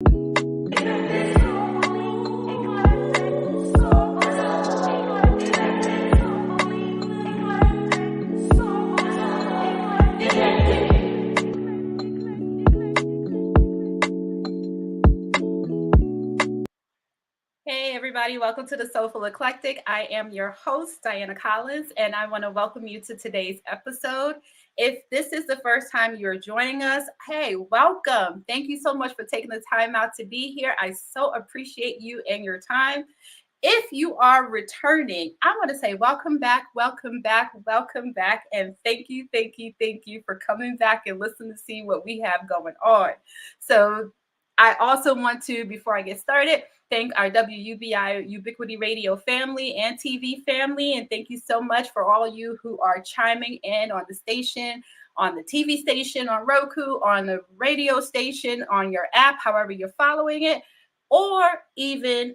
Hey everybody, welcome to the Soulful Eclectic. I am your host, Diana Collins, and I want to welcome you to today's episode. If this is the first time you're joining us, hey, welcome. Thank you so much for taking the time out to be here. I so appreciate you and your time. If you are returning, I want to say welcome back, welcome back, welcome back, and thank you for coming back and listening to see what we have going on. So I also want to, before I get started, thank our WUBI Ubiquity Radio family and TV family. And thank you so much for all you who are chiming in on the station, on the TV station, on Roku, on the radio station, on your app, however you're following it, or even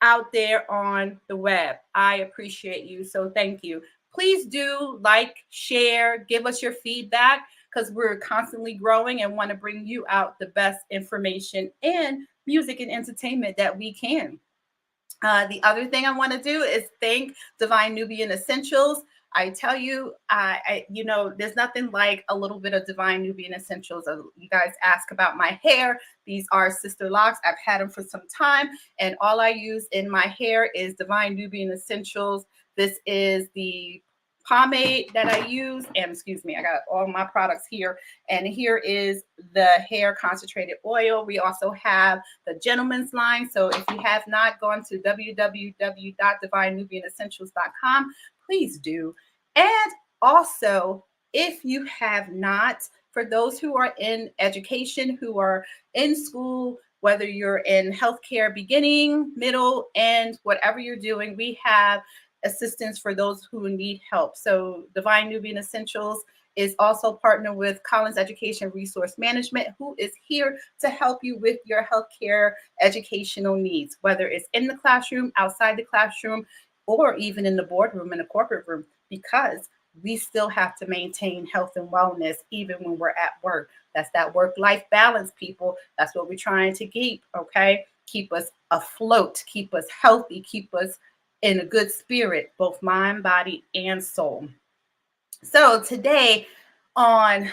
out there on the web. I appreciate you. So thank you. Please do like, share, give us your feedback, because we're constantly growing and want to bring you out the best information and music and entertainment that we can. The other thing I want to do is thank Divine Nubian Essentials. I tell you, there's nothing like a little bit of Divine Nubian Essentials. You guys ask about my hair. These are sister locks. I've had them for some time, and all I use in my hair is Divine Nubian Essentials. This is the pomade that I use, and excuse me, I got all my products here, and here is the hair concentrated oil. We also have the gentleman's line, so if you have not gone to www.divinenubianessentials.com, please do. And also, if you have not, for those who are in education, who are in school, whether you're in healthcare beginning, middle, and whatever you're doing, we have assistance for those who need help. So Divine Nubian Essentials is also partnered with Collins Education Resource Management, who is here to help you with your healthcare educational needs, whether it's in the classroom, outside the classroom, or even in the boardroom, in the corporate room, because we still have to maintain health and wellness even when we're at work. That's that work-life balance, people. That's what we're trying to keep, okay? Keep us afloat, keep us healthy, keep us in a good spirit, both mind, body, and soul. So today on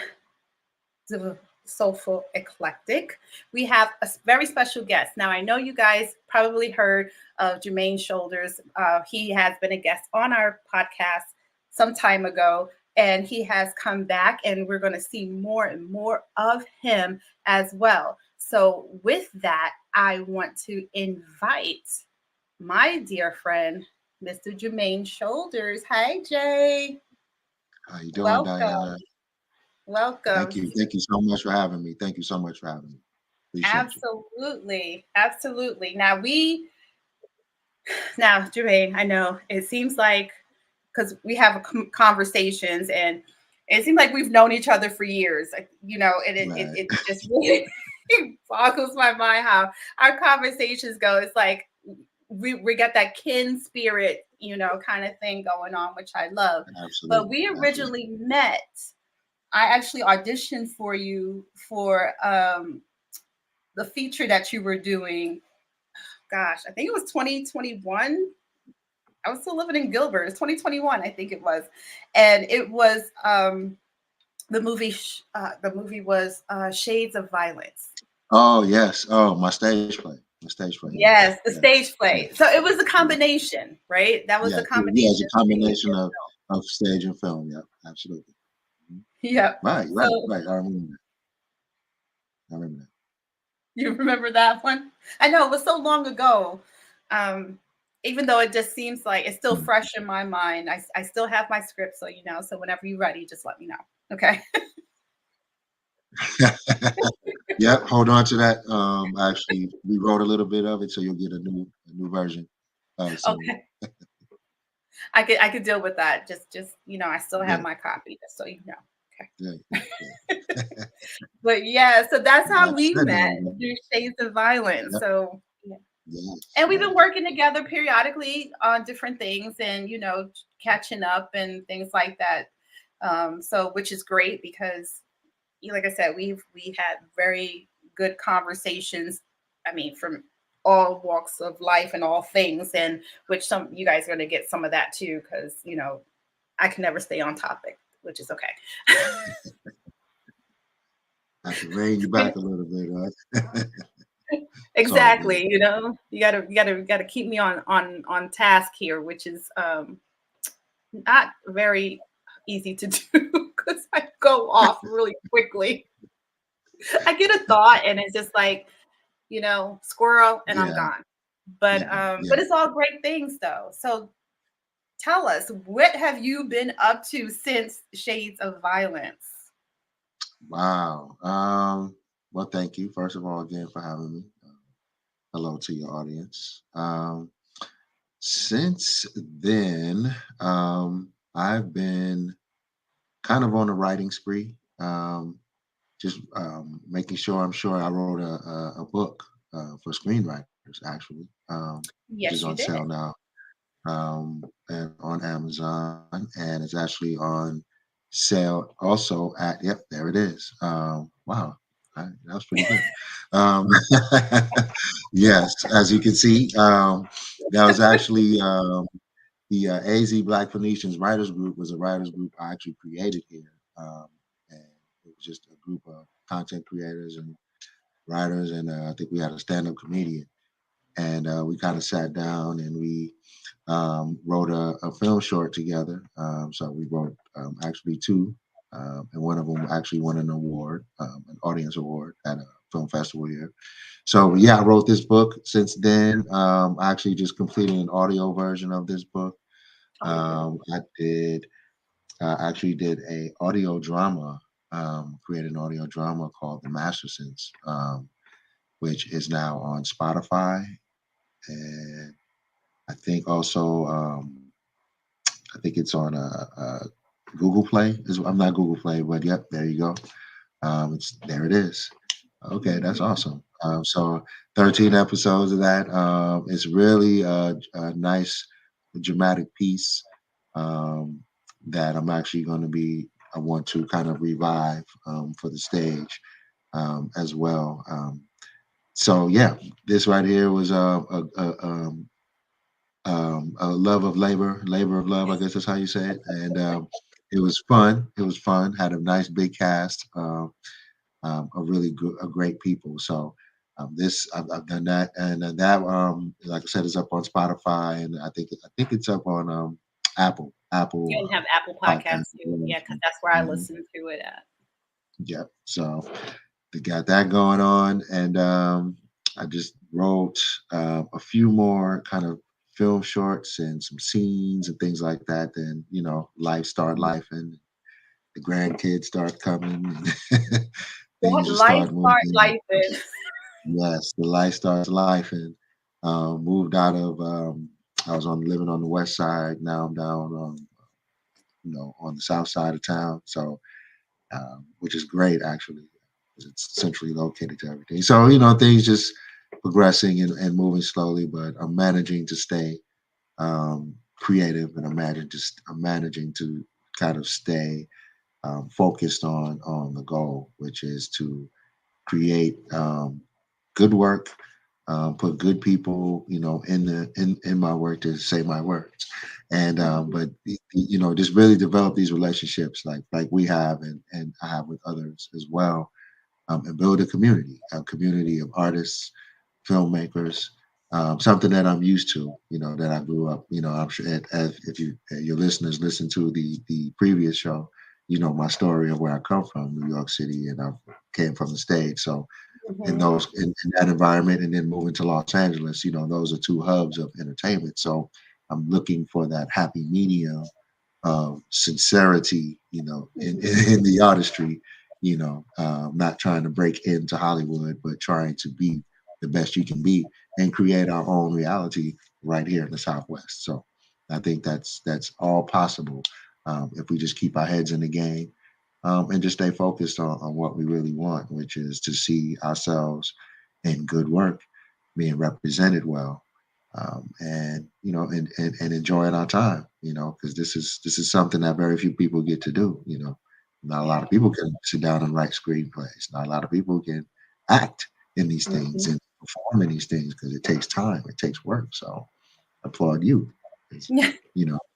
the Soulful Eclectic, we have a very special guest. Now, I know you guys probably heard of Jermaine Shoulders. He has been a guest on our podcast some time ago, and he has come back, and we're going to see more and more of him as well. So with that, I want to invite my dear friend, Mr. Jermaine Shoulders. Hi, Jay. How you doing, Welcome. Diana? Welcome. Thank you. Thank you so much for having me. Thank you so much for having me. Appreciate Absolutely. You. Absolutely. Now, Jermaine, I know it seems like, because we have conversations, and it seems like we've known each other for years, and it just really boggles my mind how our conversations go. It's like, we got that kin spirit, kind of thing going on, which I love. Absolutely. But we originally met. I actually auditioned for you for the feature that you were doing. Gosh, I think it was 2021. I was still living in Gilbert. It's 2021, I think it was, and it was the movie. The movie was Shades of Violence. Oh yes. Oh, my stage play. Yes, the stage play. So it was a combination, right? That was a combination. Yeah, it's a combination of stage and film. Yeah, absolutely. Yeah. Right. I remember that. You remember that one? I know, it was so long ago. Even though it just seems like it's still fresh in my mind. I still have my script, so so whenever you're ready, just let me know. Okay. Yep, hold on to that. Actually, we wrote a little bit of it, so you'll get a new version. Okay. I could deal with that. Just I still have my copy, just so you know. Okay. Yeah. But yeah, so that's how we met through Shades of Violence. Yep. So yeah. Yes, and we've been working together periodically on different things, and catching up and things like that. So which is great, because like I said, we had very good conversations I mean, from all walks of life and all things, and which some you guys are going to get some of that too, because I can never stay on topic, which is okay. I have to rein you back a little bit, right? It's all good. Exactly. You gotta keep me on task here, which is not very easy to do because I go off really quickly. I get a thought and it's just like, squirrel and I'm Yeah, gone. But yeah, yeah. but it's all great things though. So tell us, what have you been up to since Shades of Violence? Wow. Well, thank you first of all again for having me. Hello to your audience. Since then, I've been kind of on a writing spree. Just making sure I'm sure I wrote a book for screenwriters actually, which is Yes, you on did. sale now, and on Amazon, and it's actually on sale also at, yep, there it is. Wow, that was pretty good. Um, yes, as you can see, that was actually the AZ Black Phoenicians Writers Group was a writers group I actually created here, and it was just a group of content creators and writers, and I think we had a stand-up comedian, and we kind of sat down and we wrote a film short together. So we wrote actually two, and one of them actually won an award, an audience award at a film festival here. So yeah, I wrote this book. Since then, I actually just completed an audio version of this book. Oh, really? I did actually did a audio drama, created an audio drama called The Mastersons, which is now on Spotify, and I think also I think it's on Google Play. I'm not Google Play, but yep, there you go. It's there. It is. Okay, that's Mhm. awesome. So 13 episodes of that. It's really a nice dramatic piece um, that I'm actually going to be. I want to kind of revive for the stage as well. So yeah, this right here was a love of labor of love. I guess that's how you say it. And it was fun. It was fun. Had a nice big cast. Of really good, great people. So this I've done that, and that like I said, is up on Spotify, and I think it's up on Apple You can have Apple Podcasts Podcasts as too. well. Yeah, because that's where I Mhm. listen to it at. Yep. So they got that going on, and I just wrote a few more kind of film shorts and some scenes and things like that. Then life start life, and the grandkids start coming, and That things just life start start moving. life is. Yes, the life starts life, and moved out of. I was on living on the west side. Now I'm down, on the south side of town. So, which is great actually, 'cause it's centrally located to everything. So things just progressing and moving slowly, but I'm managing to stay creative, and I'm managing to kind of stay focused on the goal, which is to create good work, put good people, in my work to say my words, and Mhm. but just really develop these relationships like we have and I have with others as well, and build a community of artists, filmmakers, something that I'm used to, that I grew up. I'm sure as if your listeners listen to the previous show, my story of where I come from, New York City, and I came from the stage. So Mhm. in that environment, and then moving to Los Angeles, those are two hubs of entertainment. So I'm looking for that happy medium of sincerity, Mhm. in the artistry, not trying to break into Hollywood, but trying to be the best you can be and create our own reality right here in the Southwest. So I think that's all possible if we just keep our heads in the game, and just stay focused on what we really want, which is to see ourselves in good work, being represented well, and and enjoying our time, because this is something that very few people get to do. Not a lot Yeah. of people can sit down and write screenplays. Not a lot of people can act in these things Mhm. and performing these things because it takes time, it takes work. So applaud you. It's,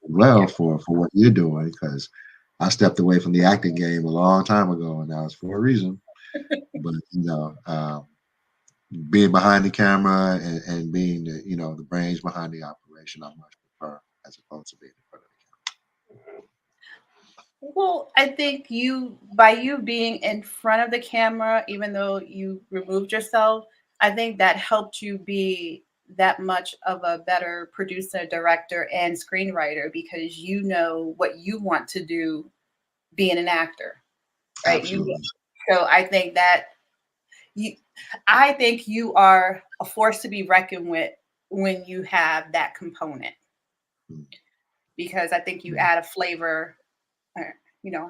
well Yeah. for what you're doing because I stepped away from the acting game a long time ago, and that was for a reason. But being behind the camera and being the brains behind the operation, I much prefer as opposed to being in front of Well, I think by you being in front of the camera, even though you removed yourself, I think that helped you be that much of a better producer, director, and screenwriter because you know what you want to do being an actor, the camera. right? Absolutely. So you, I think you are a force to be reckoned with when you have that component Mm, because I think you mm. add a flavor uh,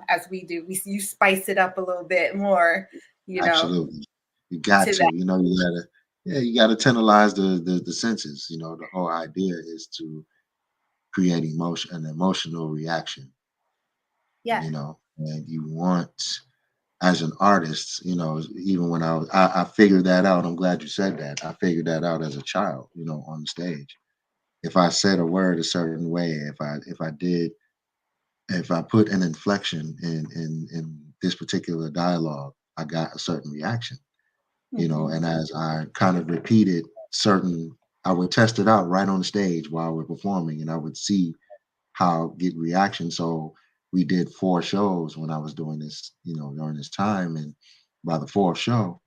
as we do, you spice it up a little bit more, you know, Absolutely. You got to to, that. you gotta tantalize the senses. The whole idea is to create an emotional reaction, Yeah. and you want as an artist, even when I figured that out. I'm glad you said that. I figured that out as a child, on the stage. If I said a word a certain way, if I put an inflection in this particular dialogue, I got a certain reaction, Hmm. and as I kind of repeated I would test it out right on the stage while we're performing, and I would see how get reaction. So we did 4 shows when I was doing this, during this time, and by the fourth show,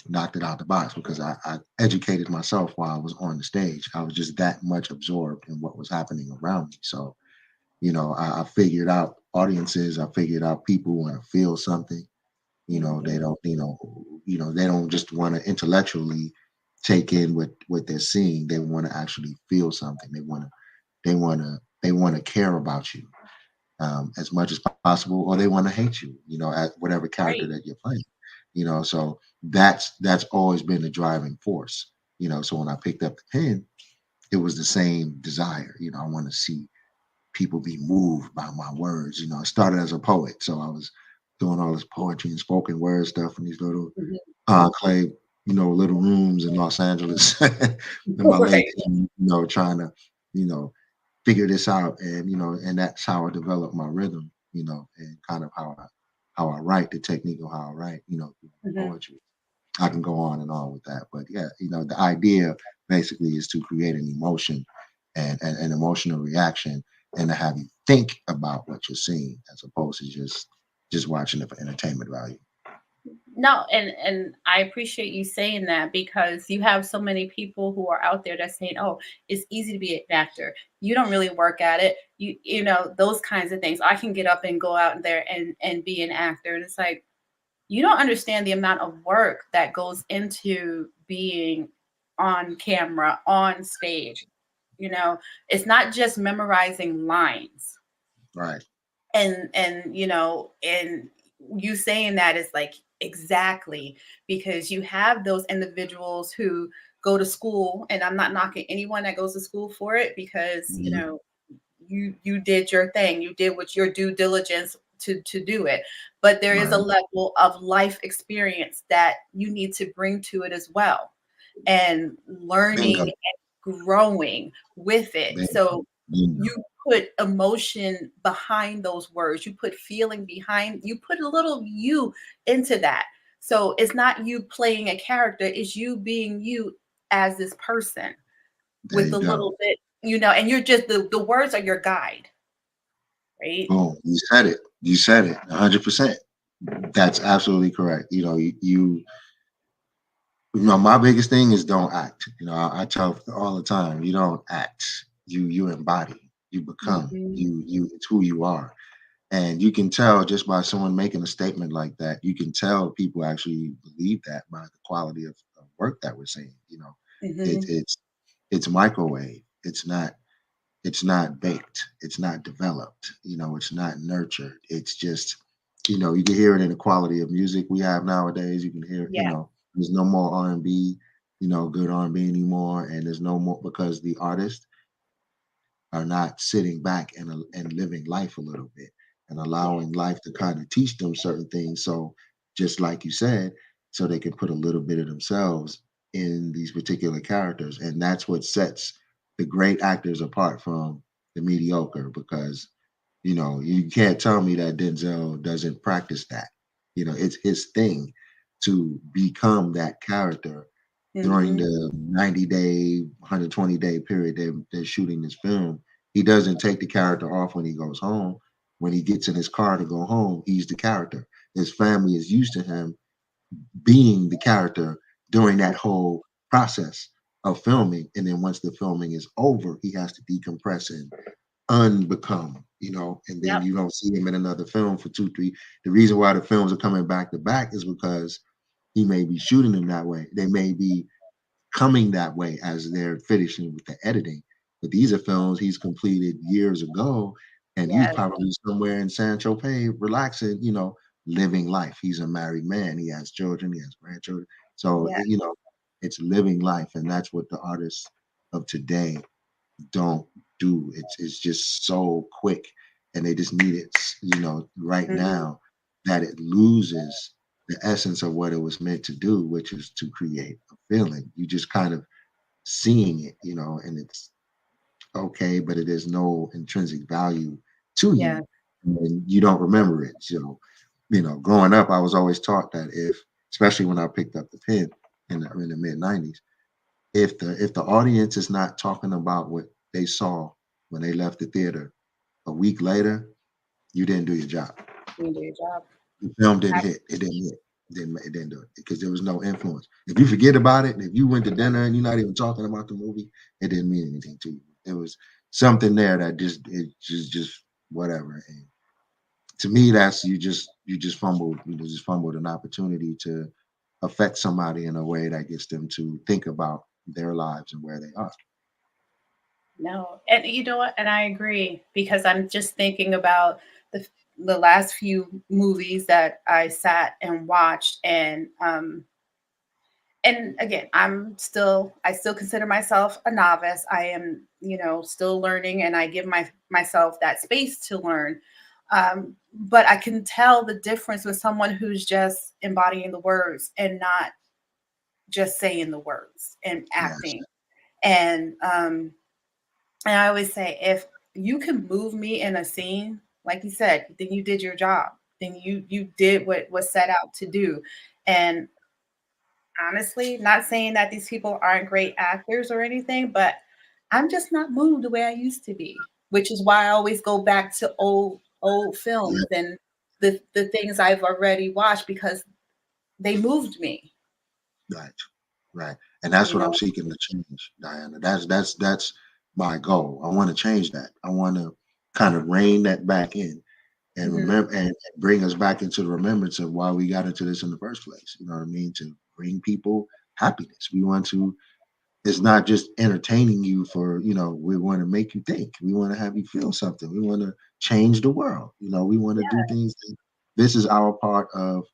knocked it out the box because I educated myself while I was on the stage. I was just that much absorbed in what was happening around me. So I figured out audiences. I figured out people want to feel something. They Hmm. don't, they don't just want to intellectually take in what they're seeing. They want to actually feel something. They want to care about you as much as possible, or they want to hate you. At whatever character Right. that you're playing. So that's always been the driving force. So when I picked up the pen, it was the same desire. I want to see people be moved by my words. I started as a poet, so I was doing all this poetry and spoken word stuff in these little Hmm. enclave, little rooms in Los Angeles in my late Right. teens, trying to, you know, figure this out. And that's how I developed my rhythm, and kind of how I write, the technique of how I write, through Hmm. poetry. I can go on and on with that. But yeah, the idea basically is to create an emotion and an emotional reaction and to have you think about what you're seeing as opposed to just watching it for entertainment value. No, and I appreciate you saying that because you have so many people who are out there that's saying, "Oh, it's easy to be an actor. You don't really work at it. Those kinds of things. I can get up and go out there and be an actor." And it's like, you don't understand the amount of work that goes into being on camera, on stage. It's not just memorizing lines. Right. And you saying that is like exactly because you have those individuals who go to school, and I'm not knocking anyone that goes to school for it because Mhm. you did your thing, you did what your due diligence to do it, but there is a Right. level of life experience that you need to bring to it as well, and Bingo. learning and growing with it. Bingo. So Bingo. you put emotion behind those words, you put feeling behind, you put a little you into that. So it's not you playing a character, it's you being you as this person There with you a go. little bit, and you're just the words are your guide, right? Boom. You said it. You said it. 100%. That's absolutely correct. My biggest thing is don't act. I tell all the time, you don't act. You embody. You become. Mhm. You. It's who you are. And you can tell just by someone making a statement like that. You can tell people actually believe that by the quality of work that we're seeing. It, Mhm. it's it's microwave. It's not baked. It's not developed. It's not nurtured. It's just, you can hear it in the quality of music we have nowadays. You can hear, Yeah. there's no more R&B, good R&B anymore. And there's no more because the artists are not sitting back and living life a little bit and Yeah. allowing life to kind of teach them certain things. So just like you said, so they can put a little bit of themselves in these particular characters, and that's what sets the great actors apart from the mediocre. Because you can't tell me that Denzel doesn't practice that. It's his thing to become that character during Mhm. the 90-day, 120-day period they're shooting this film. He doesn't take the character off when he goes home. When he gets in his car to go home, he's the character. His family is used to him being the character during that whole process of filming. And then once the filming is over, he has to decompress and unbecome, and then Yep. you don't see him in another film for 2, 3. The reason why the films are coming back to back is because he may be shooting them that way. They may be coming that way as they're finishing with the editing. But these are films he's completed years ago, and he's Yes. probably somewhere in San Tropez relaxing, living life. He's a married man. He has children. He has grandchildren. So, Yeah. it's living life, and that's what the artists of today don't do. It's just so quick, and they just need it, right Mhm. now, that it loses the essence of what it was meant to do, which is to create a feeling. You just kind of seeing it, and it's okay, but it is no intrinsic value to Yeah. you, and you don't remember it. So, growing up, I was always taught that especially when I picked up the pen in the mid 90s, if the audience is not talking about what they saw when they left the theater a week later, you didn't do your job. You do your job. The film didn't hit. It didn't hit. It didn't do it because there was no influence. If you forget about it, if you went to dinner and you're not even talking about the movie, it didn't mean anything to you. It was something there that just whatever. And to me, that's you just fumbled an opportunity to affect somebody in a way that gets them to think about their lives and where they are. No, and you know what? And I agree because I'm just thinking about the the last few movies that I sat and watched, and again, I still consider myself a novice. I am, still learning, and I give myself that space to learn. But I can tell the difference with someone who's just embodying the words and not just saying the words and Yes, acting. And I always say, if you can move me in a scene, like you said, then you did your job. Then you did what was set out to do. And honestly, not saying that these people aren't great actors or anything, but I'm just not moved the way I used to be, which is why I always go back to old yeah, films and the things I've already watched because they moved me, right, right. And that's you what I'm know. seeking to change, Diana. That's my goal. I want to change that. I want to kind of rein that back in and Mhm. remember and bring us back into the remembrance of why we got into this in the first place. You know what I mean? To bring people happiness. We want to. It's not just entertaining you for. We want to make you think. We want to have you feel something. We want to change the world. We want to do things. This is our part of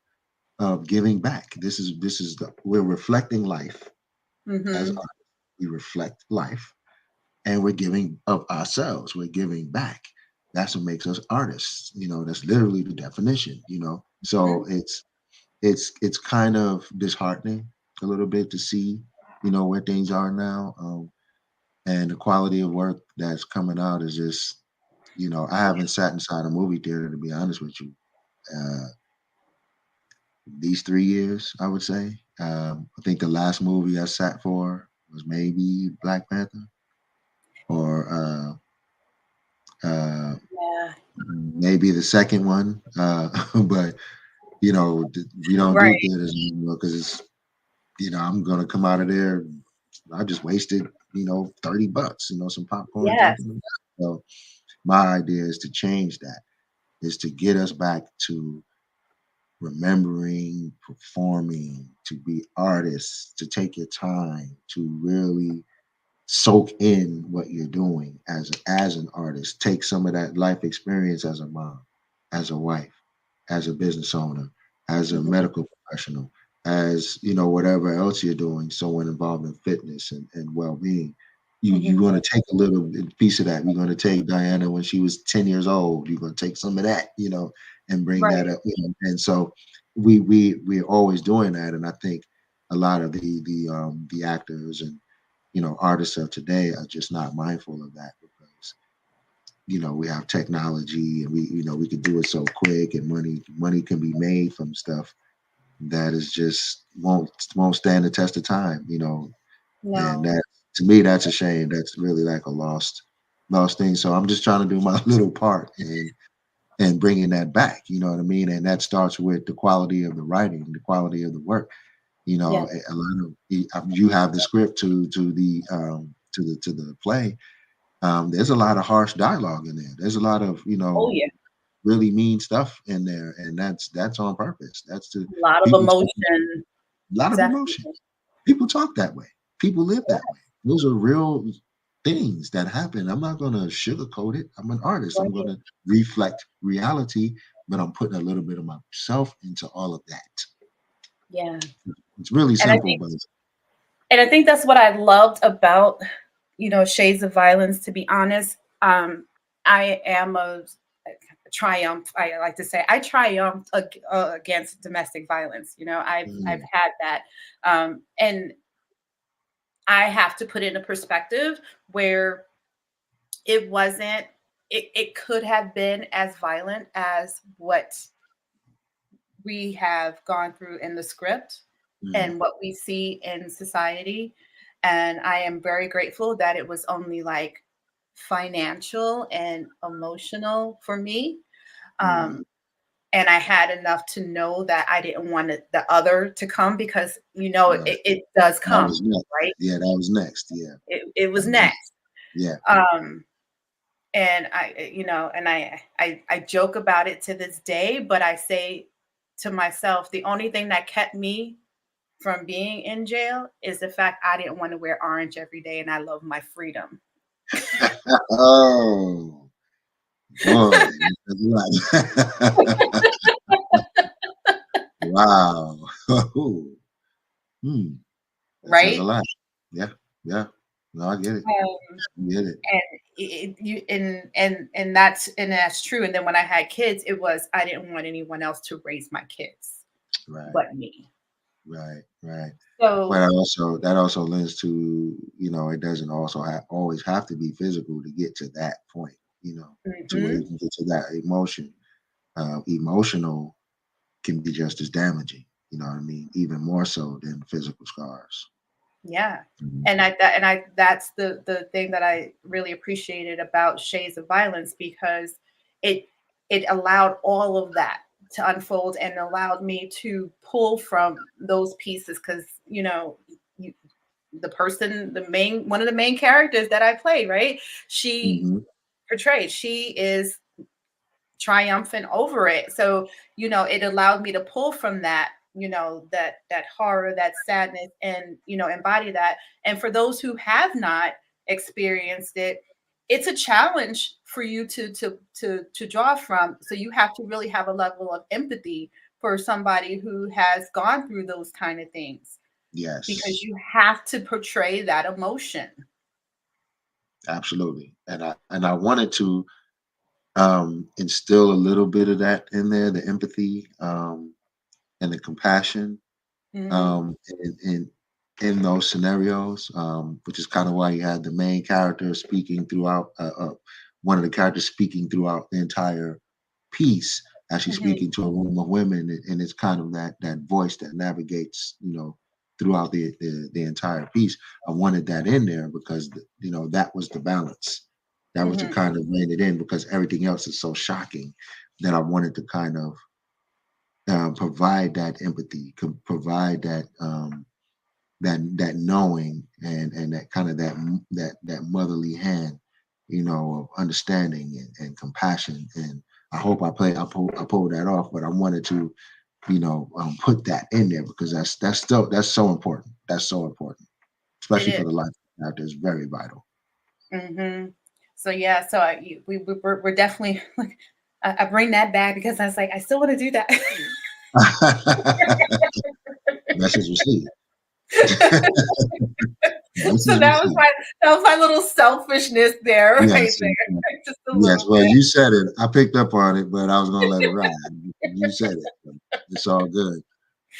giving back. We're reflecting life as Mhm. art. We reflect life and we're giving of ourselves. We're giving back. That's what makes us artists. That's literally the definition. So Mhm. it's kind of disheartening a little bit to see, where things are now. And the quality of work that's coming out is just, I haven't sat inside a movie theater to be honest with you. Uh, these 3 years, I would say. I think the last movie I sat for was maybe Black Panther or uh, Yeah. maybe the second one. But we don't do Right. theaters anymore because I'm gonna come out of there. I just wasted $30, some popcorn Yes. jumping. So my idea is to change that. Is to get us back to remembering, performing, to be artists, to take your time, to really soak in what you're doing as an artist. Take some of that life experience as a mom, as a wife, as a business owner, as a Mhm. medical professional, as whatever else you're doing, someone involved in fitness and well-being. You Mhm. want to take a little piece of that. We're going to take Diana when she was 10 years old. You're going to take some of that, and bring that Right. up. And so we're always doing that. And I think a lot of the actors and artists of today are just not mindful of that because we have technology and we can do it so quick and money can be made from stuff that is just won't stand the test of time, and No. that to me that's a shame. That's really like a lost thing. So I'm just trying to do my little part and bringing that back. You know what I mean? And that starts with the quality of the writing, the quality of the work. Yeah. A lot of you have the script to the play. There's a lot of harsh dialogue in there. There's a lot of Oh yeah. really mean stuff in there, and that's on purpose. That's to A lot of people. emotion. A lot of emotion. Definitely. People talk that way. People live that way. Those are real things that happen. I'm not going to sugarcoat it. I'm an artist. I'm going Right. to reflect reality, but I'm putting a little bit of myself into all of that. Yeah. It's really And I simple, think but that's what I loved about, Shades of Violence, to be honest. I am a triumph. I like to say I triumphed against domestic violence. I've mm, had that. And I have to put it in a perspective where it wasn't, it could have been as violent as what we have gone through in the script mm, and what we see in society. And I am very grateful that it was only like financial and emotional for me. mm. Um, and I had enough to know that I didn't want the other to come because, Right. it does That come, was next. right? Yeah, that was next. Yeah. It That was was next. next. Yeah. Um, and I joke about it to this day, but I say to myself, the only thing that kept me from being in jail is the fact I didn't want to wear orange every day and I love my freedom. Oh boy, that's a lot. Wow. Hmm. That says a Right? lot. Yeah. Yeah. No, I get it. Um, I get it. and you and that's true. And then when I had kids, it was I didn't want anyone else to raise my kids Right. but me. Right. Right. But So that also lends to, it doesn't also always have to be physical to get to that point, to where you mhm, can get to that emotion. Emotional can be just as damaging, you know what I mean? Even more so than physical scars. yeah. Mhm. And I that's the thing that I really appreciated about Shades of Violence, because it it allowed all of that to unfold and allowed me to pull from those pieces, because you, the person, the main one of the main characters that I played, right? She Mhm. she is triumphant over it. So, it allowed me to pull from that, that horror, that sadness, and, embody that. And for those who have not experienced it, it's a challenge for you to draw from. So you have to really have a level of empathy for somebody who has gone through those kind of things, because Yes, you have to portray that emotion. absolutely. And I wanted to instill a little bit of that in there, the empathy and the compassion Hmm. um, in, in in those scenarios, which is kind of why you had the main character speaking throughout, one of the characters speaking throughout the entire piece, actually Hmm. speaking to a room of women, and it's kind of that voice that navigates, throughout the entire piece. I wanted that in there because that was the balance. That was to Hmm. kind of rein it in because everything else is so shocking that I wanted to kind of provide that empathy, provide that knowing and that kind of that motherly hand, of understanding and compassion. And I hope I pulled that off, but I wanted to, put that in there because that's so important. That's so important, It especially for is. the life character. Is very vital. Hmm. So yeah, so we're definitely like, I bring that back because I was like, I still want to do that. Message received. So Message that was received. my little selfishness there, right Yes, yes, there, yes. just a Yes, little well, bit. you said it. I picked up on it, but I was gonna let it ride. You said it. It's all good.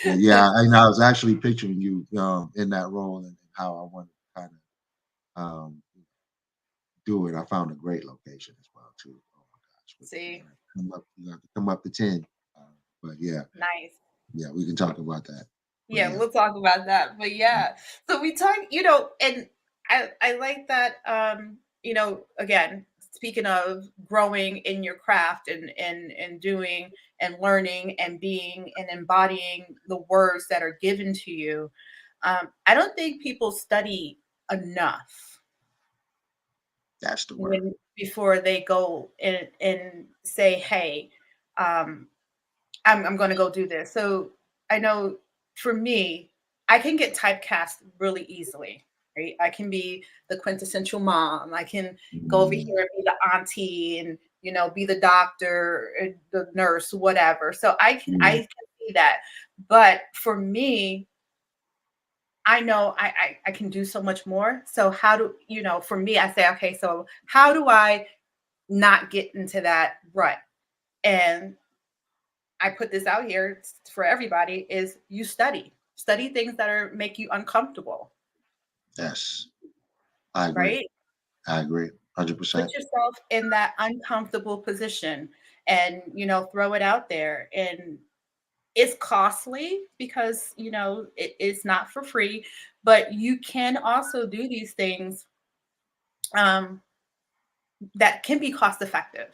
But yeah, I was actually picturing you in that role and how I want to kind of do it. I found a great location as well too. Oh my gosh, but See, you have to come up to 10. But yeah, nice. yeah, we can talk about that. But Yeah, yeah, we'll talk about that. But mm, yeah, so we talk, and I like that. Again, speaking of growing in your craft and doing and learning and being and embodying the words that are given to you. I don't think people study enough that's the word. when before they go and say, "Hey, um, I'm going to go do this." So I know for me, I can get typecast really easily, right? I can be the quintessential mom. I can go over Mm, here and be the auntie and, be the doctor, the nurse, whatever. So I mm, can see that. But for me, I know I can do so much more. So how do, for me, I say, okay, so how do I not get into that rut? And I put this out here for everybody is you study things that are make you uncomfortable, yes, I agree. right? I agree, Put 100%. yourself in that uncomfortable position and throw it out there. And it's costly because it's not for free, but you can also do these things um, that can be cost effective.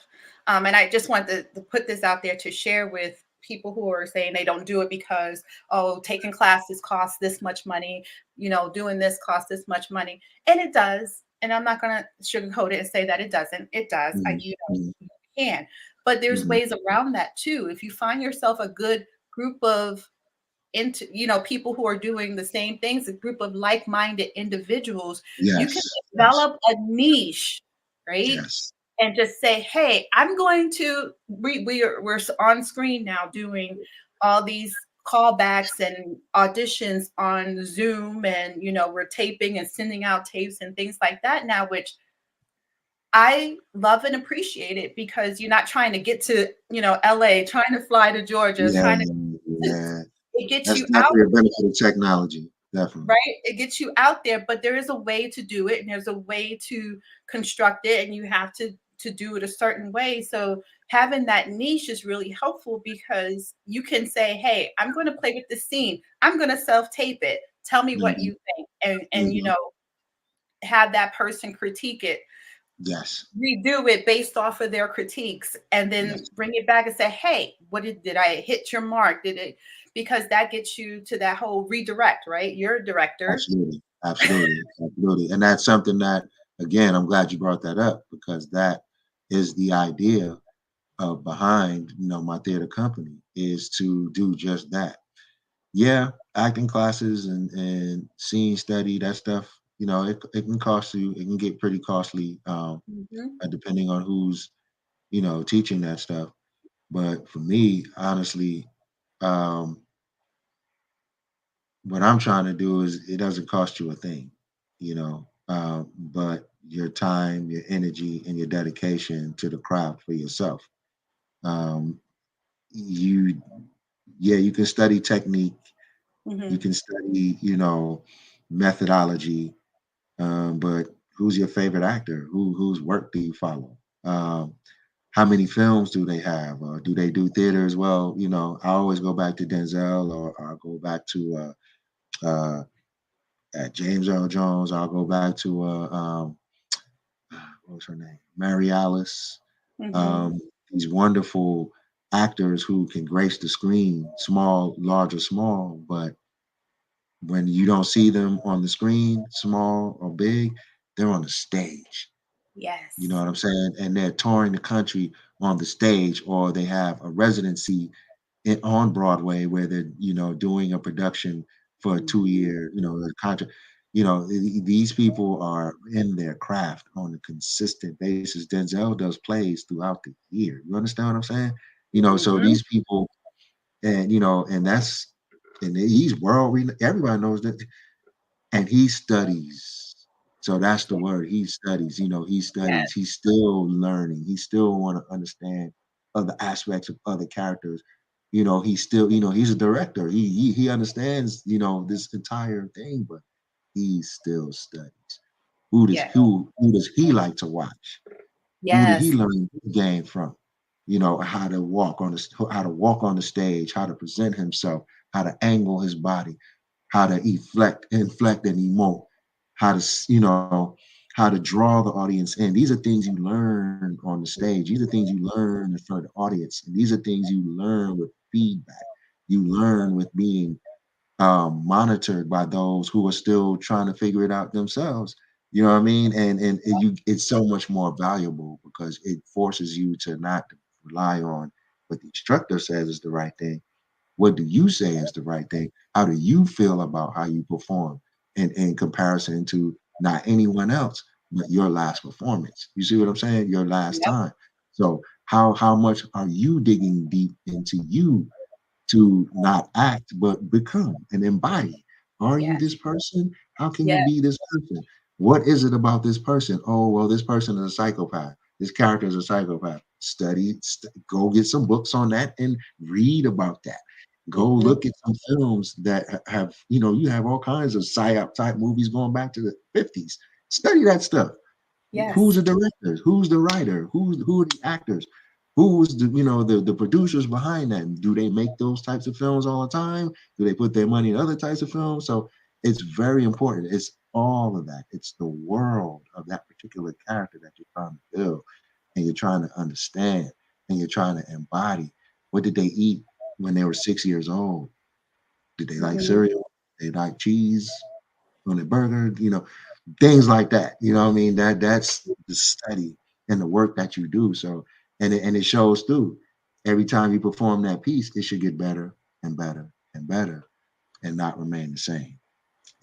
And I just want to put this out there to share with people who are saying they don't do it because, oh, taking classes costs this much money, doing this costs this much money. And it does. And I'm not going to sugarcoat it and say that it doesn't. It does. Mm, mm, You can. But there's mhm. ways around that too. If you find yourself a good group of into people who are doing the same things, a group of like-minded individuals, you can Yes, yes, develop a niche, right? yes. And just say, hey, I'm going to we're on screen now doing all these callbacks and auditions on Zoom, and we're taping and sending out tapes and things like that now, which I love and appreciate it because you're not trying to get to LA, trying to fly to Georgia, Yeah, trying to yeah. it gets That's you out. definitely a benefit of technology. Definitely. Right? It gets you out there, but there is a way to do it and there's a way to construct it, and you have to do it a certain way. So having that niche is really helpful because you can say, "Hey, I'm going to play with this scene. I'm going to self-tape it. Tell me what Mhm, you think." And mhm. have that person critique it, Yes, redo it based off of their critiques, and then yes. bring it back and say, "Hey, what did I hit your mark? Did it?" Because that gets you to that whole redirect, right? You're a director. Absolutely, absolutely, absolutely. And that's something that, again, I'm glad you brought that up because that is the idea of behind, my theater company is to do just that. Yeah, acting classes and scene study, that stuff, it can cost you, it can get pretty costly, Mhm. depending on who's, teaching that stuff. But for me, honestly, um, what I'm trying to do is it doesn't cost you a thing, but your time, your energy, and your dedication to the craft for yourself. Um, you, yeah, you can study technique, you Mhm. can study, methodology, but who's your favorite actor? Whose work do you follow? How many films do they have? Do they do theater as well? I always go back to Denzel, or I'll go back to James Earl Jones. I'll go back to what was her name? Mary Alice. Mhm. Um, these wonderful actors who can grace the screen, small, large or small, but when you don't see them on the screen, small or big, they're on the stage. You know Yes. what I'm saying? And they're touring the country on the stage, or they have a residency on Broadway where they're, doing a production for a Mhm. 2 year, a contract. These people are in their craft on a consistent basis. Denzel does plays throughout the year. You understand what I'm saying? So Mhm. these people, and that's, and he's world everybody knows that, and he studies. So that's the word. He studies. He studies. Yes. He's still learning. He still want to understand other aspects of other characters, He's still, he's a director. He understands, this entire thing, but he still studies. Yeah. Who does he like to watch? Who did he Yes. learn the game from? How to walk on the stage, how to present himself, how to angle his body, how to inflect and emote, how to how to draw the audience in. These are things you learn on the stage. These are things you learn in front of the audience. And these are things you learn with feedback. You learn with being monitored by those who are still trying to figure it out themselves. You know what I mean? It's so much more valuable because it forces you to not rely on what the instructor says is the right thing. What do you say is the right thing? How do you feel about how you perform in comparison to not anyone else, but your last performance? You see what I'm saying? Your last Yep. time. So how much are you digging deep into you to not act but become and embody? Are you Yeah. this person? How can you Yeah. be this person? What is it about this person? Oh, well, this person is a psychopath. This character is a psychopath. Go get some books on that and read about that. Go Hmm. look at some films that have, you have all kinds of psyop type movies going back to the 50s. Study that stuff. Who's Yes. the directors? Who's the writer? Who are the actors? Who's the producers behind that? Do they make those types of films all the time? Do they put their money in other types of films? So it's very important. It's all of that. It's the world of that particular character that you're trying to build and you're trying to understand and you're trying to embody. What did they eat when they were 6 years old? Did they like Hmm. cereal? They like cheese on their burger? Things like that. You know what I mean? That's the study and the work that you do. So and it shows through. Every time you perform that piece, it should get better and better and better and not remain the same.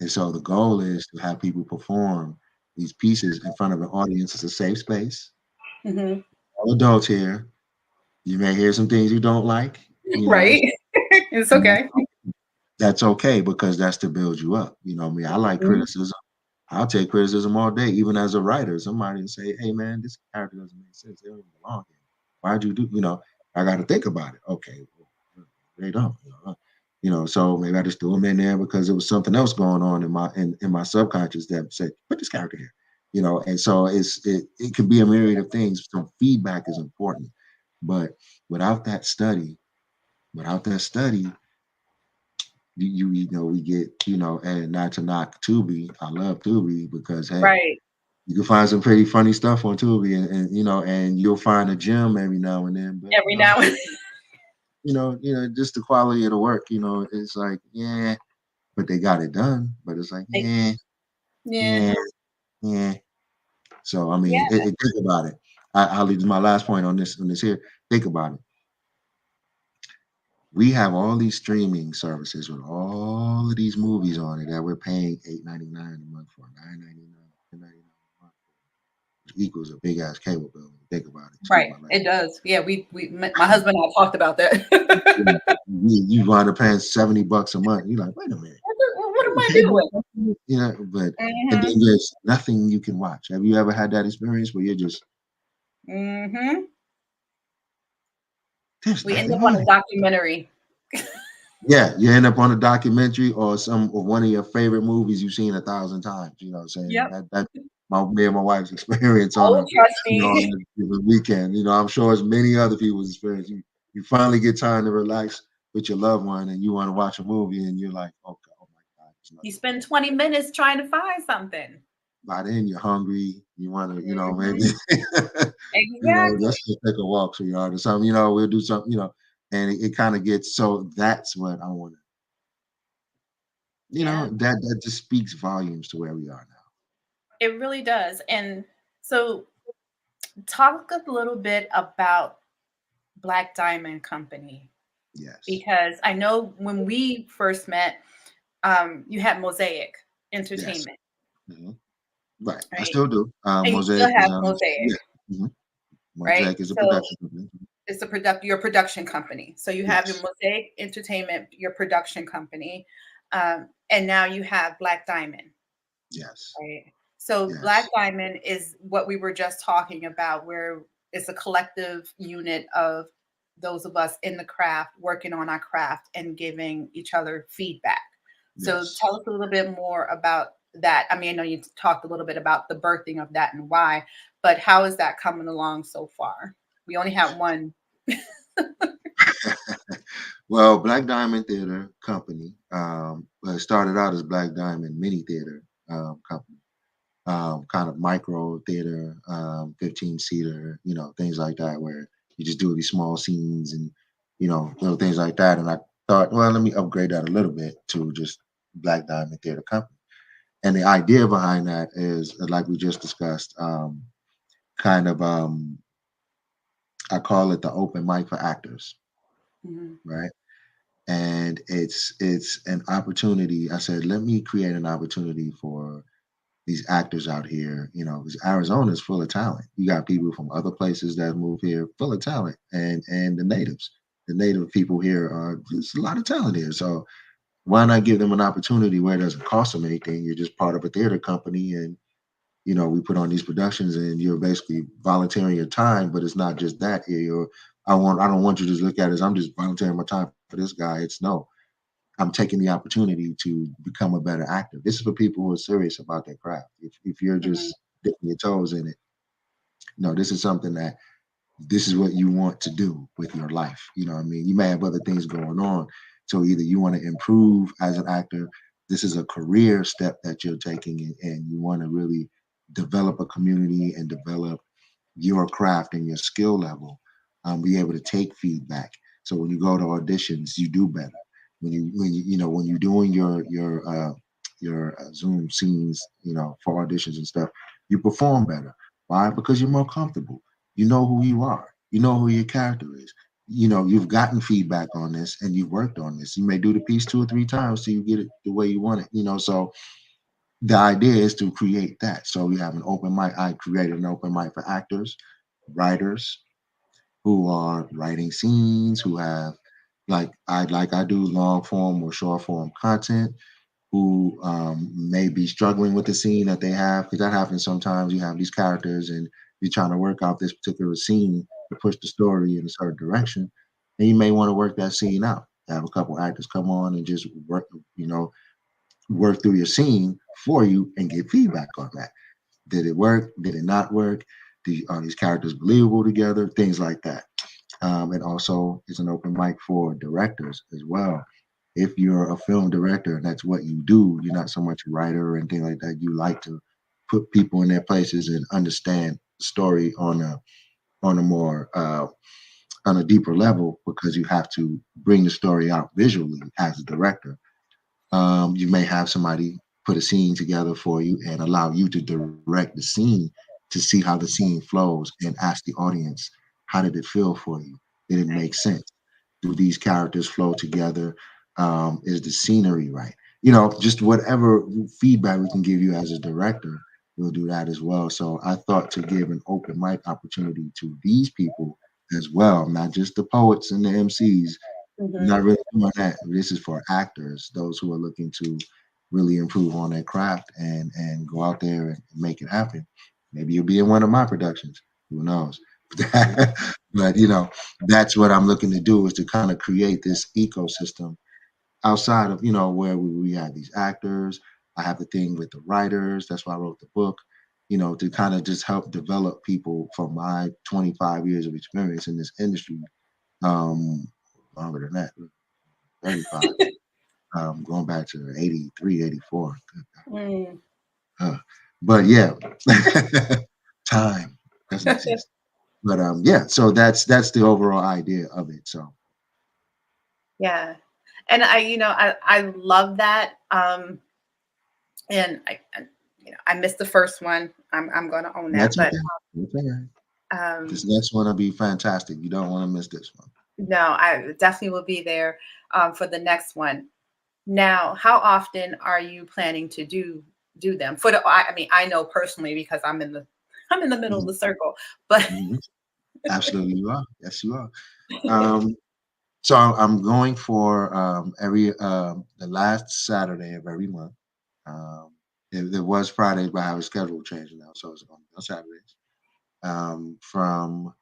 And so the goal is to have people perform these pieces in front of an audience. It's a safe space. Hmm. All adults here. You may hear some things you don't like, Right. It's and okay. that's okay because that's to build you up. What I mean, I like Mhm. criticism. I'll take criticism all day, even as a writer. Somebody will say, "Hey, man, this character doesn't make sense. They don't even belong here. Why'd you do?" I got to think about it. Okay, well, they don't. So maybe I just threw them in there because there was something else going on in my subconscious that said, "Put this character here." And so it could be a myriad of things. So feedback is important, but without that study, without that study, we get, and not to knock Tubi. I love Tubi because hey, Right. you can find some pretty funny stuff on Tubi, and you'll find a gem every now and then. But Every now and just the quality of the work. It's like yeah, but they got it done. But it's like then. yeah, Yeah. yeah, yeah. So I mean, Yeah. think about it. I'll leave my last point on this here. Think about it. We have all these streaming services with all of these movies on it that we're paying $8.99 a month for, $9.99, $10.99 a month, which equals a big ass cable bill. When you think about it, excuse Right. my language. It does. Yeah. My husband and I talked about that. Yeah. You wind up paying $70 a month. You're like, wait a minute, What am I doing? $70? But and Hmm. then there's nothing you can watch. Have you ever had that experience where you're just Hmm. there's We end nothing up on on a it? documentary. Yeah, you end up on a documentary or one of your favorite movies you've seen 1,000 times. You know what I'm saying? Yep. That me and my wife's experience on Oh, a trust me. on a weekend. I'm sure it's many other people's experience. You finally get time to relax with your loved one and you want to watch a movie and you're like, okay, oh my God, there's You nothing spend 20 minutes trying to find something. by then you're hungry. You want to, maybe Hmm. Exactly. let's just take a walk, sweetheart, or something. We'll do something, and it kind of gets so that's what I want to Yeah, that just speaks volumes to where we are now. it really does. And so, talk a little bit about Black Diamond Company Yes. because I know when we first met, you had Mosaic Yes. Entertainment, Mhm. Right. I right? still do. And you still Mosaic is have Mosaic, yeah. Mhm. right? Mosaic is a So production company. it's your production company. So you have your Yes. Mosaic Entertainment, your production company, and now you have Black Diamond, Yes. right? So Black Yes. Diamond is what we were just talking about, where it's a collective unit of those of us in the craft working on our craft and giving each other feedback. So Yes. tell us a little bit more about that. I mean, I know you talked a little bit about the birthing of that and why, but how is that coming along so far? We only have one. Well, Black Diamond Theater Company, well, it started out as Black Diamond Mini Theater Company, kind of micro theater, 15 seater, things like that, where you just do these small scenes and, little things like that. And I thought, well, let me upgrade that a little bit to just Black Diamond Theater Company. And the idea behind that is, like we just discussed, kind of, I call it the open mic for actors, Mhm, right? And it's an opportunity. I said, let me create an opportunity for these actors out here, because Arizona is full of talent. You got people from other places that move here, full of talent, and the native people here are there's a lot of talent here. So why not give them an opportunity where it doesn't cost them anything? You're just part of a theater company, and we put on these productions, and you're basically volunteering your time. But it's not just that. You're I don't want you to just look at it as I'm just volunteering my time for this guy. It's no, I'm taking the opportunity to become a better actor. This is for people who are serious about their craft. If you're mhm, just dipping your toes in it, no, this is something that this is what you want to do with your life. You know what I mean? You may have other things going on. So either you want to improve as an actor, this is a career step that you're taking, and you want to really develop a community and develop your craft and your skill level, be able to take feedback. So when you go to auditions, you do better. When you're doing your Zoom scenes, for auditions and stuff, you perform better. Why? Because you're more comfortable. You know who you are. You know who your character is. You've gotten feedback on this and you've worked on this. You may do the piece 2 or 3 times till you get it the way you want it. So the idea is to create that. So we have an open mic. I created an open mic for actors, writers who are writing scenes, who have like I do long form or short form content, who may be struggling with the scene that they have, because that happens sometimes. You have these characters and you're trying to work out this particular scene to push the story in a certain direction, and you may want to work that scene out. Have a couple actors come on and just work through your scene for you and get feedback on that. Did it work? Did it not work? Are these characters believable together? Things like that. And also, it's an open mic for directors as well. If you're a film director and that's what you do, you're not so much a writer and things like that. You like to put people in their places and understand the story on a more on a deeper level, because you have to bring the story out visually as a director. You may have somebody put a scene together for you and allow you to direct the scene to see how the scene flows and ask the audience, how did it feel for you? Did it make nice. sense? Do these characters flow together? Is the scenery right? Just whatever feedback we can give you as a director, we'll do that as well. So I thought to give an open mic opportunity to these people as well, not just the poets and the MCs. Mhm, Not really doing that. This is for actors, those who are looking to really improve on their craft and go out there and make it happen. Maybe you'll be in one of my productions. Who knows? But that's what I'm looking to do, is to kind of create this ecosystem outside of where we have these actors. I have the thing with the writers. That's why I wrote the book. To kind of just help develop people from my 25 years of experience in this industry. Um, Longer than that, 35, going back to 83, 84. Good mm. God. But yeah, time doesn't exist. But yeah, so that's the overall idea of it. So Yeah. And I love that. And I missed the first one. I'm going to own that, that's but okay. That's all right. um, This next one will be fantastic. You don't want to miss this one. no, I definitely will be there for the next one. Now, how often are you planning to do them? For I mean, I know personally because I'm in the middle of Mhm, the circle, but mhm. Absolutely, you are. Yes, you are. Um, so I'm going for every the last Saturday of every month. Um, it was Fridays, but I have a schedule change now, so it's going to be on Saturdays. From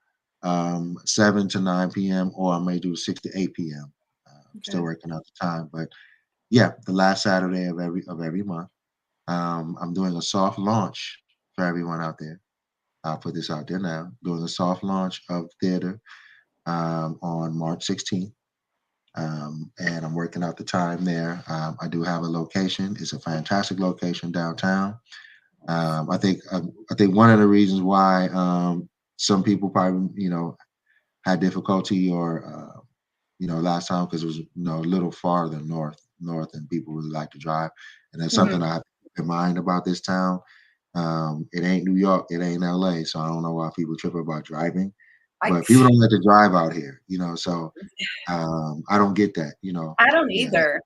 7 to 9 p.m., or I may do 6 to 8 p.m. Still Okay. working out the time, but yeah, the last Saturday of every month. I'm doing a soft launch for everyone out there. I'll put this out there now. Doing a soft launch of theater on March 16th. And I'm working out the time there. I do have a location. It's a fantastic location downtown. I think one of the reasons why some people probably had difficulty or last time because it was a little farther north, and people really like to drive, and that's something Mhm. I have to keep in mind about this town. It ain't New York, it ain't LA, so I don't know why people trip about driving, I but people don't like to drive out here, so I don't get that, I don't yeah, either.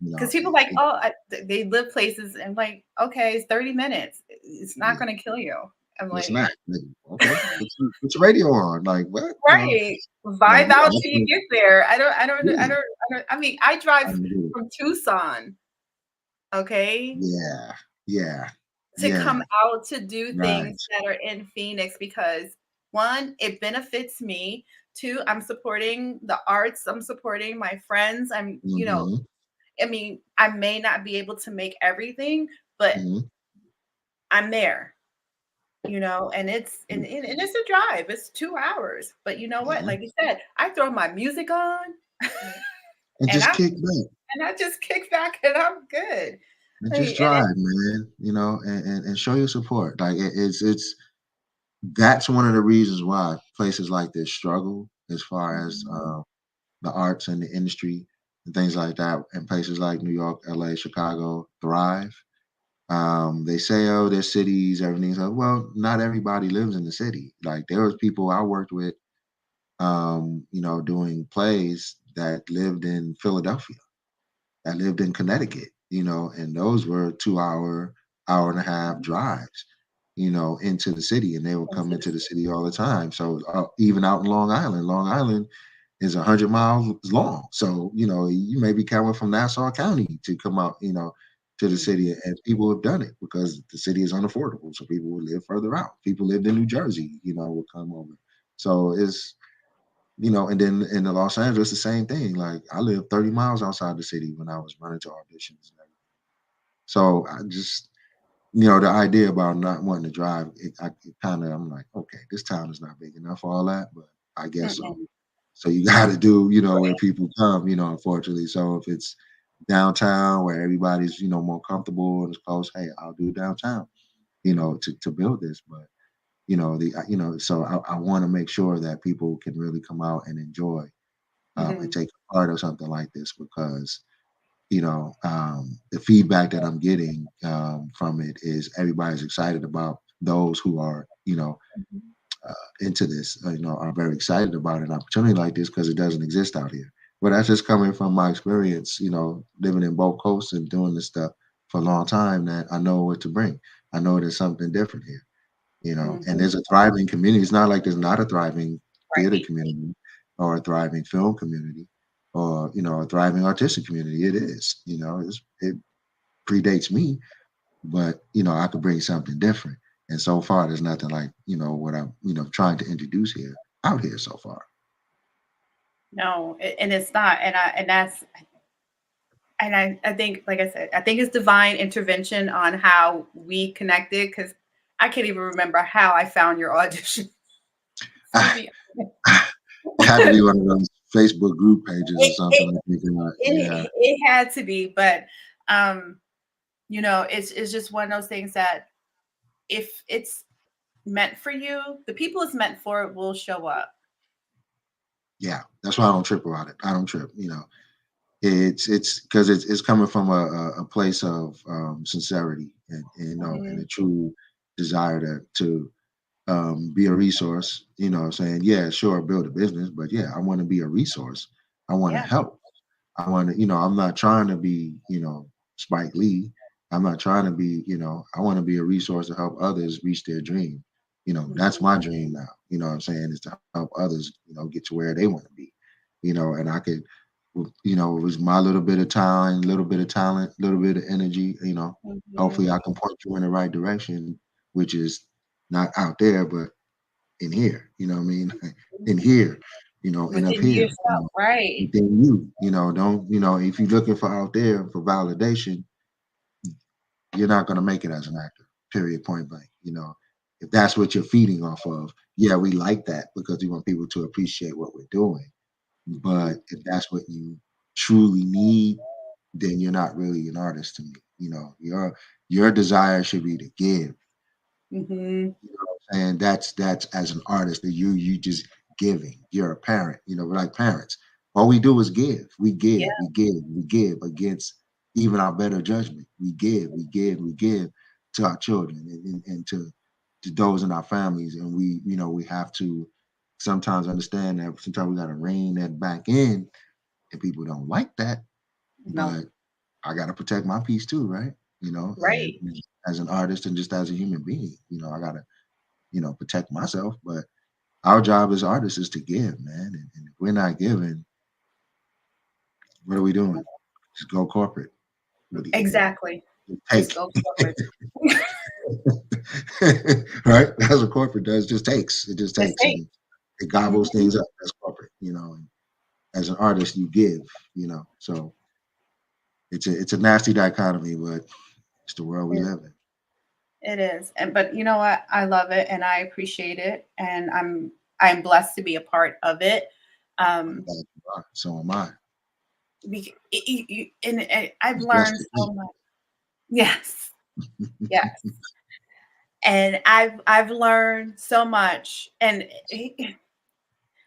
you Because know, people it, like, it, oh, they live places and like, okay, it's 30 minutes. It's not yeah, going to kill you. I'm it's like, not. Like, okay, put your radio on, like what, right. like Vibe yeah, out till you get there. yeah, I mean, I drive I don't get it. from Tucson, okay, Yeah, yeah, to yeah, come out to do right. things that are in Phoenix because one, it benefits me. Two, I'm supporting the arts. I'm supporting my friends. Hmm. I mean, I may not be able to make everything, but Hmm. I'm there, and and it's a drive. It's 2 hours. But you know what? Yeah, Like you said, I throw my music on and and just I'm kick back and I just kick back and I'm good. and Like, just and drive, it, man. And show your support. Like it's that's one of the reasons why places like this struggle as far as Mhm. the arts and the industry and things like that. And places like New York, LA, Chicago thrive. They say, oh, their cities, everything's like, well, not everybody lives in the city. Like there was people I worked with, doing plays that lived in Philadelphia, that lived in Connecticut, and those were 2 hour, hour and a half drives, into the city, and they would come Into the into the city. city all the time. So even out in Long Island is 100 miles long. So, you may be coming from Nassau County to come out, to the city, Mhm. and people have done it because the city is unaffordable. So people would live further out. People lived in New Jersey, would come over. So and then in the Los Angeles, the same thing. Like I lived 30 miles outside the city when I was running to auditions and everything. So I just, the idea about not wanting to drive, I'm like, okay, this town is not big enough for all that, but I guess so. Mm-mm. So you got to do, where Right. people come, unfortunately. So if it's downtown where everybody's, more comfortable and it's close, hey, I'll do downtown, to build this. But so I want to make sure that people can really come out and enjoy and Mhm. take part of something like this because the feedback that I'm getting from it is everybody's excited about those who are Mhm. into this are very excited about an opportunity like this because it doesn't exist out here. But that's just coming from my experience, living in both coasts and doing this stuff for a long time, that I know what to bring. I know there's something different here, and Mhm. there's a thriving community. It's not like there's not a thriving theater Right. community or a thriving film community or, a thriving artistic community. It is, it predates me, but, I could bring something different. And so far, there's nothing like, what I'm, trying to introduce here out here so far. No, and it's not. I think, like I said, I think it's divine intervention on how we connected because I can't even remember how I found your audition. To be It had to honest. be one of those Facebook group pages or it, something. it, I'm thinking like, yeah, it had to be, but um, it's just one of those things that if it's meant for you, the people it's meant for will show up. yeah. That's why I don't trip about it. I don't trip, it's because it's coming from a place of sincerity and and a Mhm. true desire to be a resource. What I'm saying, yeah, sure, build a business, but yeah, I want to be a resource. I want to Yeah. help. I want to, I'm not trying to be, Spike Lee. I'm not trying to be, I want to be a resource to help others reach their dream. That's Mhm. my dream now. What I'm saying is to help others, get to where they want to be. And I could, it was my little bit of energy, hopefully Mhm. I can point you in the right direction, which is not out there, but in here, you know what I mean? In here, and up Within here, yourself, right? within you, don't, if you're looking for out there for validation, you're not going to make it as an actor, period, point blank. If that's what you're feeding off of, yeah, we like that because we want people to appreciate what we're doing. But if that's what you truly need, then you're not really an artist to me. Your desire should be to give. Hmm. And that's as an artist that you just giving. You're a parent, we're like parents. All we do is give. We Yeah, give, we give, we give against even our better judgment. We give, we give, we give to our children and to those in our families. And we have to sometimes understand that sometimes we gotta rein that back in, and people don't like that, no, but I gotta protect my peace too, right? And right. as an artist and just as a human being, I gotta protect myself. But our job as artists is to give, man. And if we're not giving, what are we doing? Just go corporate. What do you Exactly. Just take? go forward. Right? That's what corporate does. Just takes. It just Just takes take. and it gobbles Mhm. things up. That's corporate, And as an artist, you give, So it's a nasty dichotomy, but it's the world we It, live in. it is. And but you know what? I love it and I appreciate it. And I'm blessed to be a part of it. I'm Um glad you are. So am I. and I've It's blessed learned to so eat. much. Yes. Yes. And I've learned so much. And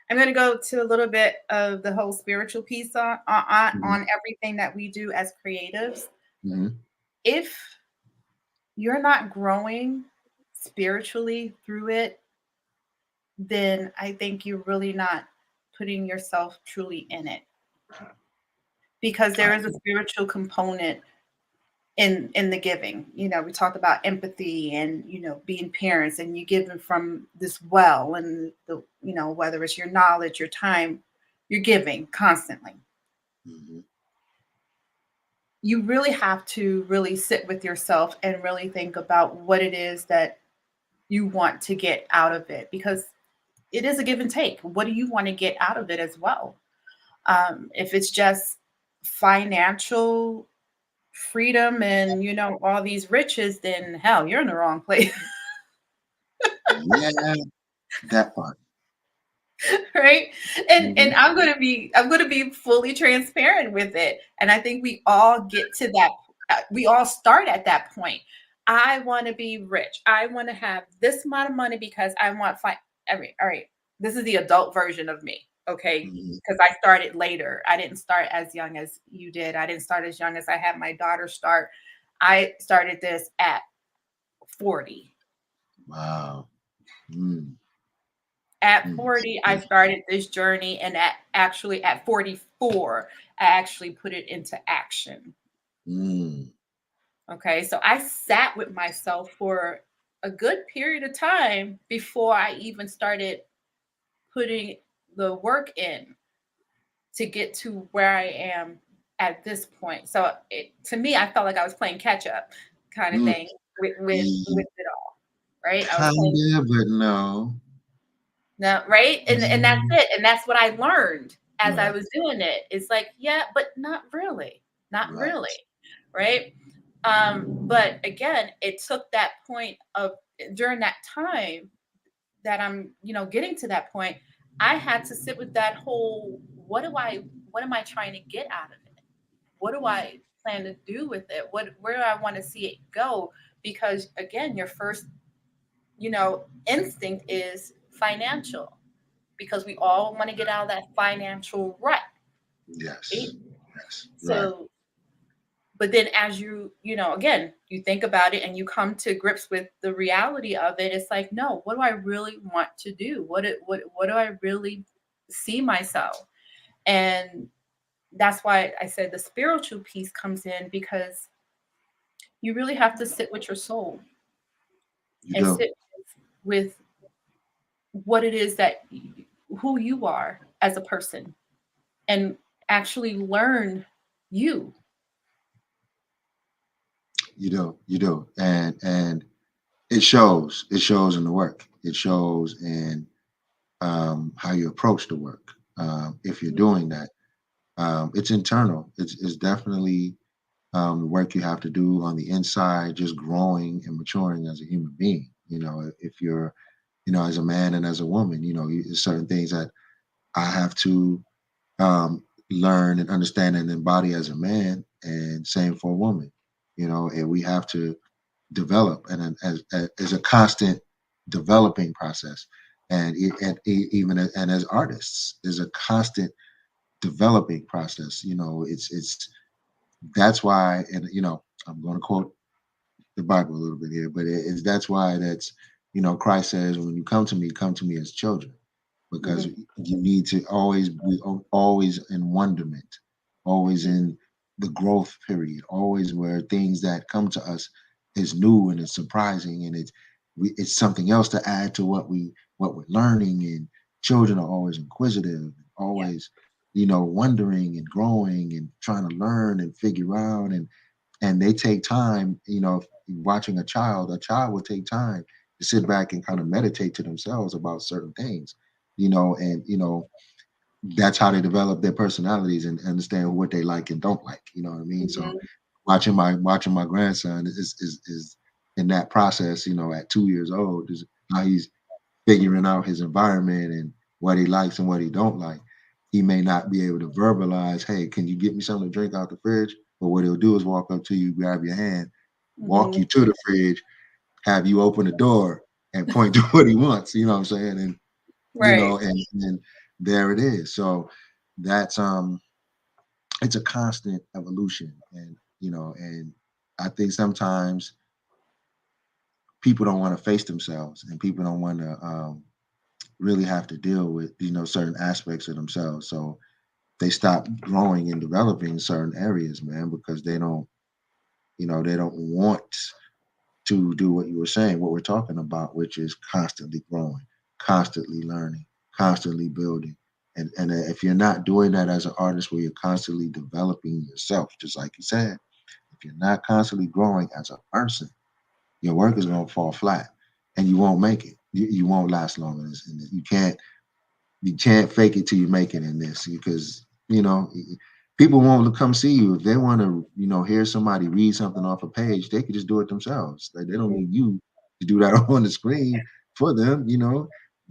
I'm going to go to a little bit of the whole spiritual piece Mhm, on everything that we do as creatives. mhm, If you're not growing spiritually through it, then I think you're really not putting yourself truly in it, because I there is a agree. spiritual component in the giving. We talk about empathy and being parents, and you give them from this well, and the whether it's your knowledge, your time, you're giving constantly. Mhm, You really have to really sit with yourself and really think about what it is that you want to get out of it, because it is a give and take. What do you want to get out of it as well? If it's just financial freedom and all these riches, then hell, you're in the wrong place. yeah, that part. Right. And Mhm, I'm going to be fully transparent with it, and I think we all get to that. We all start at that point. I want to be rich. I want to have this amount of money because I want every all right, this is the adult version of me, okay? mhm, Because I started later. I didn't start as young as you did. I didn't start as young as I had my daughter start. I started this at 40. wow. Mm, At mm, 40, I started this journey, and at 44, I actually put it into action. mm, Okay, so I sat with myself for a good period of time before I even started putting the work in to get to where I am at this point. So to me, I felt like I was playing catch up kind of mm. thing with Ye it all, right? I was playing. Kinda, but no. No, right? And that's Mm, it, and that's what I learned as I right, was doing it. It's like, yeah, but not really. Not right. really, right? But again, it took that point of during that time that I'm, getting to that point, I had to sit with that whole what am I trying to get out of it? What do Mm, I plan to do with it? Where do I want to see it go? Because again, your first, instinct is financial, because we all want to get out of that financial rut, right? yes, yes, right. So, but then as again, you think about it and you come to grips with the reality of it, it's like, no, what do I really want to do? What do I really see myself? And that's why I said the spiritual piece comes in, because you really have to sit with your soul You and do. sit with what it is that who you are as a person, and actually learn you. You do. You do. And it shows. It shows in the work. It shows in how you approach the work. If you're Mhm. doing that, it's internal. It's definitely the work you have to do on the inside, just growing and maturing as a human being. If you're, as a man and as a woman, there's certain things that I have to learn and understand and embody as a man, and same for a woman. And we have to develop, and as a constant developing process, and as artists, is a constant developing process. It's that's why, and I'm going to quote the Bible a little bit here, but that's why Christ says, when you come to me as children, because Mhm. you need to always be always in wonderment, always in the growth period, always where things that come to us is new and it's surprising, and it's something else to add to what we're learning. And children are always inquisitive, Yeah. always wondering and growing and trying to learn and figure out, and they take time. Watching a child will take time to sit back and kind of meditate to themselves about certain things, and that's how they develop their personalities and understand what they like and don't like. You know what I mean? So Mhm. watching my grandson is in that process. At 2 years old, is how he's figuring out his environment and what he likes and what he don't like. He may not be able to verbalize, "Hey, can you get me something to drink out the fridge?" But what he'll do is walk up to you, grab your hand, walk you Mhm. to the fridge, have you open the door, and point to what he wants. You know what I'm saying? And Right. and there it is. So that's it's a constant evolution, and I think sometimes people don't want to face themselves, and people don't want to really have to deal with certain aspects of themselves. So they stop growing and developing in certain areas, man, because they don't want to do what you were saying, what we're talking about, which is constantly growing, constantly learning, constantly building. And if you're not doing that as an artist, where you're constantly developing yourself, just like you said, if you're not constantly growing as a person, your work is going to fall flat, and you won't make it. You won't last long in this. You can't fake it till you make it in this, because people won't come see you if they want to hear somebody read something off a page. They could just do it themselves. Like, they don't Mhm. need you to do that on the screen for them.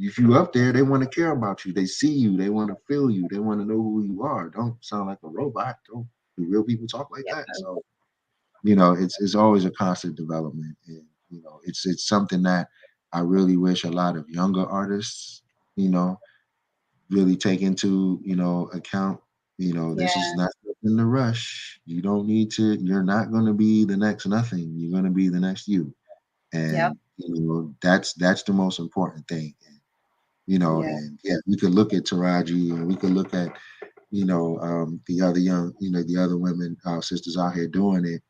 If you up there, they want to care about you. They see you, they want to feel you, they want to know who you are. Don't sound like a robot. Don't Do real people talk like that? Yeah. So it's always a constant development, and it's something that I really wish a lot of younger artists you know really take into account. This is Yeah. not in the rush. You don't need to. You're not going to be the next nothing. You're going to be the next you. Yep. And that's the most important thing. Yeah. And yeah, we could look at Taraji, and we could look at the other the other women, sisters out here doing it.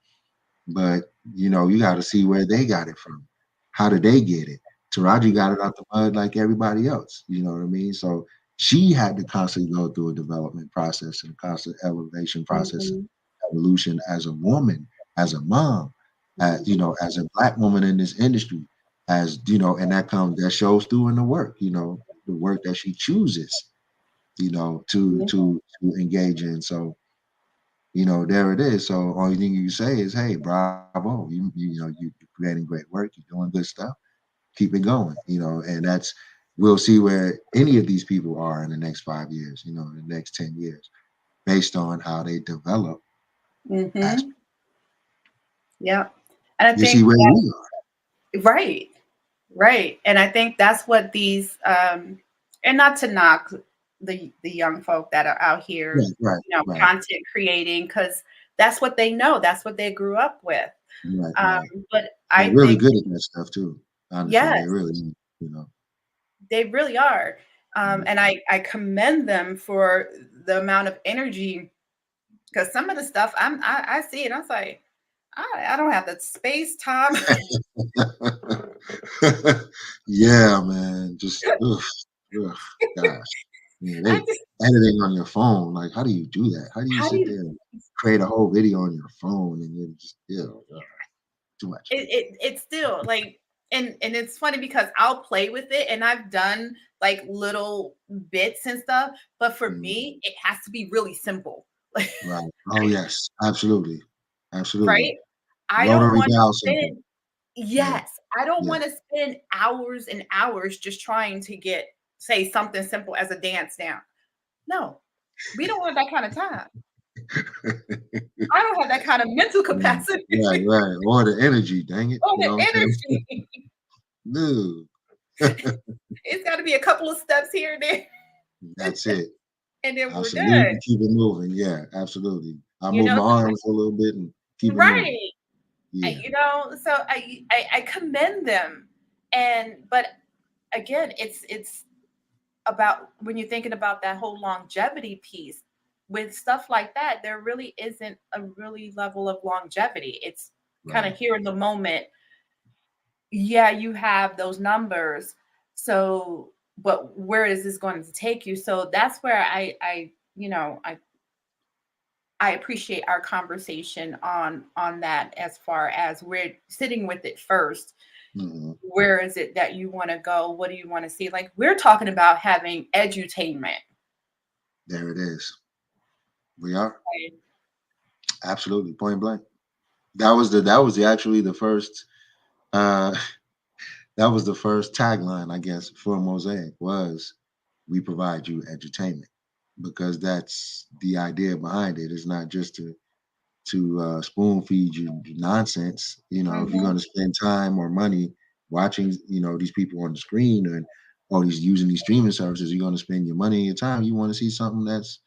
But you got to see where they got it from. How did they get it? Taraji got it out the mud like everybody else. You know what I mean? So she had to constantly go through a development process and a constant elevation process, Mhm. evolution as a woman, as a mom, Mhm. as a black woman in this industry, and that shows through in the work. The work that she chooses, Mhm. to engage in. So there it is. So only thing you can say is, hey, bravo, you're creating great work, you're doing good stuff, keep it going, and we'll see where any of these people are in the next 5 years, in the next 10 years, based on how they develop as Mhm. Yep. And I you see think where we are. right. Right. And I think that's what these and not to knock the young folk that are out here, Right, right, right, content creating, because that's what they know. That's what they grew up with. right, Um, right. but They're I really think good at that stuff too. Honestly, they yes, really, you know. they really are. Mhm. And I commend them for the amount of energy, because some of the stuff I see it, I was like, I don't have the space time. Yeah, man. Just ugh, ugh, gosh. Yeah, I they just editing on your phone. Like, how do you do that? How do you how do sit you there and create a whole video on your phone, and you're just too much. it's still like, and it's funny because I'll play with it and I've done like little bits and stuff, but for Mm, me, it has to be really simple. right. Oh yes, absolutely, absolutely. Right? I don't Rotary want to dial simple. spend Yeah, yes, I don't yeah. want to spend hours and hours just trying to get, say, something simple as a dance down. No, we don't have that kind of time. I don't have that kind of mental Mm, capacity right, right. Or the energy, dang it. or You the know what I'm saying? energy. No, It's got to be a couple of steps here and there, that's it. and then I we're salute good. and keep it moving. Yeah, absolutely. I You move know, my arms for a little bit and keep it moving. right? Yeah, So I commend them, and but again, it's about when you're thinking about that whole longevity piece with stuff like that, there really isn't a really level of longevity. It's kind right. of here in the moment. Yeah, you have those numbers. So, but where is this going to take you? So that's where I appreciate our conversation on that as far as we're sitting with it first. Hmm. Where is it that you want to go? What do you want to see? Like we're talking about having edutainment. There it is. We are Right? absolutely point blank. Actually the first uh that was the first tagline, I guess, for Mosaic was we provide you entertainment because that's the idea behind it. It's not just to spoon feed you nonsense. You know, if you're Mhm. going to spend time or money watching, these people on the screen and or these using these streaming services, you're going to spend your money and your time. You want to see something that's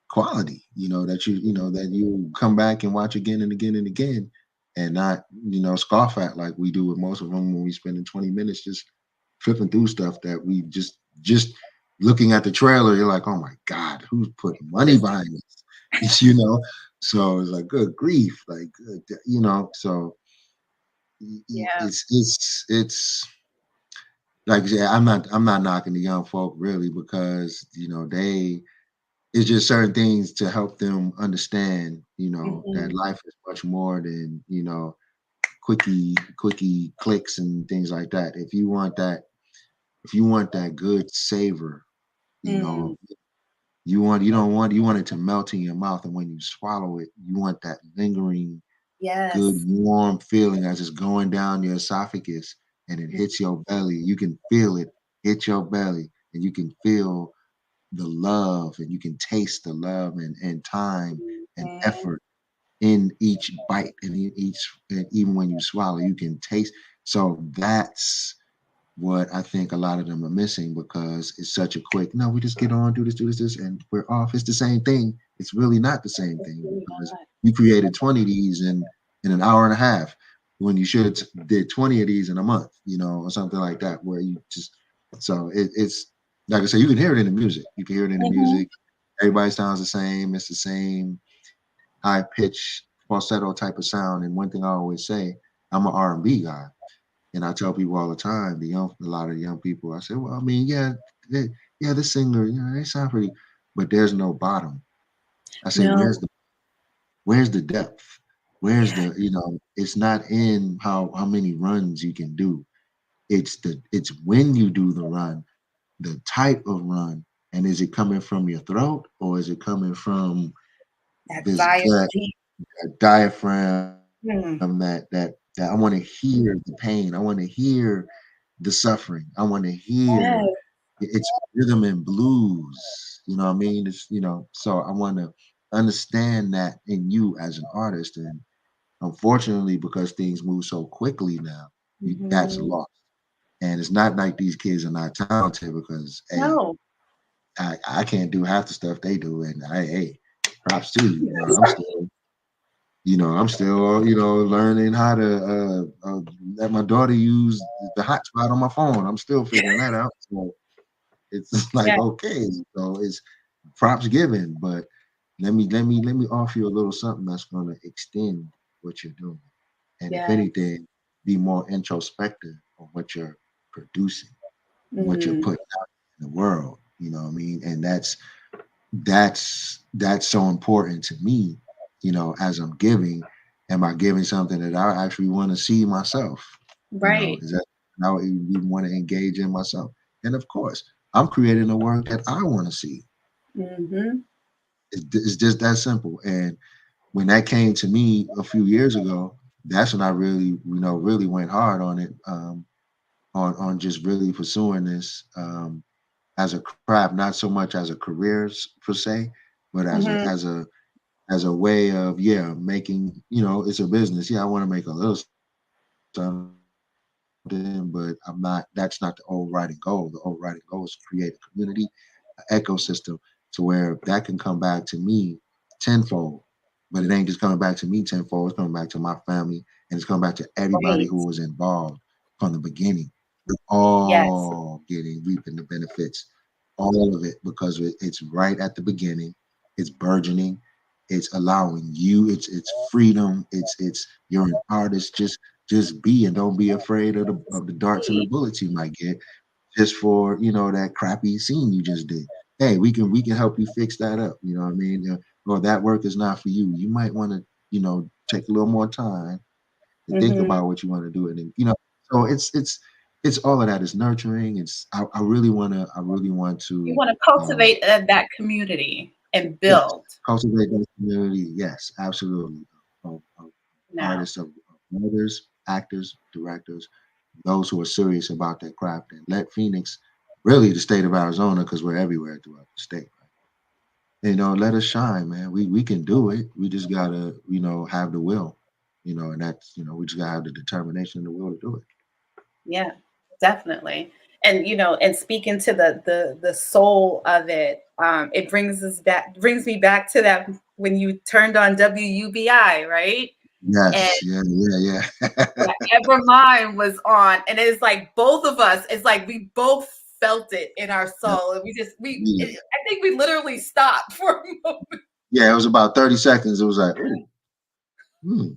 quality, that you come back and watch again and again and again, and not scoff at like we do with most of them when we spending 20 minutes just flipping through stuff that we just looking at the trailer. You're like, oh my god, who's put What money is this? behind this? you know. So it's like good grief, like So Yeah. it's like I said, I'm not knocking the young folk really because they it's just certain things to help them understand, that Mhm. life is much more than, quickie clicks and things like that. If you want that good savor, you Mm. know, you want it to melt in your mouth, and when you swallow it, you want that lingering, good, Yes. warm feeling as it's going down your esophagus and it hits your belly. You can feel it hit your belly, and you can feel the love, and you can taste the love and time and Mhm. effort in each bite and in each, and even when you swallow you can taste. So that's what I think a lot of them are missing, because it's such a quick, no, we just get on, do this, and we're off. It's the same thing. It's really not the same It's thing, really because not. you created 20 of these in an hour and a half when you should have did 20 of these in a month, or something like that, where you just, so it's like I said, you can hear it in the music. You can hear it in the Mhm. music. Everybody sounds the same. It's the same high pitch falsetto type of sound. And one thing I always say, I'm an R&B guy. And I tell people all the time, a lot of young people, I say, well, I mean, yeah, the singer, they sound pretty, but there's no bottom. I say, No. where's the depth? Where's Yeah. it's not in how many runs you can do. It's when you do the run, the type of run, and is it coming from your throat, or is it coming from That this sigh of gut, relief. that diaphragm, Mm. that I want to hear the pain. I want to hear the suffering. I want to hear Yes. it's rhythm and blues. You know what I mean? So I want to understand that in you as an artist. And unfortunately, because things move so quickly now, that's Mhm. lost. And it's not like these kids are not talented, because hey, No. I can't do half the stuff they do, and hey, props to you. I'm still learning how to let my daughter use the hotspot on my phone. I'm still figuring that out. So it's just like, Yeah. okay, so it's props given, but let me offer you a little something that's going to extend what you're doing, and if Yeah. anything, be more introspective on what you're producing, what you're Mm. putting out in the world. You know what I mean? And that's so important to me, as I'm giving. Am I giving something that I actually want to see myself? Right. Is that I would even want to engage in myself. And of course, I'm creating the work that I want to see. Mm-hmm. It's just that simple. And when that came to me a few years ago, that's when I really, really went hard on it, on just really pursuing this as a craft, not so much as a career per se, but Mm-hmm. as a way of making, it's a business. Yeah, I want to make a little something, but I'm not. That's not the overriding goal. The overriding goal is to create a community, an ecosystem, to where that can come back to me tenfold. But it ain't just coming back to me tenfold. It's coming back to my family, and it's coming back to everybody Right. who was involved from the beginning. We're Yes. all reaping the benefits, all of it, because it's right at the beginning. It's burgeoning. It's allowing you. It's freedom. It's you're an artist. Just be, and don't be afraid of the darts and the Be. bullets you might get just for that crappy scene you just did. Hey, we can help you fix that up. You know what I mean? Or that work is not for you. You might want to take a little more time to think Mm-hmm. about what you want to do, and then So it's all of that. It's nurturing. I really want You to want to um, cultivate that community and yes, build. cultivate that community. Yes, absolutely. Of Now, artists, of writers, actors, directors, those who are serious about their craft, and let Phoenix, really the state of Arizona, because we're everywhere throughout the state, right? Let us shine, man. We can do it. We just gotta, have the will, and that's, we just gotta have the determination and the will to do it. yeah, definitely. And and speaking to the soul of it, it brings me back to that when you turned on WUBI, right? And Yes, yeah, yeah, yeah. that Ever Mind was on, and it's like both of us, it's like we both felt it in our Yep, soul, and yeah. I think we literally stopped for a moment. Yeah, it was about 30 seconds. It was like, ooh, hmm,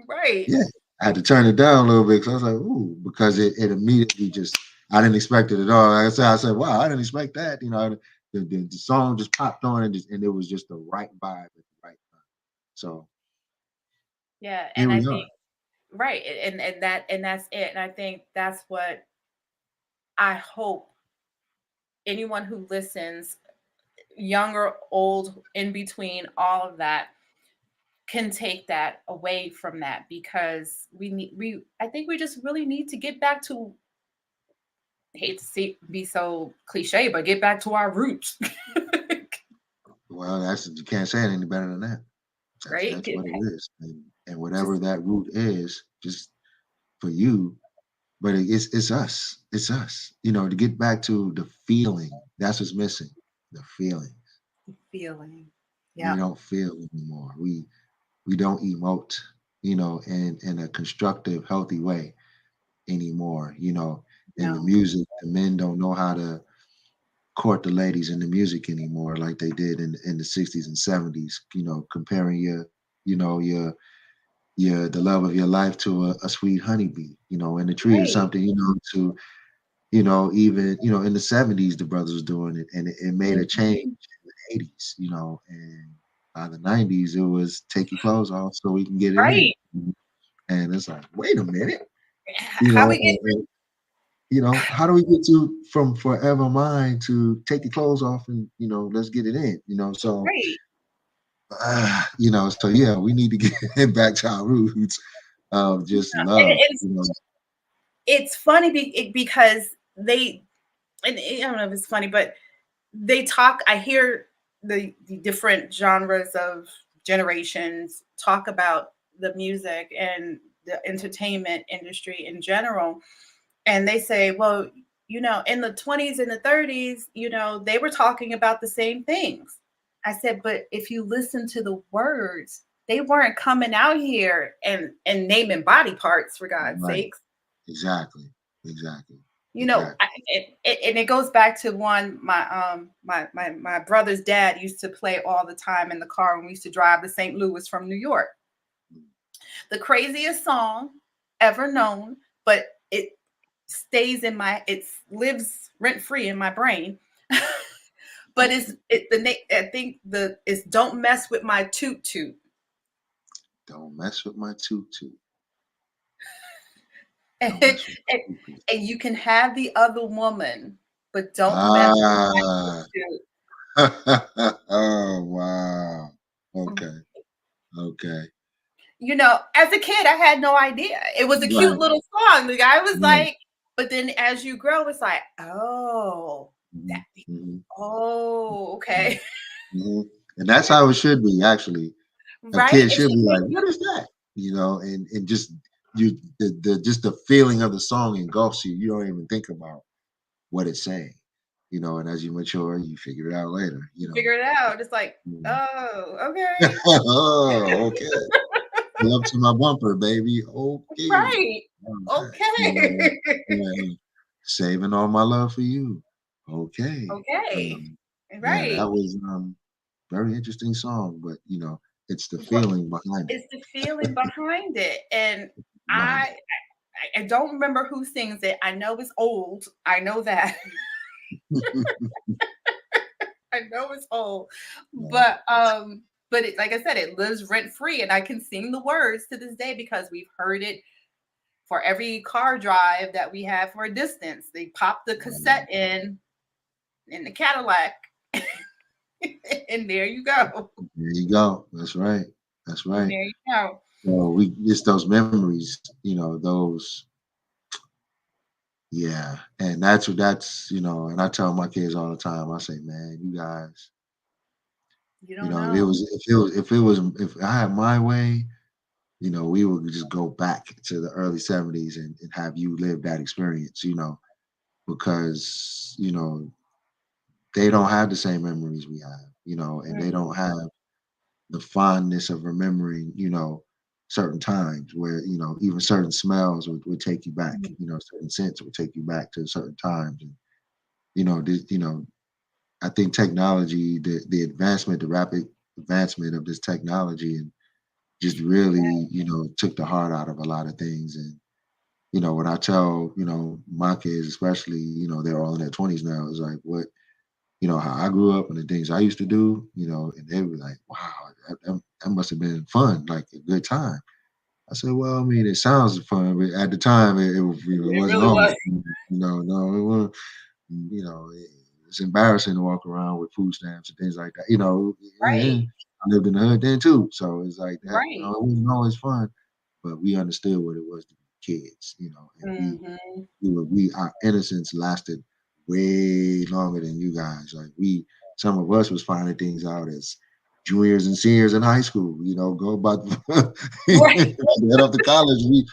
Right. yeah. I had to turn it down a little bit because I was like, ooh, because it immediately just, I didn't expect it at all. Like I said, wow, I didn't expect that. The song just popped on, and it was just the right vibe at the right time. So Yeah, here and I we think are. right, and that's it. And I think that's what I hope anyone who listens, young or old, in between, all of that, can take that away from that, because we I think we just really need to get back to, hate to see be so cliche, but get back to our roots. Well, you can't say it any better than that. Right? That's what it is. And whatever Just that root is, just for you, but it's us. It's us. To get back to the feeling. That's what's missing. The feeling. feeling. We Yeah. don't feel anymore. We don't emote, in a constructive, healthy way anymore. In the No. music, the men don't know how to court the ladies in the music anymore like they did in the 60s and 70s, comparing your the love of your life to a sweet honeybee, in the tree or Right. something, to even in the 70s the brothers was doing it, and it made a change Mhm. in the 80s, and by the 90s it was take your clothes off so we can get it in. Right. And it's like, wait a minute, How we get how do we get to from forever mine to take your clothes off and let's get it in, so right. so yeah, we need to get back to our roots of just And love, it's funny because they, and I don't know if it's funny, but they talk. I hear the different genres of generations talk about the music and the entertainment industry in general, and they say, well, in the 20s and the 30s, they were talking about the same things. I said, but if you listen to the words, they weren't coming out here and naming body parts, for God's right. sakes. Exactly. Exactly. I, Exactly. and it goes back to one, my brother's dad used to play all the time in the car when we used to drive to St. Louis from New York. The craziest song ever known, but it it lives rent free in my brain. But I think it's "Don't Mess with My Toot Toot." Don't mess with my tutu. and, Don't mess with and, the secrets. and you can have the other woman, but don't mess with my Ah. dude. Oh, wow. Okay. Okay. As a kid, I had no idea. It was a cute Right. little song. The guy was Right. like, but then as you grow, it's like, oh, that, Mhm. Mhm. oh, Mhm. okay. Mhm. And that's how it should be, actually. A Right? kid It should should be make like, you "What is that?" And just the feeling of the song engulfs you. You don't even think about what it's saying, and as you mature, you figure it out later. figure it out. It's like, Mhm. oh, okay. Oh, okay. Pull up to my bumper, baby. Okay. Right. All right. Okay. Yeah. Saving all my love for you. Okay. Okay. Um, yeah, Right. that was very interesting song, but it's the feeling behind It's the feeling behind it. And behind I I don't remember who sings it. I know it's old. I know that. it. I know it's old. Right. But like I said, it lives rent free and I can sing the words to this day because we've heard it for every car drive that we have for a distance. They pop the cassette in the Cadillac and there you go. There you go. That's right. That's And right. there you go. So it's those memories, those, yeah. And and I tell my kids all the time, I say, man, you guys, You don't if it know. was, if it was, if it was, if I had my way, we would just go back to the early 70s and have you live that experience, because, they don't have the same memories we have, and they don't Mm-mm. have the fondness of remembering, certain times where, even certain smells would take you back, Mhm. certain scents would take you back to certain times. And, I think technology, the advancement, the rapid advancement of this technology and just really, took the heart out of a lot of things. And, when I tell, my kids, especially, they're all in their 20s now, it's like how I grew up and the things I used to do, and they were like, wow, that must have been fun, like a good time. I said, well, I mean, it sounds fun, but at the time, it It wasn't really was. always fun. No, it was, it's embarrassing to walk around with food stamps and things like that. Right. I lived in the hood then too, so it's like that. Right. It wasn't always fun, but we understood what it was to be kids, and Hmm. our innocence lasted way longer than you guys. Like some of us was finding things out as juniors and seniors in high school. Go about Right. head up to college. We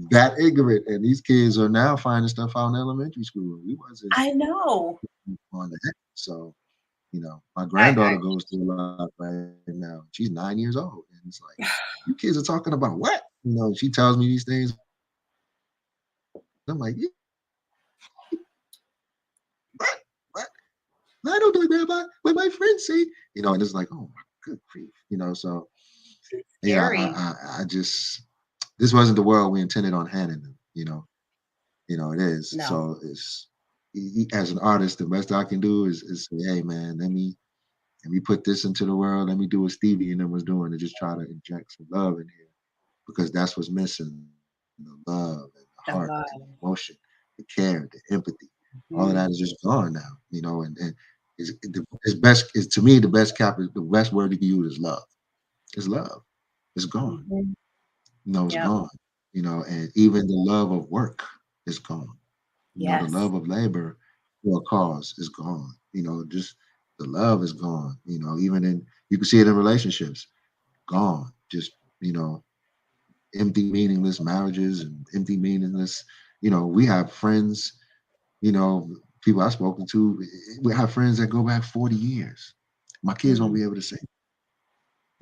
that ignorant, and these kids are now finding stuff out in elementary school. We wasn't I know. on that. So my I granddaughter goes through a lot right now. She's 9 years old, and it's like, you kids are talking about what? She tells me these things. I'm like, yeah, what? What? I don't do that, but what my friends say, and it's like, oh my good grief, so it's yeah, scary. I just this wasn't the world we intended on handing them, it is. No. So as an artist, the best I can do is say, hey man, let me put this into the world, let me do what Stevie and them was doing and just try to inject some love in here because that's what's missing. The love and the The heart love. and the emotion, the care, the empathy. All of Mm, that is just gone now, and it's best is to me the best the best word you can use is love. It's love. It's gone. mhm. It's Yep. gone. And even the love of work is gone. The Yes. love of labor for a cause is gone. Just the love is gone. Even you can see it in relationships, gone. Just, you know, empty, meaningless marriages and empty, meaningless. We have friends, you know, people I've spoken to, we have friends that go back 40 years. My kids won't Mm, be able to say,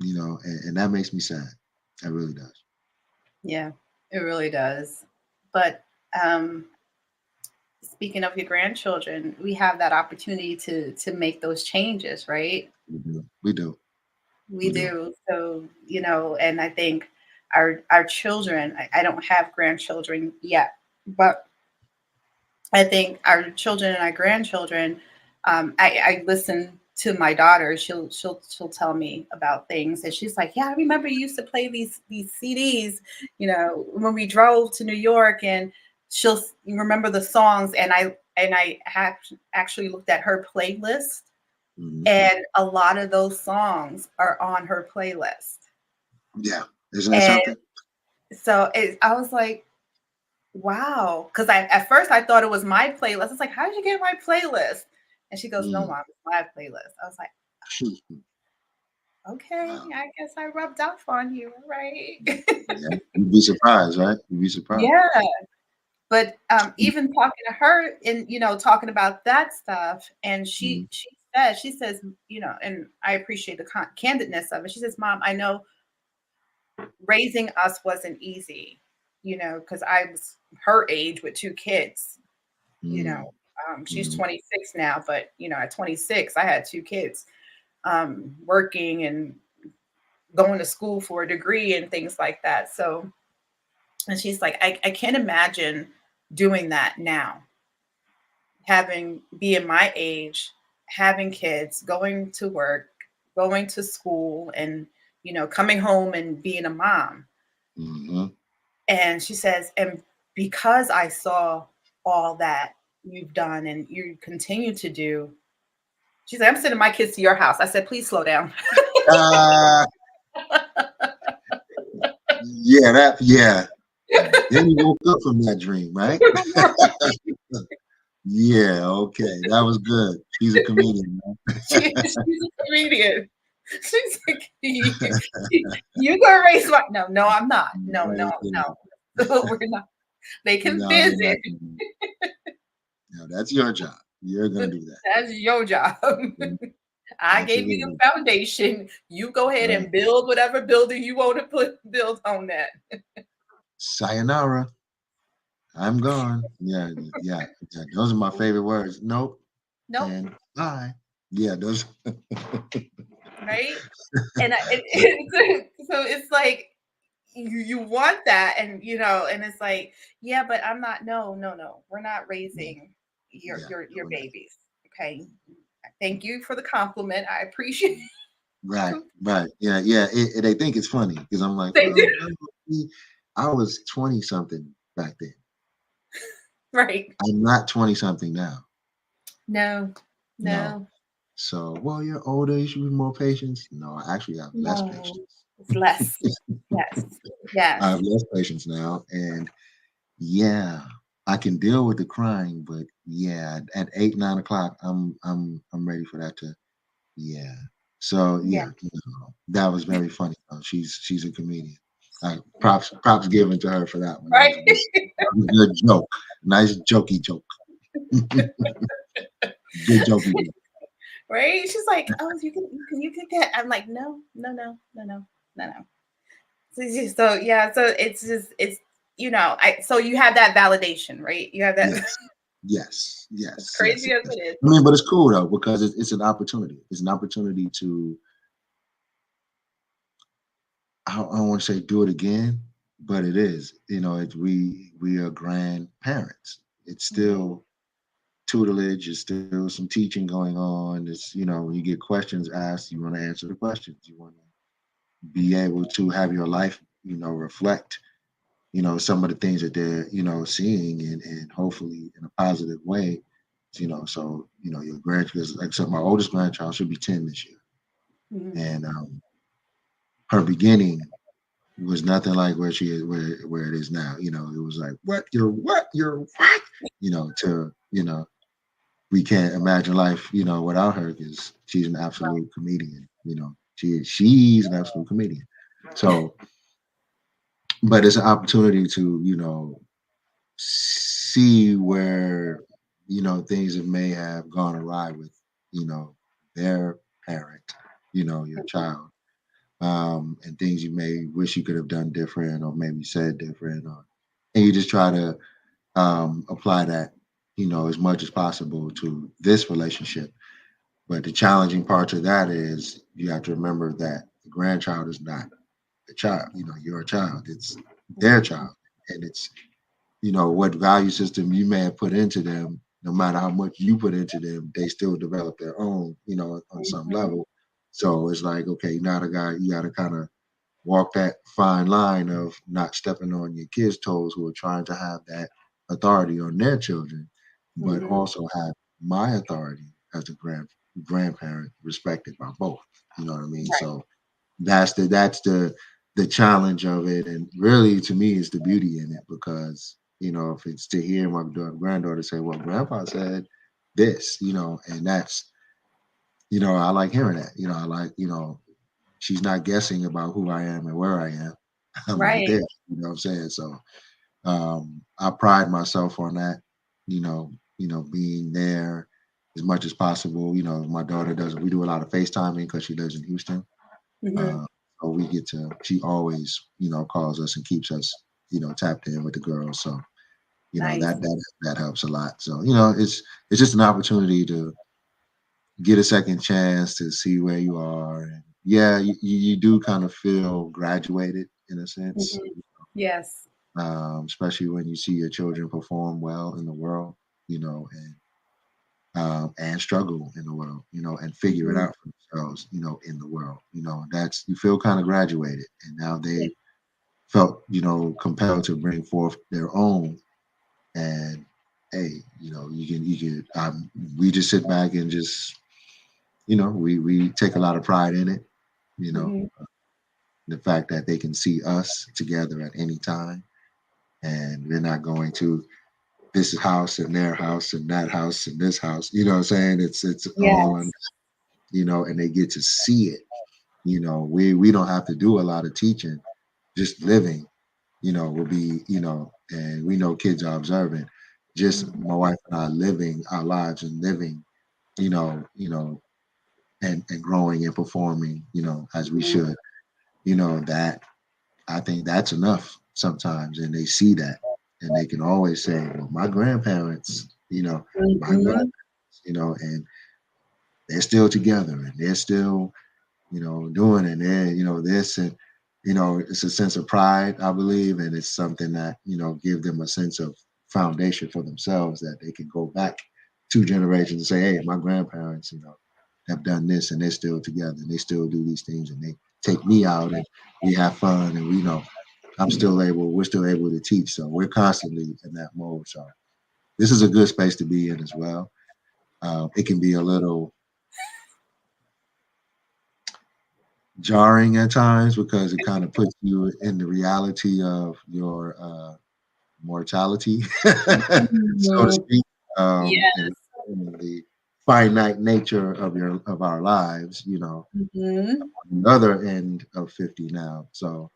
and that makes me sad. That really does. yeah, it really does. But um, speaking of your grandchildren, we have that opportunity to make those changes, right? We do. We do. We We do. do. So, and I think our children, I don't have grandchildren yet, but I think our children and our grandchildren, I listen to my daughter. She'll tell me about things, and she's like, "Yeah, I remember you used to play these CDs, when we drove to New York, and she'll you remember the songs, and I have actually looked at her playlist, Mhm. and a lot of those songs are on her playlist. Yeah. Isn't that And something? so I was like, wow, because I at first I thought it was my playlist. I was like, how did you get my playlist? And she goes, no, Mm. mom, it's my playlist. I was like, okay, Wow. I guess I rubbed off on you, right? Yeah. You'd be surprised, right? You'd be surprised. Yeah. But even talking to her and talking about that stuff, and Mhm. she says, and I appreciate the candidness of it. She says, "Mom, I know raising us wasn't easy, because I was her age with two kids. You know, Mm. she's Mhm. 26 now, but at 26, I had two kids, working and going to school for a degree and things like that. So, and she's like, I can't imagine doing that now, having being my age, having kids, going to work, going to school, and coming home and being a mom." Mhm. And she says, and because I saw all that you've done and you continue to do, she's like, I'm sending my kids to your house. I said, please slow down. Ah, yeah, yeah. Then you woke up from that dream, right? Yeah, okay. That was good. She's a comedian, man. She's a comedian. She's like, you gonna raise my no, no, I'm not. No, no, Right there. no. We're not. They can No, you're not visit. gonna. No, that's your job. You're gonna do that. That's your job. Mhm. I gave you Absolutely. the foundation. You go ahead Right. and build whatever building you want to build on that. Sayonara. I'm gone. Yeah, yeah, yeah. Those are my favorite words. Nope. Nope. And bye. Yeah, those. Right. And so it's like you want that, and it's like, yeah, but I'm not. No, no, no. We're not Yeah, raising your yeah, your no, your we're not. babies. Okay. Thank you for the compliment. I appreciate Right, it. right. Yeah, yeah. They think it's funny because I'm like, They do. well, I was 20 something back then. Right. I'm not 20 something now. No, No. no, So, well, you're older. You should be more patience. No, I actually have less no. patience. It's less. Yes. I Yes. have less patience now, and yeah, I can deal with the crying, but yeah, at 8, 9 o'clock, I'm ready for that to yeah. So Yeah. yeah, that was very funny. She's a comedian. Props given to her for that one. That Right. was a good, that was a good joke. Nice jokey joke. Good jokey joke. Right. She's like, oh, you can get. I'm like, no, no, no, no, no, no, no. So yeah, so it's I so you have that validation, right? You have that Yes, yes, as yes, yes, crazy as yes. it is. I mean, but it's cool though because it's an opportunity. It's an opportunity to I don't want to say do it again, but it is. We are grandparents. It's Mhm. still tutelage. It's still some teaching going on. It's when you get questions asked, you want to answer the questions. You want to be able to have your life, reflect, some of the things that they're, seeing and hopefully in a positive way. So your grandkids, like I said, my oldest grandchild should be 10 this year, Mhm. and her beginning was nothing like where she is where it is now. It was like, what? You're what? To we can't imagine life, without her because she's an absolute comedian. She's an absolute comedian. So, but it's an opportunity to, see where, things that may have gone awry with, their parent, your child, and things you may wish you could have done different or maybe said different, and you just try to apply that, as much as possible to this relationship. But the challenging part to that is you have to remember that the grandchild is not a child. You're a child. It's their Mhm. child, and it's what value system you may have put into them. No matter how much you put into them, they still develop their own. On some Mhm. level. So it's like, okay, now the guy you got to kind of walk that fine line of not stepping on your kids' toes who are trying to have that authority on their children, but Mhm. also have my authority as a grandparent respected by both. You know what I mean? Right. So that's the challenge of it, and really to me is the beauty in it because if it's to hear my granddaughter say, "Well, Grandpa said this," and that's I like hearing that. I like she's not guessing about who I am and where I am. I'm right Right. there. You know what I'm saying? So I pride myself on that. Being there as much as possible. My daughter does. We do a lot of FaceTiming because she lives in Houston. Mhm. Uh, so we get to. She always, calls us and keeps us, tapped in with the girls. So Nice. that helps a lot. So it's just an opportunity to get a second chance to see where you are. And yeah, you do kind of feel graduated in a sense, Mhm. Yes. especially when you see your children perform well in the world, and struggle in the world, and figure it Mhm. out for themselves, in the world. That's you feel kind of graduated, and now Yeah. they felt, compelled to bring forth their own. And hey, we just sit back and just, we take a lot of pride in it, you know, Mhm. the fact that they can see us together at any time, and they're not going to this house and their house and that house and this house. You know what I'm saying? It's all on, Yes. and they get to see it. We don't have to do a lot of teaching, just living, will be, and we know kids are observant. Just Mhm. my wife and I living our lives and living, and growing and performing, as we Mhm. should. That I think that's enough sometimes, and they see that, and they can always say, "Well, my grandparents, my grand, Mhm. and they're still together, and they're still, doing it, and they're, this, and it's a sense of pride, I believe, and it's something that give them a sense of foundation for themselves that they can go back 2 generations and say, "Hey, my grandparents, have done this, and they're still together, and they still do these things, and they take me out, and we have fun, and we know." We're still able to teach. So we're constantly in that mode. So this is a good space to be in as well. It can be a little jarring at times because it kind of puts you in the reality of your mortality, so to Mhm. speak, and Yes. the finite nature of our lives. Mhm. On the other end of 50 now. So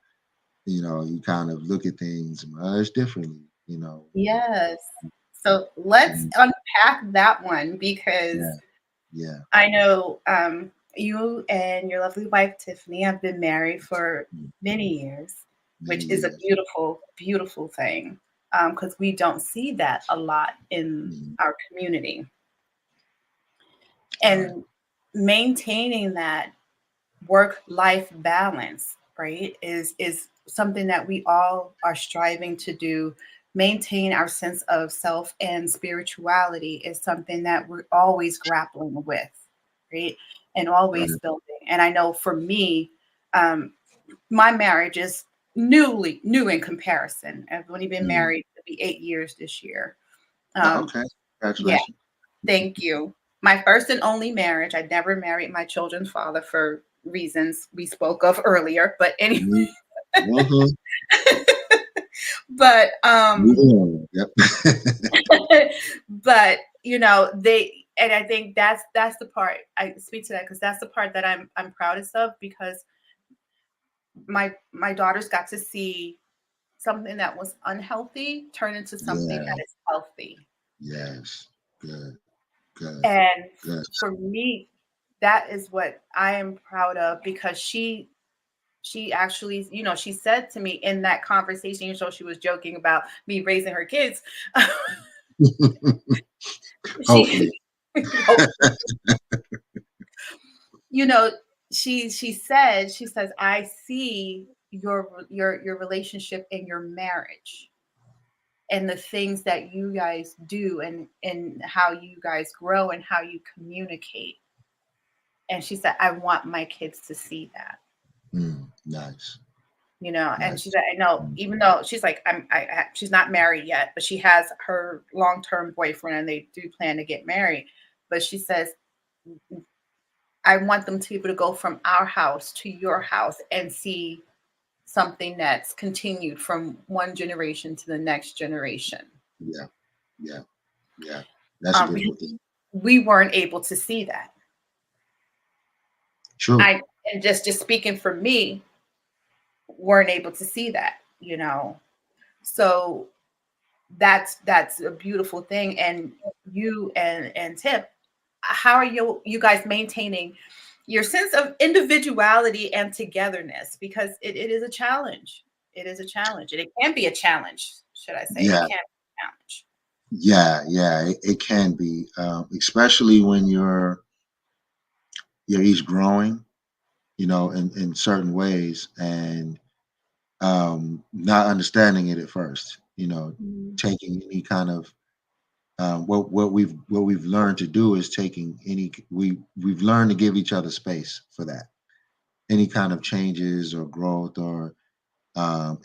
you kind of look at things much differently. Yes. So let's Mhm. unpack that one because Yeah, yeah. I know you and your lovely wife Tiffany have been married for Mm, many years, many which is a years. beautiful, beautiful thing because we don't see that a lot in Mhm. our community. Right. And maintaining that work life balance, right, is something that we all are striving to do. Maintain our sense of self and spirituality is something that we're always grappling with, right, and always Right. building. And I know for me, um, my marriage is newly new in comparison. I've only been Mm. married to be 8 years this year. Oh, um, okay. yeah, Congratulations. thank you. My first and only marriage. I never married my children's father for reasons we spoke of earlier. But anyway, Mhm. Mhm. but Yep. but they, and I think that's the part I speak to that because that's the part that I'm proudest of because my daughters got to see something that was unhealthy turn into something Yeah. that is healthy. Yes. Good. Good. And Good. for me, that is what I am proud of because she actually, she said to me in that conversation, so she was joking about me raising her kids. she Hopefully. hope- you know, she says, I see your relationship in your marriage and the things that you guys do and how you guys grow and how you communicate. And she said, I want my kids to see that. Nice. And Nice. she's like, I know, Mm. even though she's like, she's not married yet, but she has her long-term boyfriend and they do plan to get married. But she says, I want them to be able to go from our house to your house and see something that's continued from one generation to the next generation. Yeah, yeah, yeah. That's a Because beautiful thing. we weren't able to see that. True. I and just speaking for me, weren't able to see that. So that's a beautiful thing. And you and Tip, how are you guys maintaining your sense of individuality and togetherness? Because it is a challenge. It is a challenge, and it can be a challenge, should I say. It Yeah, can be a challenge. yeah, yeah. It can be, especially when you're each growing, in certain ways, and not understanding it at first. Mhm. Taking any kind of what we've learned to do is taking we've learned to give each other space for that. Any kind of changes or growth or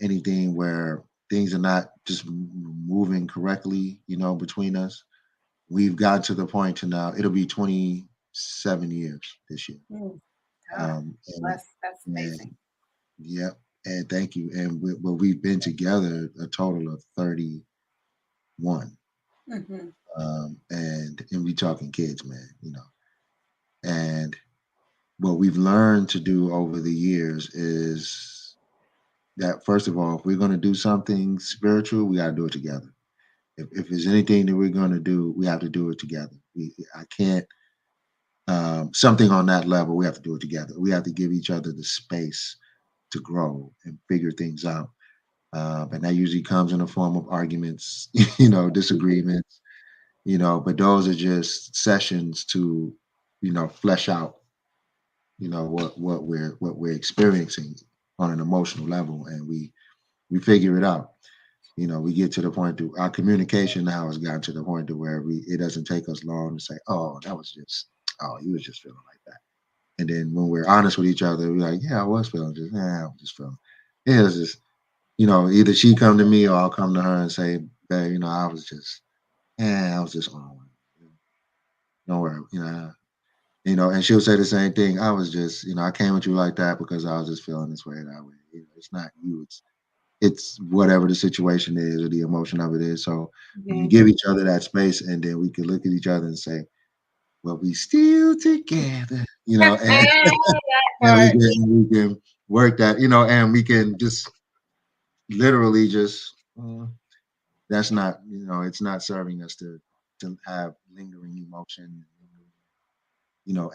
anything where things are not just moving correctly, between us. We've got to the point to now it'll be 27 years this year. Mm, God, And, that's amazing. and yep, and thank you. And we've been together a total of 31. Hmm. And we talking kids, man. And what we've learned to do over the years is that first of all, if we're going to do something spiritual, we got to do it together. If there's anything that we're going to do, we have to do it together. I can't something on that level. We have to do it together. We have to give each other the space to grow and figure things out. And that usually comes in the form of arguments, disagreements, but those are just sessions to, flesh out, what we're experiencing on an emotional level, and we figure it out. We get to the point to our communication now has gotten to the point to where it doesn't take us long to say, oh, you was just feeling like that. And then when we're honest with each other, we're like, yeah, I was feeling just, I was just feeling. Yeah, it's just, either she come to me or I'll come to her and say, babe, I was just on. Don't worry, and she'll say the same thing. I was just, I came with you like that because I was just feeling this way that way. It's not you. It's whatever the situation is or the emotion of it is. So when you Hmm. give each other that space, and then we can look at each other and say, "Well, we still together," and That and part. we can work that, and we can just literally just that's not, it's not serving us to have lingering emotion,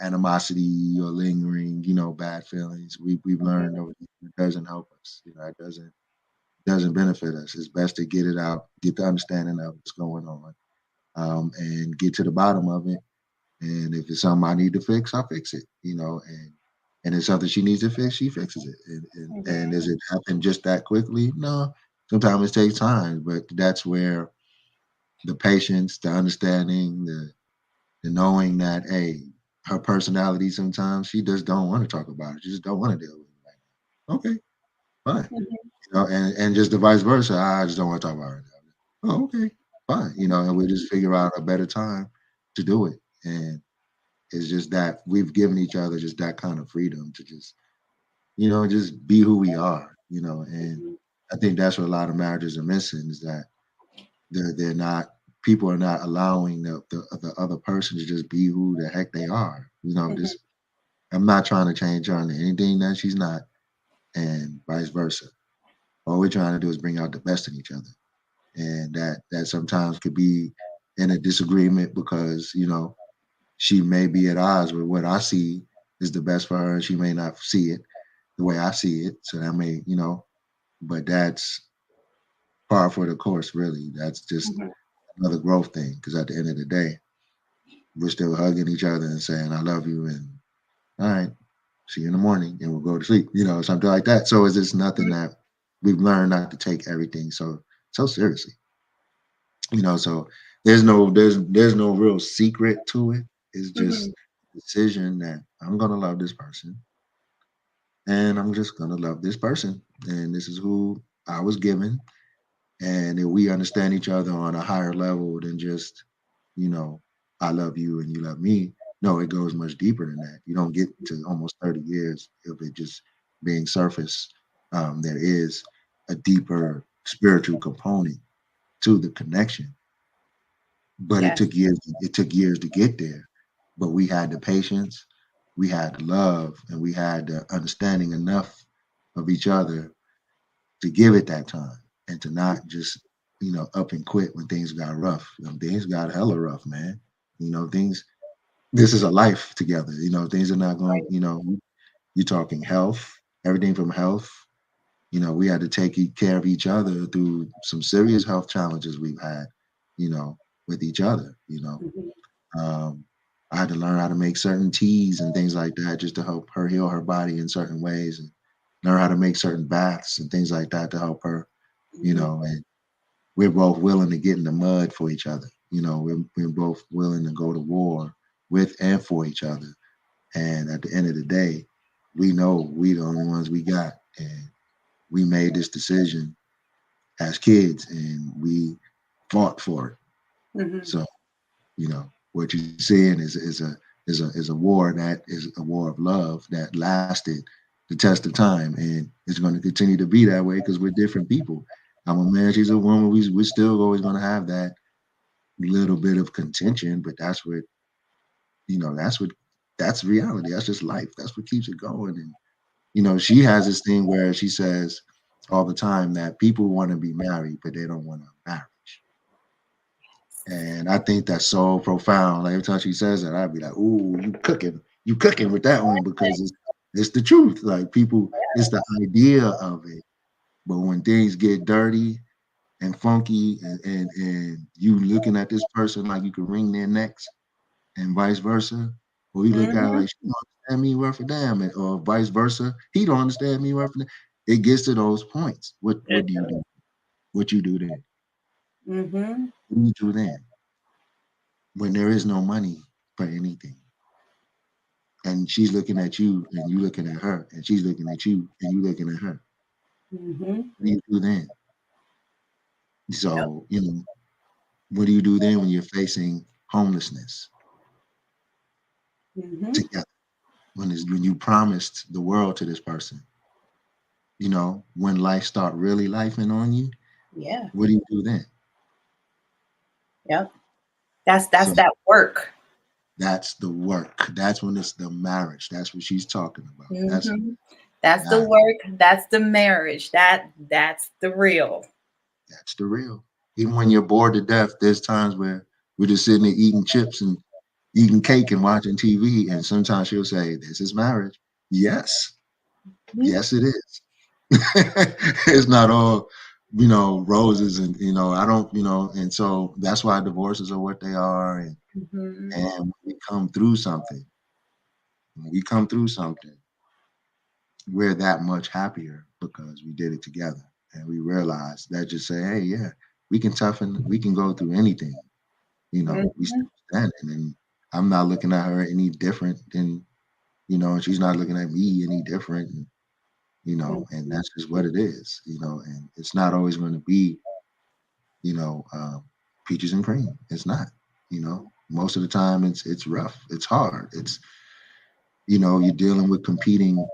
animosity or lingering, bad feelings. We've learned Mhm. over the years it doesn't help us. It doesn't benefit us. It's best to get it out, get the understanding of what's going on, and get to the bottom of it. And if it's something I need to fix, I'll fix it. And it's something she needs to fix, she fixes it. And Mhm. does it happen just that quickly? No. Sometimes it takes time, but that's where the patience, the understanding, the knowing that, hey, her personality sometimes she just don't want to talk about it. She just don't want to deal with it. Like, okay, fine. Mhm. And just the vice versa. I just don't want to talk about it. Oh, okay, fine. And we just figure out a better time to do it. And it's just that we've given each other just that kind of freedom to just be who we are. And Mhm. I think that's what a lot of marriages are missing is that they're not people are not allowing the other person to just be who the heck they are. Mhm. Just I'm not trying to change her into anything that she's not, and vice versa. All we're trying to do is bring out the best in each other, and that sometimes could be in a disagreement because she may be at odds with what I see is the best for her, and she may not see it the way I see it. So that may, but that's par for the course, really. That's just Mhm. another growth thing because at the end of the day, we're still hugging each other and saying, I love you. And all right, see you in the morning and we'll go to sleep, something like that. So it's just nothing that we've learned not to take everything so seriously, so there's no real secret to it. It's just Mhm. a decision that I'm gonna love this person and I'm just gonna love this person, and this is who I was given, and if we understand each other on a higher level than just, you know, I love you and you love me. No, it goes much deeper than that. You don't get to almost 30 years of it just being surface. There is a deeper spiritual component to the connection, but it Yes. took years. It took years to get there, but we had the patience, we had the love, and we had the understanding enough of each other to give it that time and to not just, up and quit when things got rough. Things got hella rough, man. Things. This is a life together. Things are not going. You're talking health, everything from health. We had to take care of each other through some serious health challenges we've had. You know, with each other. Mhm. Um, I had to learn how to make certain teas and things like that just to help her heal her body in certain ways, and learn how to make certain baths and things like that to help her. Mhm. And we're both willing to get in the mud for each other. We're both willing to go to war with and for each other. And at the end of the day, we know we the only ones we got. And we made this decision as kids and we fought for it. Mhm. So, what you're seeing is a war that is a war of love that lasted the test of time, and it's going to continue to be that way because we're different people. I'm a man, she's a woman. We're still always going to have that little bit of contention, but that's reality. That's just life. That's what keeps it going. And she has this thing where she says all the time that people want to be married, but they don't want a marriage. And I think that's so profound. Like every time she says that, I'd be like, "Ooh, you cooking with that one," because it's the truth. Like people, it's the idea of it. But when things get dirty and funky, and you looking at this person like you can wring their necks, and vice versa, or you look at it Mhm. like she don't understand me worth a damn, or vice versa, he don't understand me worth a damn. It gets to those points. What It do you does. do? What you do then? Mhm. What do you do then when there is no money for anything? And she's looking at you and you looking at her, and she's looking at you and you looking at her. Mhm. What do you do then? Yep. So, what do you do then when you're facing homelessness Mhm. together? When you promised the world to this person, when life start really lifing on you, Yeah. what do you do then? Yep. That's So that work. that's the work. That's when it's the marriage. That's what she's talking about. Mhm. That's the That work. That's the marriage. That's the real. that's the real. Even when you're bored to death, there's times where we're just sitting there eating chips and eating cake and watching TV, and sometimes she'll say, "This is marriage." Yes, Mhm. yes, it is. It's not all, roses, and I don't, and so that's why divorces are what they are, Mhm. and when we come through something, when we come through something, we're that much happier because we did it together, and we realize that just say, "Hey, yeah, we can go through anything." We Mhm. still standing, and I'm not looking at her any different than, and she's not looking at me any different. And Mhm. that's just what it is, and it's not always going to be, you know, um, peaches and cream. It's not, most of the time it's rough, it's hard, you're dealing with competing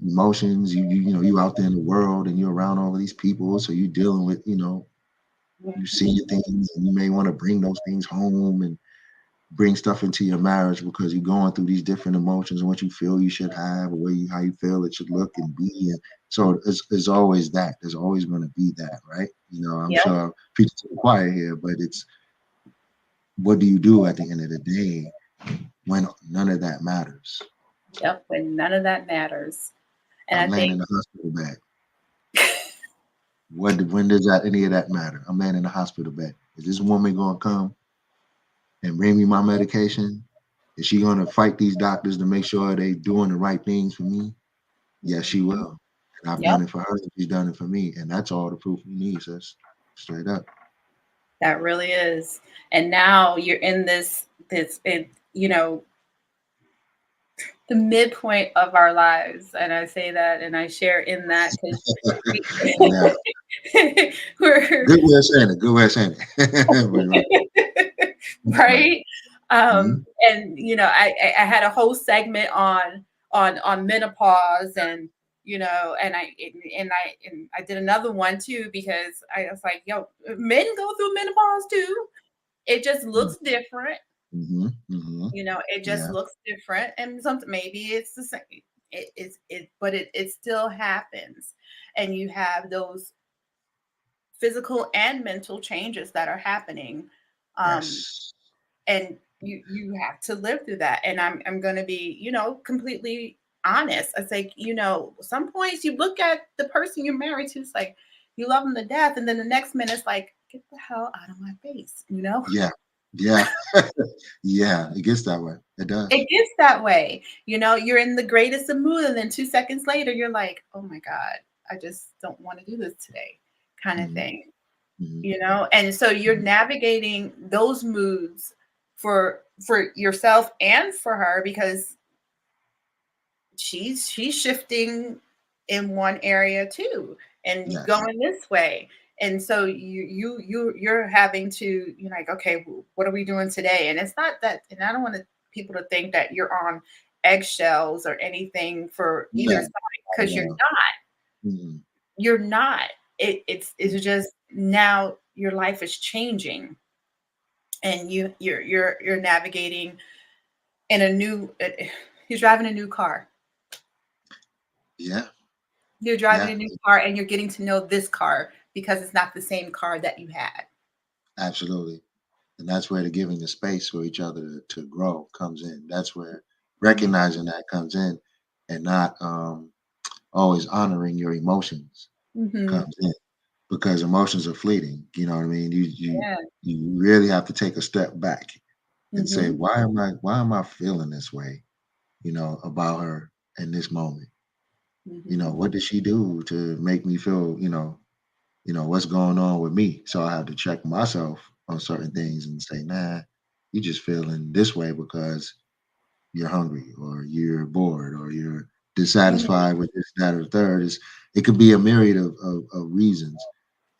emotions. You out there in the world and you're around all of these people, so you're dealing with, you see Mhm. your things and you may want to bring those things home and bring stuff into your marriage because you're going through these different emotions and what you feel you should have, or how you feel it should look and be. And so it's always that. There's always going to be that, right? I'm Yep. sure I'm preaching to the choir here, but it's what do you do at the end of the day when none of that matters? Yep. When none of that matters. And I'm I laying think in the hospital bed. When does that any of that matter? I'm laying in the hospital bed. Is this woman gonna come and bring me my medication? Is she gonna fight these doctors to make sure they doing the right things for me? Yes, she Mhm. will. And I've done Yep. it for her, and she's done it for me. And that's all the proof we need, sis. Straight up. That really is. And now you're in this it, the midpoint of our lives. And I say that and I share in that because Yeah. we're Good way of saying it. Good way of saying it. But right. Right. right. Mhm. And I had a whole segment on menopause and I did another one too because I was like, yo, men go through menopause too. It just looks different. Mhm. Mhm. It just Yeah. looks different, and something maybe it's the same. But it still happens, and you have those physical and mental changes that are happening, um, Yes. and you have to live through that. And I'm going to be completely honest. I say some points you look at the person you're married to, it's like you love them to death, and then the next minute it's like get the hell out of my face. Yeah. Yeah. Yeah. It gets that way. It does. It gets that way. You're in the greatest of mood, and then 2 seconds later, you're like, oh my God, I just don't want to do this today, kind of Mhm. thing. Mhm. And so you're Mhm. navigating those moods for yourself and for her because she's shifting in one area too and Yes. going this way. And so you're having to you're like, okay, what are we doing today? And it's not that, and I don't want people to think that you're on eggshells or anything for either Yeah. side, I because know. Mhm. you're not. It's just now your life is changing, and you're navigating in a new you're driving a new car. Yeah. You're driving Yeah. a new car and you're getting to know this car because it's not the same car that you had. Absolutely. And that's where the giving the space for each other to grow comes in. That's where Mhm, recognizing that comes in, and not always honoring your emotions mhm, comes in, because emotions are fleeting. You know what I mean? yeah, You really have to take a step back and say, mhm, why am I feeling this way, about her in this moment? mhm, What did she do to make me feel, what's going on with me? So I have to check myself on certain things and say, nah, you just feeling this way because you're hungry or you're bored or you're mhm, dissatisfied with this, that, or the third. It could be a myriad of reasons.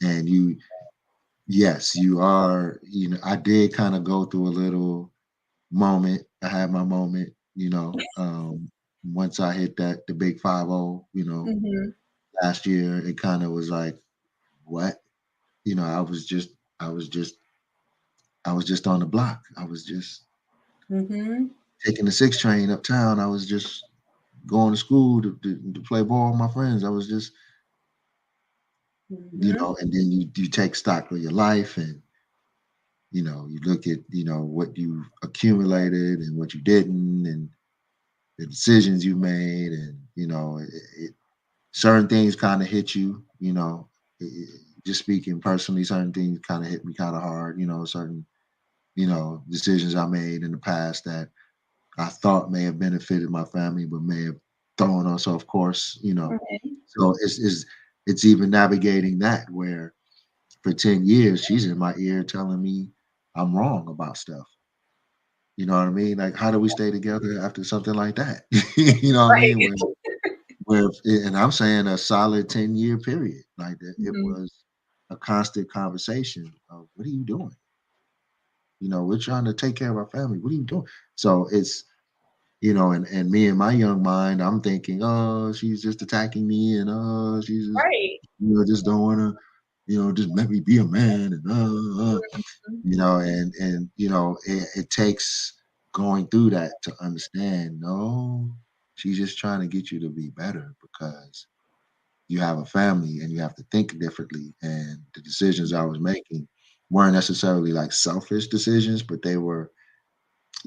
And yes, you are, I did kind of go through a little moment. I had my moment, once I hit the big 5-0, mhm, last year, it kind of was like, what? I was just, I was just, I was just on the block. I was just mhm, taking the 6 train uptown. I was just going to school to play ball with my friends. I was just, mhm, and then you take stock of your life, and you look at what you accumulated and what you didn't, and the decisions you made, and certain things kind of hit you. Just speaking personally, certain things kind of hit me kind of hard. Certain decisions I made in the past that I thought may have benefited my family, but may have thrown us off course. mhm. So it's even navigating that, where for 10 years she's in my ear telling me I'm wrong about stuff. You know what I mean? Like, how do we stay together after something like that? You know what I Right. mean? And I'm saying a solid 10-year period. Like that, it Mhm, was a constant conversation of, what are you doing? We're trying to take care of our family. What are you doing? So it's, and me in my young mind, I'm thinking, oh, she's just attacking me, and oh, she's just, right. just don't wanna, just let me be a man, and Mhm, it takes going through that to understand, no, she's just trying to get you to be better, because you have a family and you have to think differently. And the decisions I was making weren't necessarily like selfish decisions, but they were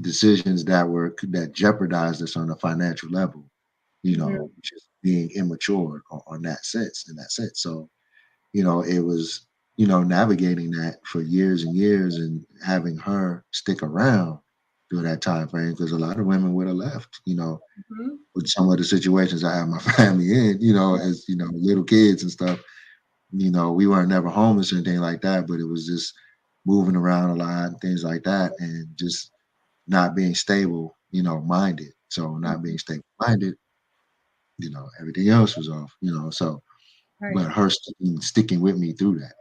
decisions that jeopardized us on a financial level, mhm, just being immature on that sense, in that sense. So, it was, navigating that for years and years, and having her stick around through that time frame, because a lot of women would have left, mhm, with some of the situations I had my family in, as little kids and stuff. We weren't never homeless or anything like that, but it was just moving around a lot and things like that, and just not being stable, minded. So not being stable minded, everything else was off, so but Right. her sticking with me through that.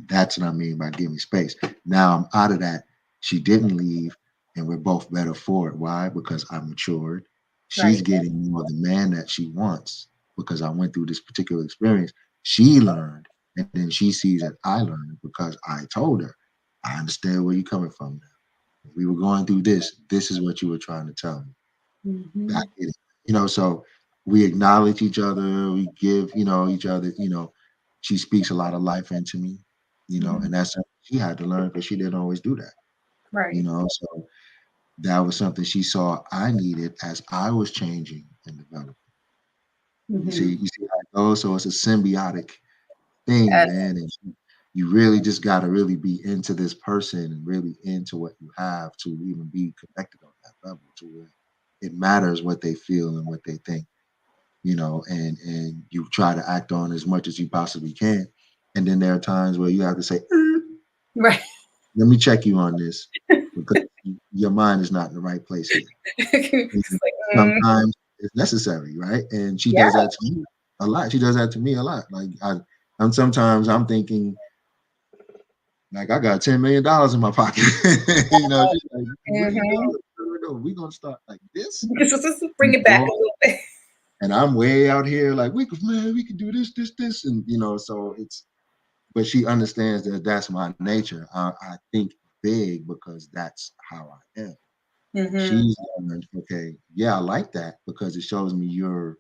That's what I mean by give me space. Now I'm out of that. She didn't leave, and we're both better for it. Why? Because I matured. She's Right. getting more the man that she wants because I went through this particular experience. She learned, and then she sees that I learned because I told her, I understand where you're coming from now. We were going through this. This is what you were trying to tell me. I Mm-hmm. get it. So we acknowledge each other, we give, each other, she speaks a lot of life into me, Hmm. and that's something she had to learn because she didn't always do that, Right. so that was something she saw I needed as I was changing and developing. You see, Hmm. you see how it goes. So it's a symbiotic thing, Yes. man. And you really just gotta really be into this person and really into what you have to even be connected on that level to where it matters what they feel and what they think. And you try to act on as much as you possibly can. And then there are times where you have to say, Right. let me check you on this because your mind is not in the right place here. And Just like, sometimes it's necessary, right? And she yeah. does that to me a lot. She does that to me a lot. Like I'm sometimes I'm thinking like I got $10 million in my pocket. She's like, what are you Hmm. doing? No, we're gonna start like this. Just bring it back a little bit. And I'm way out here like we could do this, and so it's. But she understands that that's my nature. I think big because that's how I am. Hmm. She's learned, okay, yeah, I like that because it shows me you're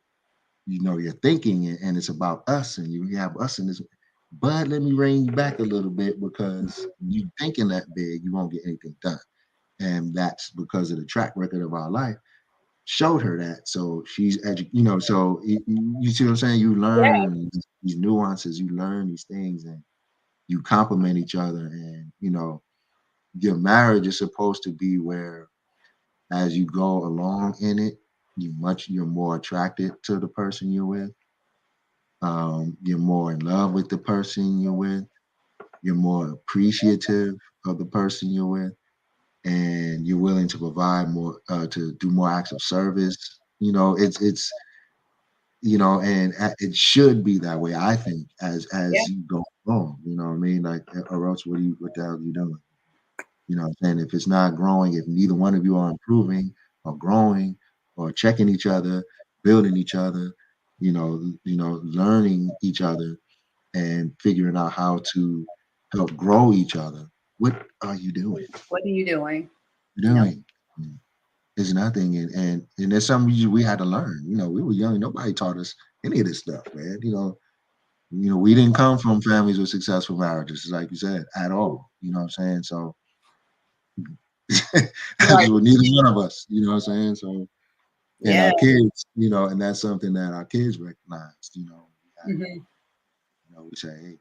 thinking, and it's about us, and you have us in this. But let me rein you back a little bit because you thinking that big, you won't get anything done, and that's because of the track record of our life showed her that. So she's so you see what I'm saying? You Yeah. learn these nuances, you learn these things, and you complement each other. And your marriage is supposed to be where as you go along in it, you're more attracted to the person you're with. You're more in love with the person you're with. You're more appreciative of the person you're with, and you're willing to provide more, to do more acts of service. It's and it should be that way. I think Yeah. as you go along, you know what I mean. Like, or else what the hell are you doing? What I'm saying? If it's not growing, if neither one of you are improving or growing or checking each other, building each other, learning each other and figuring out how to help grow each other, what are you doing? What are you doing? You're No. doing is nothing. And there's something we had to learn. We were young. Nobody taught us any of this stuff, man. We didn't come from families with successful marriages, like you said, at all. You know what I'm saying? So Right. that's what neither one of us, you know what I'm saying? So, and Yeah. our kids, and that's something that our kids recognized, we had, Hmm. we say, hey,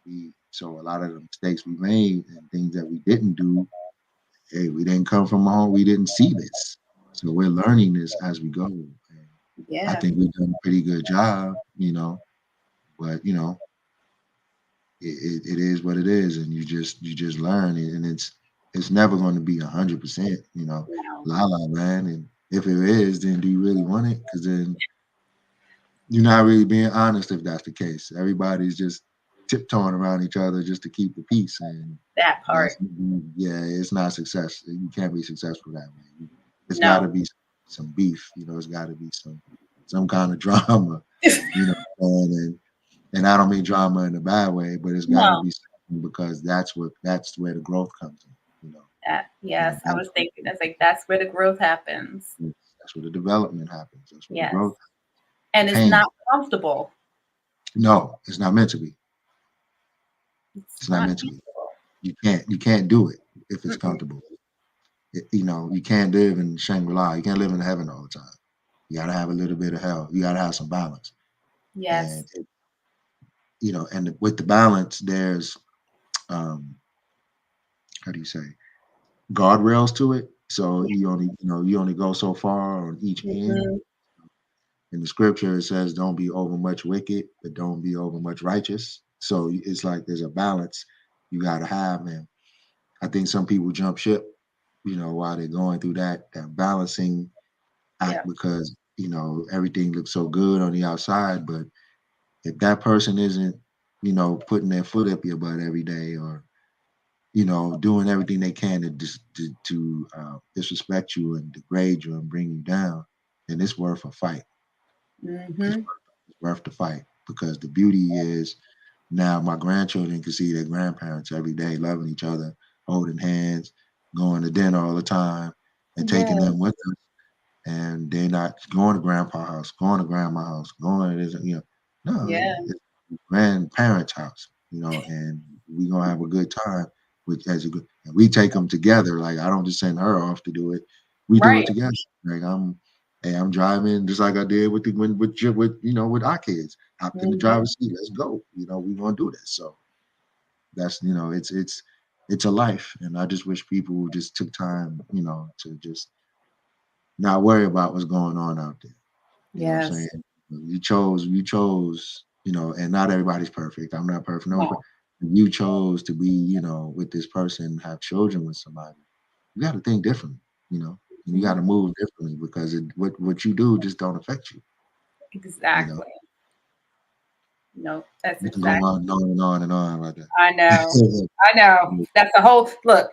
man, so a lot of the mistakes we made and things that we didn't do, hey, we didn't come from home, we didn't see this. So we're learning this as we go. And I Yeah. think we've done a pretty good job, but, it is what it is. And you just learn it. And it's never going to be 100%, No. la la land. And if it is, then do you really want it? Because then you're not really being honest if that's the case. Everybody's just tiptoeing around each other just to keep the peace. And That part. that's, yeah, it's not success. You can't be successful that way. It's got to No. be some beef, it's got to be some kind of drama, and I don't mean drama in a bad way, but it's got to No. be something because that's where the growth comes in. That, yes, I That's was thinking that's like that's where the growth happens. that's where the development happens. That's where the Yes. growth, the And it's pain. not comfortable. No, it's not meant to be. It's It's not not meant to be. comfortable. You can't do it if it's Mm-mm. comfortable. You can't live in Shangri-La. You can't live in heaven all the time. You got to have a little bit of hell. You got to have some balance. Yes. And with the balance, there's um, how do you say guardrails to it. So you only go so far on each end. Hmm. In the scripture, it says, "Don't be over much wicked, but don't be over much righteous." So it's like there's a balance you got to have, man. I think some people jump ship, while they're going through that balancing. Yeah. act because everything looks so good on the outside, but if that person isn't putting their foot up your butt every day, or doing everything they can to disrespect you and degrade you and bring you down, then it's worth a fight. It's Mm-hmm. worth the fight, because the beauty is now my grandchildren can see their grandparents every day, loving each other, holding hands, going to dinner all the time, and taking Yeah. them with them. And they're not going to grandpa's house, going to grandma's house, going to this, no, Yeah. it's grandparents' house, and we gonna have a good time with as a good. And we take them together. Like, I don't just send her off to do it. We do it Right. together. Like, hey, I'm driving just like I did with the when with our kids. Hopped in the Mm-hmm. driver's seat. Let's go. We gonna do this. So that's it's a life, and I just wish people just took time, to just not worry about what's going on out there. You know what I'm Yes. saying? You chose, and not everybody's perfect. I'm not perfect. No one's No. perfect. You chose to be, with this person, have children with somebody. You got to think differently, and you got Mhm. to move differently, because what you do just don't affect you. You know, Exactly. No, that's you can go exactly. on and on and on and on like I know. that. I know. That's a whole look.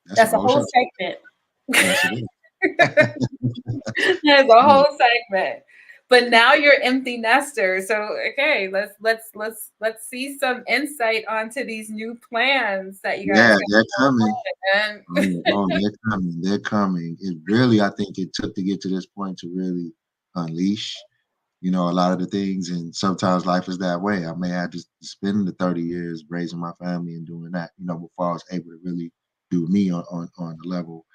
That's a That's a whole whole show. segment. Yes, it is. There's a Yeah, whole segment. But now you're empty nester. So okay, let's see some insight onto these new plans that you guys yeah, got they're coming. going on. Oh, they're coming. They're coming. It really, I think it took to get to this point to really unleash, a lot of the things. And sometimes life is that way. I may have to spend the 30 years raising my family and doing that, before I was able to really do me on the level,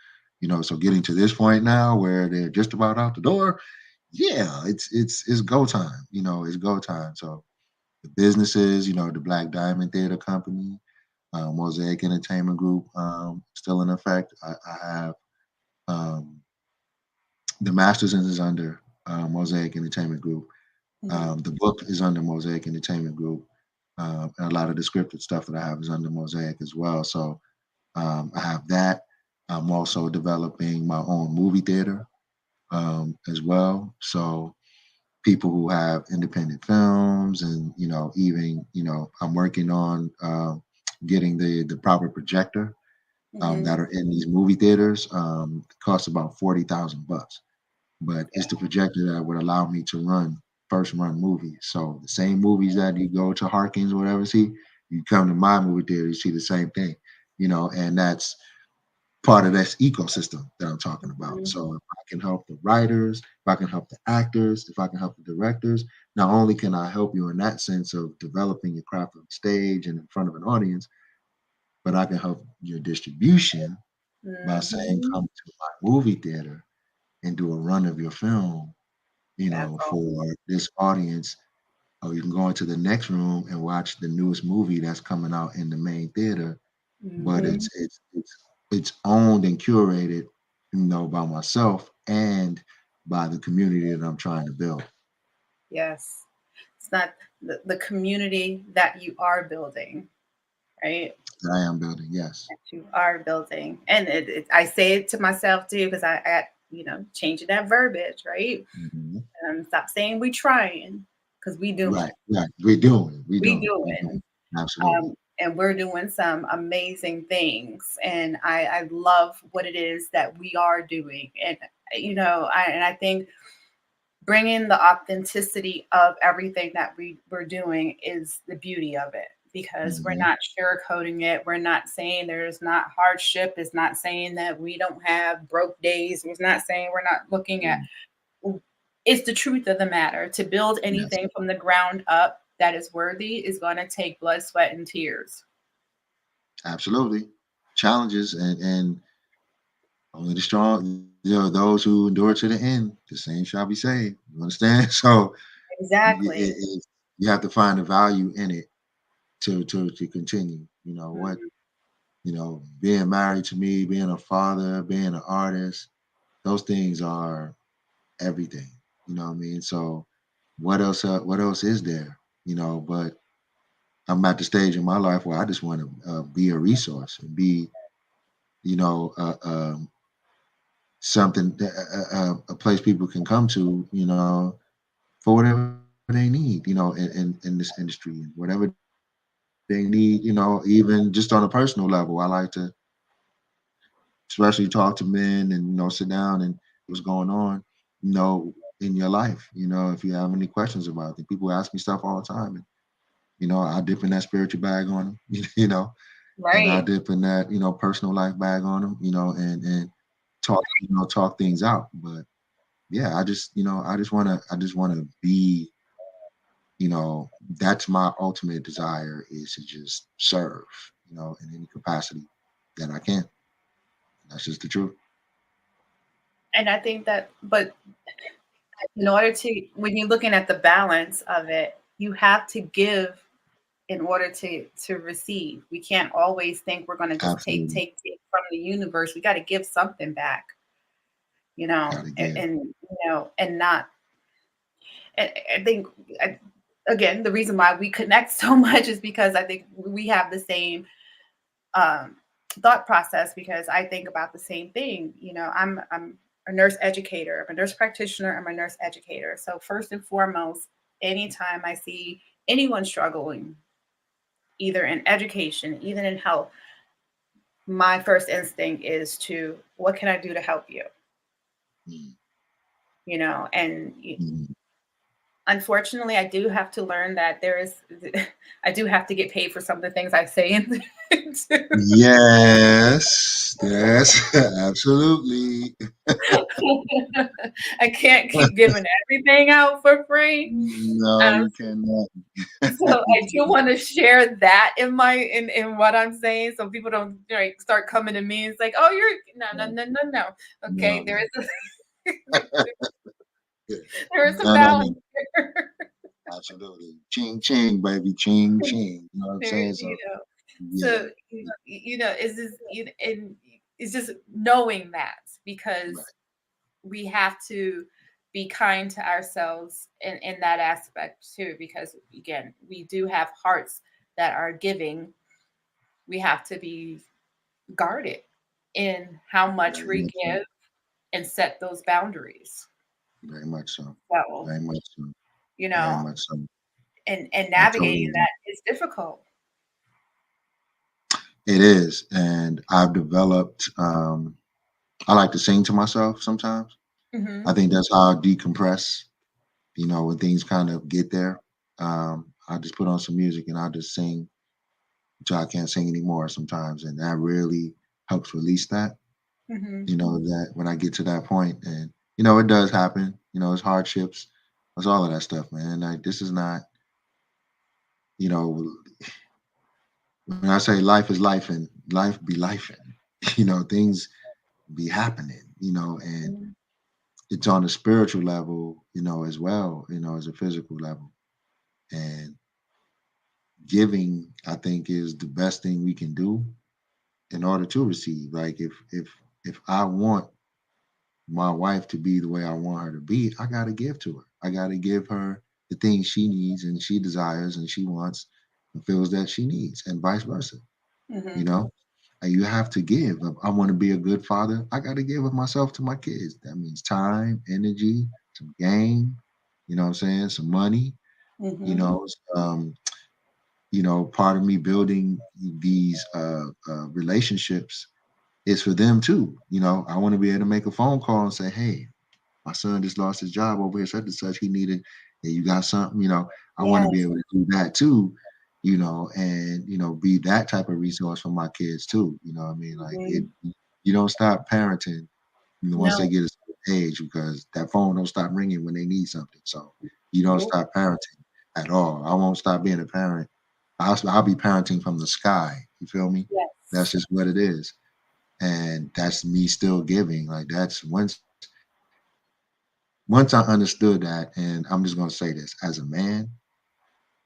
so getting to this point now where they're just about out the door. Yeah, it's go time, it's go time. So the businesses, the Black Diamond Theater Company, Mosaic Entertainment Group, still in effect. I have um, the Masters is under Mosaic Entertainment Group. Mhm. The book is under Mosaic Entertainment Group, and a lot of the scripted stuff that I have is under Mosaic as well. So I have that. I'm also developing my own movie theater as well. So people who have independent films, and even I'm working on getting the proper projector Mhm. that are in these movie theaters. It costs about $40,000, but Yeah. it's the projector that would allow me to run first run movies. So the same movies that you go to Harkins or whatever see, you come to my movie theater, you see the same thing, and that's part of this ecosystem that I'm talking about. Mhm. So if I can help the writers, if I can help the actors, if I can help the directors, not only can I help you in that sense of developing your craft on stage and in front of an audience, but I can help your distribution by saying, Mhm. come to my movie theater and do a run of your film, That's for awesome. this audience. Or you can go into the next room and watch the newest movie that's coming out in the main theater, but Mhm. it's owned and curated, by myself and by the community that I'm trying to build. Yes. It's not the community that you are building, right? That I am building. Yes. That you are building. And I say it to myself too, because changing that verbiage, right? Mhm. Stop saying we trying, because we doing. Right. Right. We're doing it. We're We doing it. We're doing doing. it. Absolutely. And we're doing some amazing things. And I love what it is that we are doing. And, I think bringing the authenticity of everything that we're doing is the beauty of it, because we're Hmm. not sugarcoating it. We're not saying there's not hardship. It's not saying that we don't have broke days. It's not saying we're not looking at. It's the truth of the matter. To build Yes. anything from the ground up that is worthy is going to take blood, sweat, and tears. Absolutely. Challenges, and only the strong, those who endure to the end, the same shall be saved. You understand? So Exactly. you have to find the value in it to continue. Mhm. Being married to me, being a father, being an artist, those things are everything. You know what I mean? So what else is there? But I'm at the stage in my life where I just want to be a resource and be, you know, uh, um, something, a place people can come to, for whatever they need, in this industry, and whatever they need, even just on a personal level. I like to especially talk to men and sit down and what's going on, in your life. If you have any questions about it, people ask me stuff all the time, and I dip in that spiritual bag on them, and I Right. dip in that personal life bag on them, and talk talk things out. But yeah, I just want to be, that's my ultimate desire, is to just serve, in any capacity that I can. That's just the truth. And I think that, but in order to, when you're looking at the balance of it, you have to give in order to receive. We can't always think we're going to just Absolutely. take from the universe. We got to give something back, Gotta give. and not. I think I, again, the reason why we connect so much is because I think we have the same um, thought process. Because I think about the same thing. I'm a nurse educator. I'm a nurse practitioner. I'm a nurse educator. So first and foremost, anytime I see anyone struggling, either in education, even in health, my first instinct is to, what can I do to help you? Mm, And mm. unfortunately, I do have to learn that there is, I do have to get paid for some of the things I say and Yes, yes, absolutely. I can't keep giving everything out for free. No, Um, you cannot. so I do want to share that in what I'm saying, so people don't start coming to me. It's like, oh, you're no, no, No, no, no, no. Okay, no, no. Yeah. there is a No, no, balance no. here. Absolutely. Ching, ching, baby. Ching, ching. You know what I'm There, saying? So, yeah. so it's just and it's just knowing that, because Right. we have to be kind to ourselves in that aspect too, because again, we do have hearts that are giving. We have to be guarded in how much Very we much so. give and set those boundaries. Very much so. So, Very much so. you Very know, much so. and I totally navigating agree. that is difficult. It is. And I've developed, I like to sing to myself sometimes. I Hmm. think that's how I decompress, when things kind of get there. I just put on some music and I just sing until I can't sing anymore sometimes. And that really helps release that, Hmm. that when I get to that point, and, it does happen, it's hardships, it's all of that stuff, man. Like, this is not, you know, when I say life is life and life be life, and, things be happening, and it's on a spiritual level, as well, as a physical level. And giving, I think, is the best thing we can do in order to receive. Like, if I want my wife to be the way I want her to be, I got to give to her. I got to give her the things she needs and she desires and she wants and feels that she needs, and vice versa. You Hmm. know, and you have to give. If I want to be a good father, I got to give of myself to my kids. That means time, energy, some game. You know what I'm saying? Some money. You Hmm. know, um, part of me building these relationships is for them too. I want to be able to make a phone call and say, "Hey, my son just lost his job over here, such and such. He needed, hey, you got something?" I want to be Yes. able to do that too. And be that type of resource for my kids too. You know what I mean? Like, Hmm. you don't stop parenting, once they No. get a certain age, because that phone don't stop ringing when they need something. So you don't Nope. stop parenting at all. I won't stop being a parent. I'll be parenting from the sky. You feel me? That's Yes. just what it is. And that's me still giving. Like, that's once I understood that, and I'm just gonna say this as a man,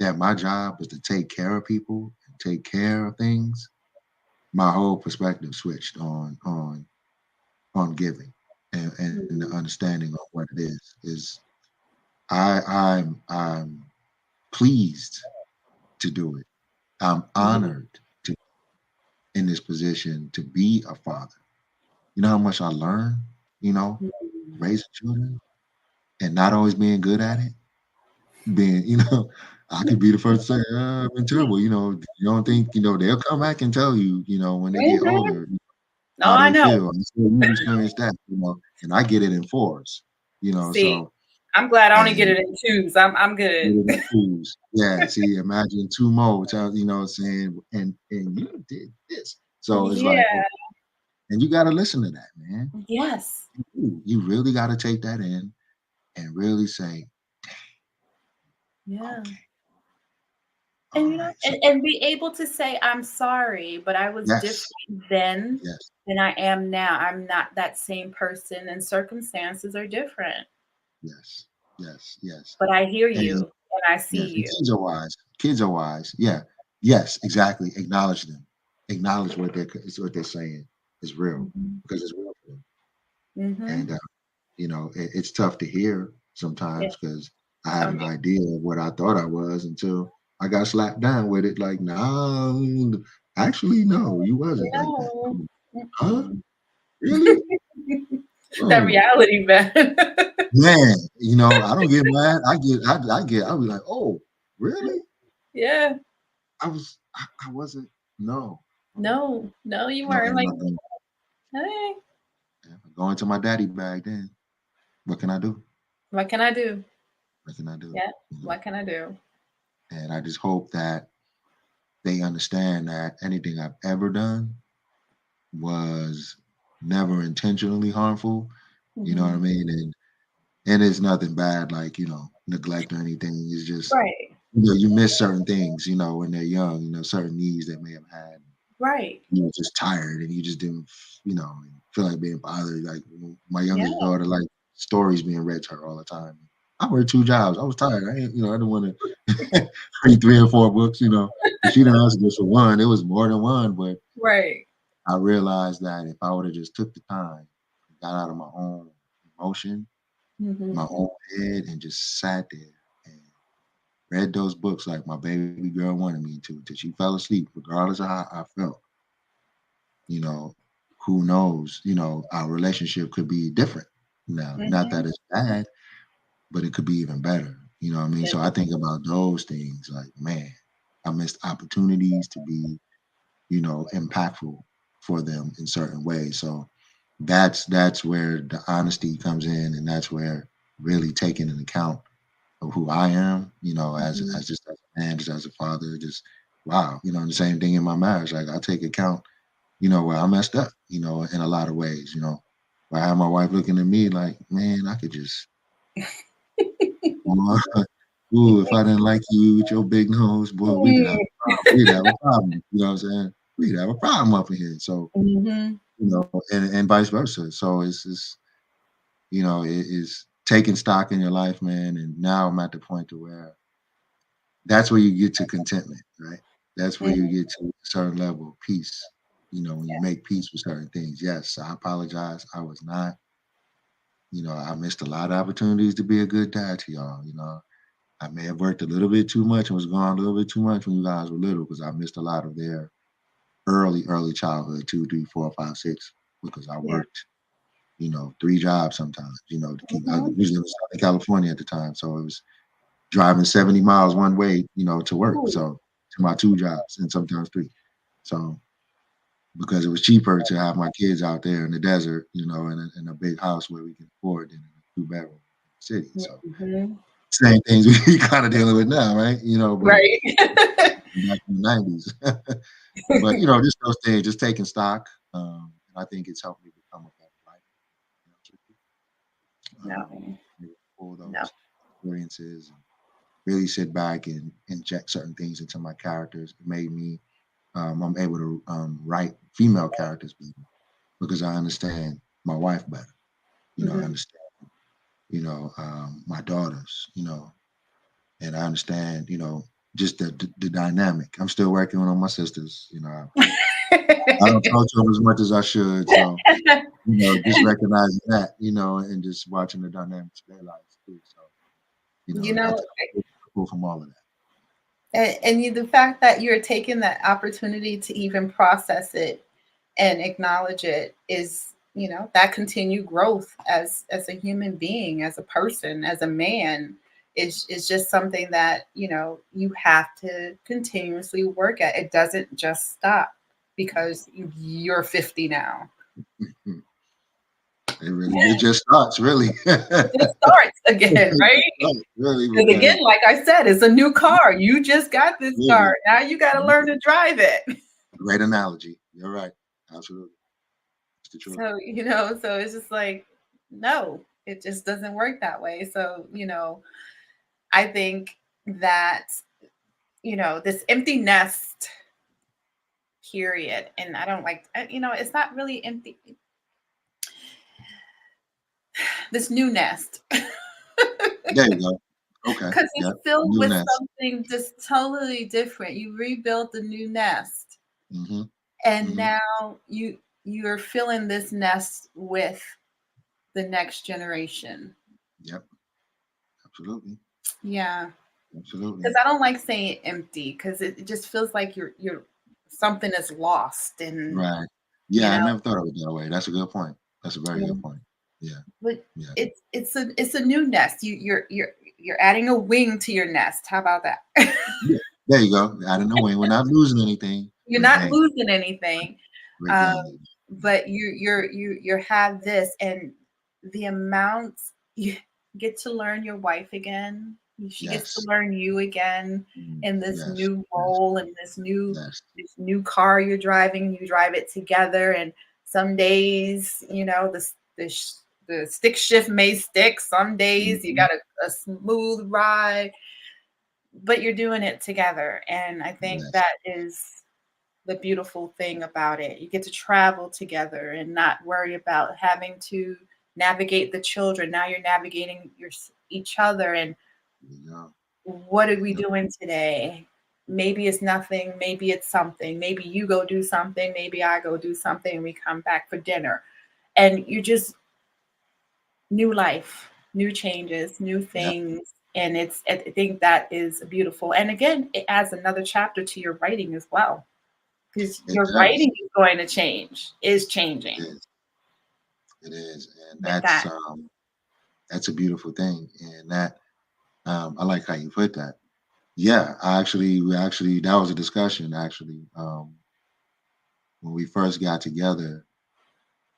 that my job was to take care of people and take care of things, my whole perspective switched on giving, and the Mhm. understanding of what it is I'm pleased to do it. I'm Mhm. honored to in this position to be a father. You know how much I learn? Mhm. raising children and not always being good at it. Being, I could be the first to say, I've been terrible. You don't think, they'll come back and tell you, when they get Mhm. older, No, how I they know. feel. And so you've experienced that, and I get it in fours, See, so, I'm glad I only get and it in twos. I'm good. get it in twos. Yeah, see, imagine two more, saying, and you did this. So it's like, Yeah. okay, and you got to listen to that, man. Yes. You really got to take that in and really say, Yeah. okay, And all right. So, and be able to say, I'm sorry, but I was yes, different then yes, than I am now. I'm not that same person and circumstances are different. yes, yes, yes. But I hear And you and I see yes, and you. kids are wise. Kids are wise. Yeah. Yes, exactly. Acknowledge them. Acknowledge what they're saying is real Mhm. because it's real for them. Mhm. And it's tough to hear Yeah. sometimes because I had Um, an idea of what I thought I was until I got slapped down with it. Like, no, actually, no, you wasn't like that. no. Huh? Mm-mm. Really? That Oh reality, man. man, I don't get mad. I'll be like, oh, really? Yeah. I wasn't. No. Oh, No. No, you no, weren't and like, I'm going, hey, yeah, going to my daddy bag. Then what can I do? what can I do? What can I do? Yeah. What can I do? And I just hope that they understand that anything I've ever done was never intentionally harmful. You know what I Mhm. mean? And it's nothing bad like neglect or anything. It's just Right. you miss certain things. When they're young. Certain needs they may have had. Right. You were just tired and you just didn't, feel like being bothered. Like my Yeah. youngest daughter, like stories being read to her all the time. I worked two jobs. I was tired. I ain't, I didn't want to read three or four books, but she didn't ask just for one. It was more than one. But Right. I realized that if I would have just took the time, got out of my own emotion, my Mhm. own head, and just sat there and read those books like my baby girl wanted me to, till she fell asleep, regardless of how I felt. you know, who knows, our relationship could be different now. Not Mhm. that it's bad, but it could be even better. You know what I mean? It So I think about those things like, man, I missed opportunities to be, impactful for them in certain ways. So that's where the honesty comes in, and that's where really taking an account of who I am, Mhm. as just as a man, just as a father, just wow, and the same thing in my marriage. Like I take account where I messed up, in a lot of ways, where I had my wife looking at me like, man, I could just, ooh, if I didn't like you with your big nose, boy, we could have a problem. We'd have a problem. You know what I'm saying? We'd have a problem up in here. So, Mhm. and vice versa. So it's it is taking stock in your life, man. And now I'm at the point to where that's where you get to contentment, right? That's where you Mhm. get to a certain level of peace. When you make peace with certain things. Yes, I apologize. I was not, I missed a lot of opportunities to be a good dad to y'all. I may have worked a little bit too much and was gone a little bit too much when you guys were little because I missed a lot of their early childhood, 2, 3, 4, 5, 6, because I Yeah. worked, three jobs sometimes, to keep, I Mhm. usually was in California at the time. So it was driving 70 miles one way, to work. Ooh. So to my two jobs and sometimes three. So because it was cheaper to have my kids out there in the desert, in a big house where we can afford than in a two-bedroom city. So Mhm. same things we kind of dealing with now, right? But Right. back in the 90s. But just those things, just taking stock. And I think it's helped me become a better writer. To be honest with you. No. Maybe pull No. those experiences and really sit back and inject certain things into my characters. It made me I'm able to write female characters better because I understand my wife better. I Mhm. understand, my daughters, and I understand, just the dynamic. I'm still working on my sisters. I don't talk to them as much as I should. So, just recognizing that, and just watching the dynamics of their lives too. So, You I know, pull from all of that. the fact that you're taking that opportunity to even process it and acknowledge it is that continued growth as a human being, as a person, as a man is just something that, you have to continuously work at. It doesn't just stop because you're 50 now. It just starts, really. It just starts again, right? Really, Because again, because like I said, it's a new car. You just got this car. really, Now you got to learn to drive it. great analogy. You're right. Absolutely. It's the truth. So, so it's just like, no, it just doesn't work that way. So, I think that, this empty nest period, and I don't like, it's not really empty, this new nest. There you go. Okay. Because it's Yep. filled New with nest. something just totally different. You rebuilt the new nest, Mm-hmm. and Mm-hmm. now you're filling this nest with the next generation. Yep. Absolutely. Yeah, because Absolutely. I don't like saying empty because it just feels like you're something is lost, and Right. you Yeah, I know, never thought of it that way. That's a good point. That's a very good and- point. Yeah. but Yeah. it's a new nest. You're adding a wing to your nest. How about that? Yeah. There you go. Out in the wing. We're not losing anything. You're We're not gaining. losing anything. We're Um, gaining. but you have this, and the amount you get to learn your wife again. She gets to Yes. learn you again in this Yes. new Yes. role and Yes. this new car you're driving. You drive it together, and some days, the stick shift may stick. Some days you Mhm. got a smooth ride, but you're doing it together, and I think Yes. that is the beautiful thing about it. You get to travel together and not worry about having to navigate the children. Now you're navigating each other, and There you go. what are There you we go. doing today? Maybe it's nothing, maybe it's something. Maybe you go do something, maybe I go do something, and we come back for dinner. And you just new life, new changes, new Yep. things. And I think that is beautiful. And again, it adds another chapter to your writing as well, because It your does. writing is going to is It changing is. It is. And with that. that's a beautiful thing. And that I like how you put that. Yeah, we actually that was a discussion actually. When we first got together,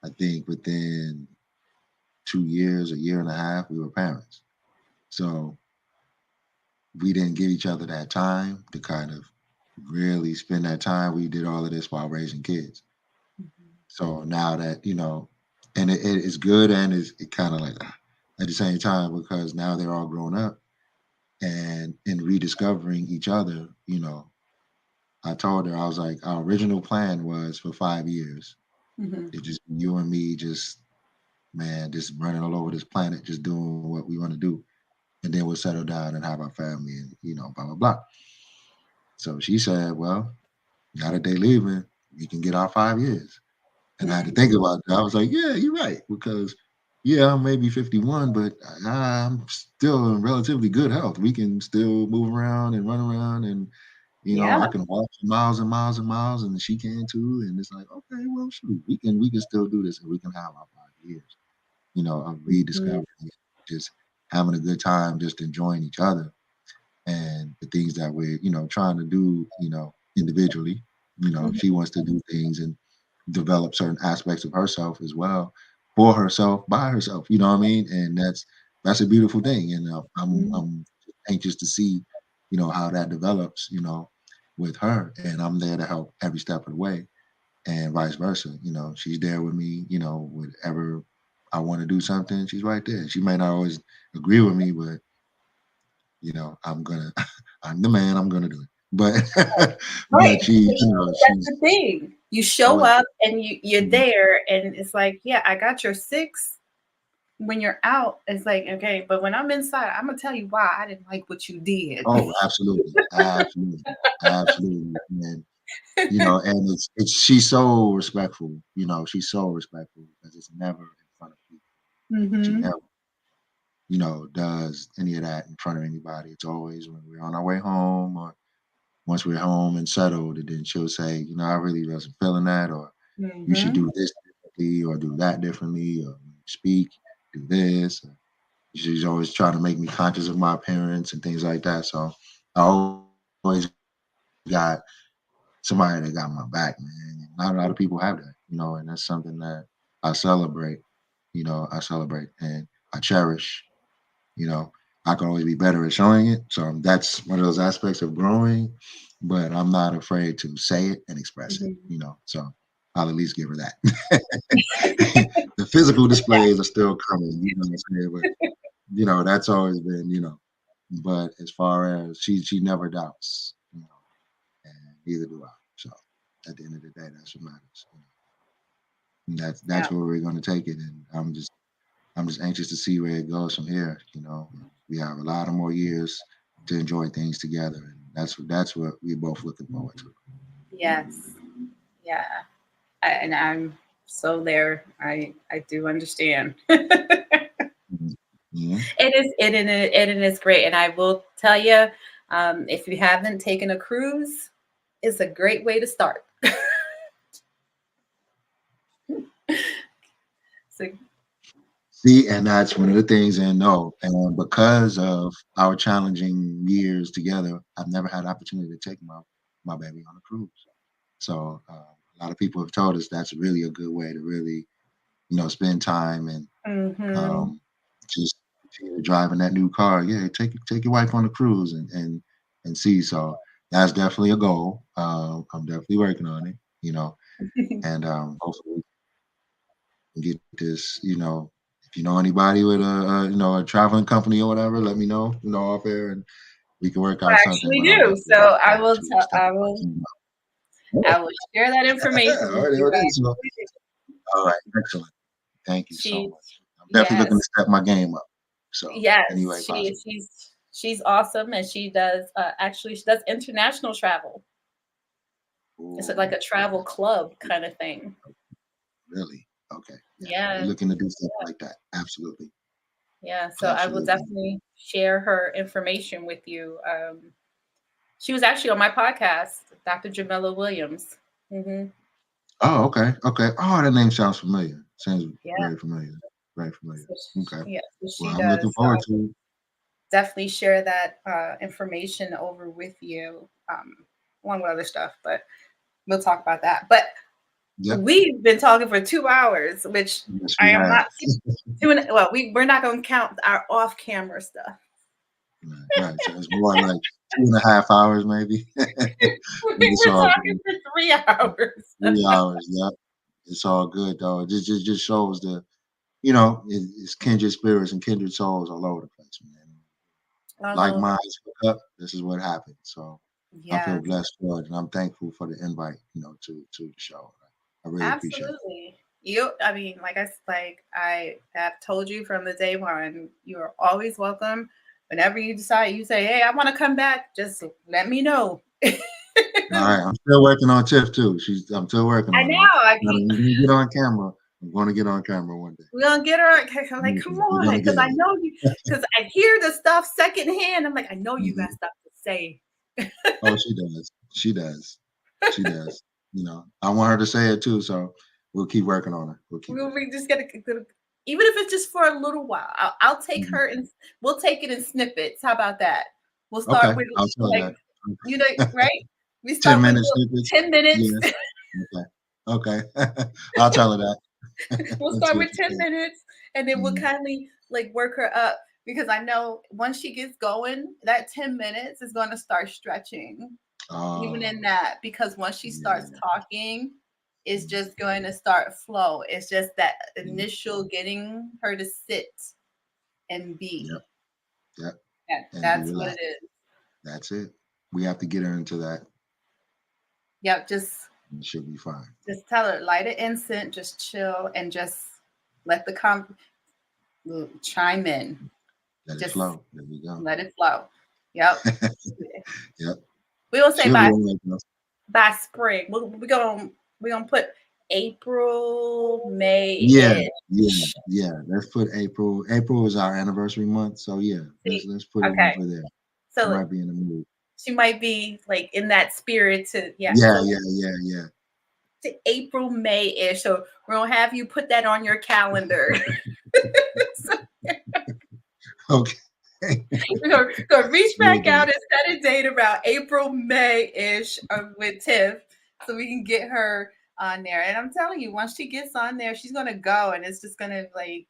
I think within 2 years, a year and a half, we were parents. So we didn't give each other that time to kind of really spend that time. We did all of this while raising kids. Mhm. So now that, and it is good and it kind of like at the same time because now they're all grown up and in rediscovering each other, I told her, I was like, our original plan was for 5 years. Mhm. It just you and me just, man, just running all over this planet, just doing what we want to do. And then we'll settle down and have our family and, blah, blah, blah. So she said, well, now that they leaving, we can get our 5 years. And I had to think about that. I was like, yeah, you're right. Because, yeah, I'm maybe 51, but I'm still in relatively good health. We can still move around and run around. And, Yeah. I can walk for miles and miles and miles, and she can too. And it's like, okay, well, shoot, we can still do this and we can have our 5 years, of Mhm. rediscovering it, just having a good time, just enjoying each other and the things that we're trying to do individually. Mhm. She wants to do things and develop certain aspects of herself as well for herself by herself, you know what I mean? And that's a beautiful thing, and Mhm. I'm anxious to see how that develops, with her, and I'm there to help every step of the way, and vice versa. She's there with me, whatever I want to do something, she's right there. She may not always agree with me, but I'm gonna I'm the man, I'm gonna do it. But Right. but she, That's she's the thing. You show always up and you're mhm. there, and it's like, yeah, I got your six. When you're out, it's like, okay, but when I'm inside, I'm gonna tell you why I didn't like what you did. Oh, absolutely. Absolutely. Absolutely. And it's she's so respectful, she's so respectful because it's never in front of people. She Hmm. never, does any of that in front of anybody. It's always when we're on our way home or once we're home and settled, and then she'll say, I really wasn't feeling that, or you should Hmm. do this differently or do that differently or speak, do this. She's always trying to make me conscious of my appearance and things like that. So I always got somebody that got my back, man. Not a lot of people have that, and that's something that I celebrate. I celebrate and I cherish. You know, I can always be better at showing it. So that's one of those aspects of growing, but I'm not afraid to say it and express it. Mhm. So I'll at least give her that. The physical displays are still coming. You know what I'm saying? But that's always been. But as far as she never doubts. And neither do I. So at the end of the day, that's what matters. And that's Yeah. where we're going to take it, and I'm just anxious to see where it goes from here. We have a lot of more years to enjoy things together, and that's what we're both looking forward to. Yes. Yeah. And I'm so there. I do understand. Mhm. Yeah. It is great. And I will tell you, if you haven't taken a cruise, it's a great way to start. So, See, and that's one of the things. And no, and because of our challenging years together, I've never had the opportunity to take my baby on a cruise. So a lot of people have told us that's really a good way to really spend time and mhm. um, just continue driving that new car. Yeah, take your wife on a cruise and see. So that's definitely a goal. I'm definitely working on it. And hopefully we can get this. If you know anybody with a traveling company or whatever, let me know. Off air and we can work out I something. actually But I'm do. definitely So looking forward to stepping my game up. I will share that information All with right, you. there it I is. So, actually do. all right, excellent. Thank you so She much. I'm definitely looking yes. to step my game up. So, any Yes, way possible. she's awesome, and she does actually she does international travel. It's like Ooh, a travel club kind of thing. really? Okay. Yeah. We're Yeah, looking to do stuff like that. Absolutely. yeah. So I will Absolutely. definitely share her information with you. She was actually on my podcast, Dr. Jamila Williams. Hmm. Oh, okay. Okay. Oh, that name sounds familiar. Sounds Yeah, very familiar. Very familiar. so Okay. yeah, so Well, she I'm looking does. So forward I will to it. definitely share that information over with you, along with other stuff. But we'll talk about that. But Yep. we've been talking for 2 hours, which Yes, I we am have. not doing. Well, we're not going to count our off-camera stuff. Right, right. So it's more like 2.5 hours, maybe. But We it's were all talking good. for 3 hours. 3 hours. Yep. It's all good though. It just shows it's kindred spirits and kindred souls all over the place, man. All Like over. minds hook up. This is what happened. So I feel Yes, blessed for it, and I'm thankful for the invite, to the show. I really appreciate it. absolutely. I mean, like I have told you from the day one, you are always welcome. Whenever you decide, you say, "Hey, I want to come back," just let me know. All right, I'm still working on Tiff too. I'm still working I on know. her. I I'm gonna get on camera. I'm going to get on camera one day. We're gonna get her. I'm like, come We're on, gonna because get I it. know you. Because I hear the stuff secondhand. I'm like, I know you got Mhm. stuff to say. Oh, she does. She does. She does. I want her to say it too. So we'll keep working on her. We'll keep working. We just gotta, even if it's just for a little while. I'll take Mhm. her and we'll take it in snippets. How about that? We'll start Okay, with I'll tell her like, that. you know, right? We 10 start with minutes snippets. 10 minutes. Yes. Okay. Okay. I'll tell her that. We'll Let's start see what with she 10 says. minutes, and then we'll Mhm. kindly like work her up, because I know once she gets going, that 10 minutes is going to start stretching even in Oh, that, because once she starts yeah. talking, it's Mhm. just going to start flow. It's just that Yeah. initial getting her to sit and Yep. be. Yep. And be That's what it relaxed. is. That's it. We have to get her into that, Yep, and she'll be fine. just tell her, light an incense, just chill, and just let the chime in. Let it Just flow. There we go. let it flow. Yep. Yep. We will say She'll be by all right though. spring. We're gonna put April, Yeah, May yeah, ish. yeah. Let's put April. April is our anniversary month, so yeah, let's See, let's put it in okay. for there. She So might be in the mood. she might be like in that spirit to, yeah. Yeah, So yeah, yeah, yeah. to April, May-ish. So we're gonna have you put that on your calendar. Okay. We're gonna reach Will back do. out and set a date around April, May-ish with Tiff, so we can get her on there. And I'm telling you, once she gets on there, she's gonna go, and it's just gonna like,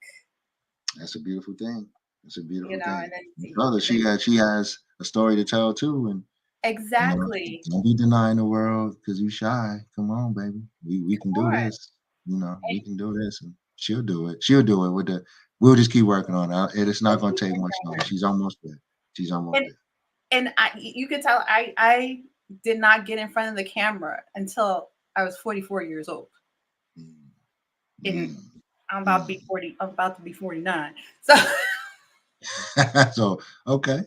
That's a beautiful thing. That's a beautiful and thing. then Tell her she has a story to tell too, and exactly. don't be denying the world because you shy. Come on, baby. We can Come do on. this. We can do this, and she'll do it. She'll do it with the. We'll just keep working on it. It's not going to take much longer. She's almost there. She's almost And there. and you could tell I did not get in front of the camera until I was 44 years old. Mm, And mm, I'm about to be mm. 40. I'm about to be 49. So So okay.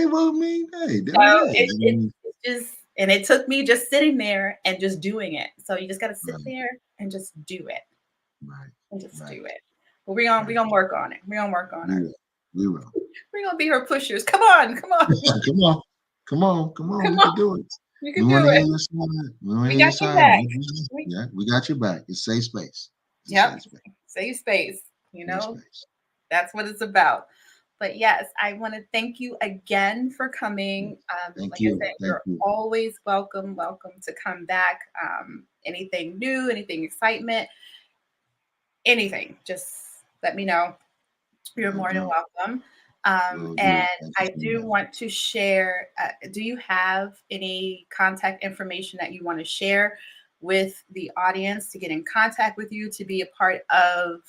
Well, I mean, hey, so there it is. I it's mean, just, and it took me just sitting there and just doing it. So you just got to sit right, there and just do it right, and just right, do it. But we're right. gonna work on it. We're gonna work on We her. will. We will. We're gonna be her pushers. Come on, come on, Come on, come on, come on. come You on. can do it. You We can want do to hear it. your side. We want to We hear your got your side. back. We, Yeah, we got your back. It's safe space. It's a yep. safe space. Save space. You Safe know, space. that's what it's about. But yes, I want to thank you again for coming. Thank Like I you. said, Thank you're you. always welcome. Welcome to come back. Anything new, anything excitement, anything, just let me know. You're Will more than do. welcome. Will do. And Thank you I so do much. want to share. Do you have any contact information that you want to share with the audience to get in contact with you, to be a part of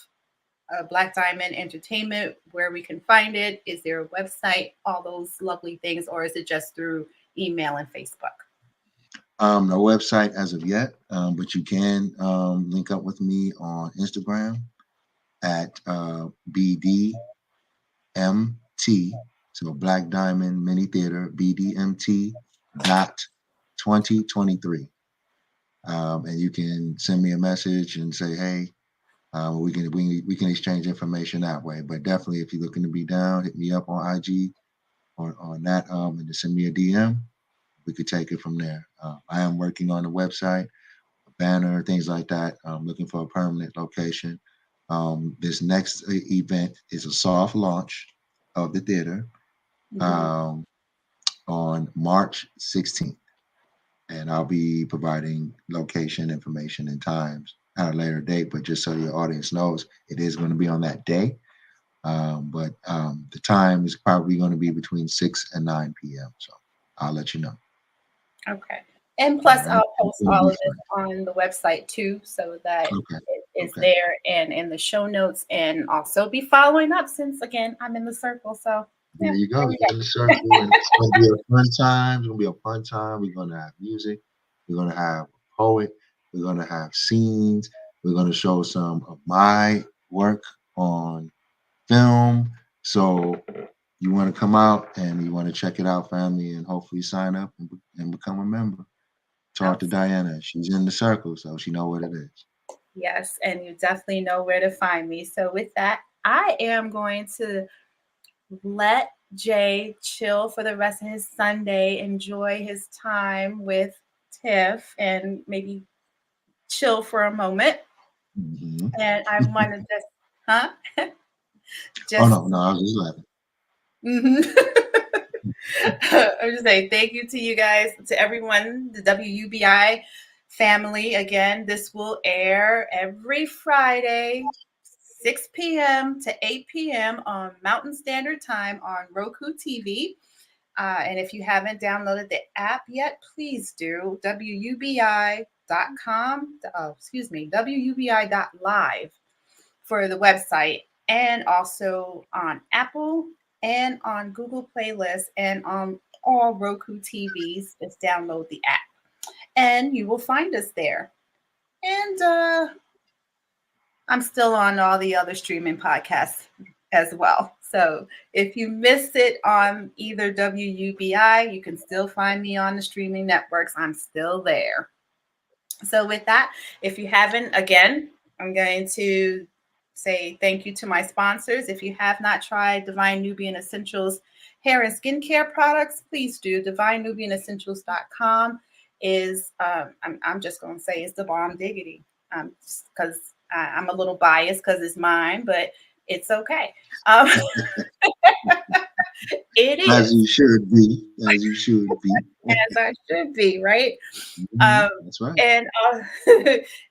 Black Diamond Entertainment, where we can find it? Is there a website, all those lovely things, or is it just through email and Facebook? No website as of yet, but you can link up with me on Instagram at BDMT. So Black Diamond Mini Theater, BDMT dot 2023. And you can send me a message and say, hey, we can exchange information that way. But definitely, if you're looking to be down, hit me up on IG or on that, and just send me a DM. We could take it from there. I am working on a website, a banner, things like that. I'm looking for a permanent location. This next event is a soft launch of the theater Mhm. um, on March 16th. And I'll be providing location information and times at a later date. But just so your audience knows, it is going to be on that day. But the time is probably going to be between 6 and 9 p.m. So I'll let you know. Okay. And All plus, right. I'll post It'll all be of this fun. on the website too, so that Okay. it is Okay. there and in the show notes, and also be following up, since again I'm in the circle. So There yeah, you go. there we You're in the circle, and it's going to be a fun time. It's going to be a fun time. We're going to have music. We're going to have a poet. We're going to have scenes. We're going to show some of my work on film. So you want to come out and you want to check it out, family, and hopefully sign up and become a member. Talk to go. Diana. She's in the circle, so she know what it is. Yes, and you definitely know where to find me. So with that, I am going to let Jay chill for the rest of his Sunday, enjoy his time with Tiff, and maybe chill for a moment. Hmm. And I want to just, huh? Oh Just no, no, I was just laughing. mhm. I'm just saying thank you to you guys, to everyone, the WUBI family. Again, this will air every Friday, 6 p.m. to 8 p.m. on Mountain Standard Time on Roku TV. And if you haven't downloaded the app yet, please do. WUBI.com, WUBI.live for the website, and also on Apple and on Google Playlist and on all Roku TVs. Just download the app and you will find us there. And I'm still on all the other streaming podcasts as well. So if you missed it on either WUBI, you can still find me on the streaming networks. I'm still there. So with that, if you haven't, again, I'm going to say thank you to my sponsors. If you have not tried Divine Nubian Essentials hair and skincare products, please do. DivineNubianEssentials.com is I'm just going to say it's the bomb diggity, because I'm a little biased because it's mine, but it's okay. Um, it As is, you should be. As you should be. as I should be, right? That's right. And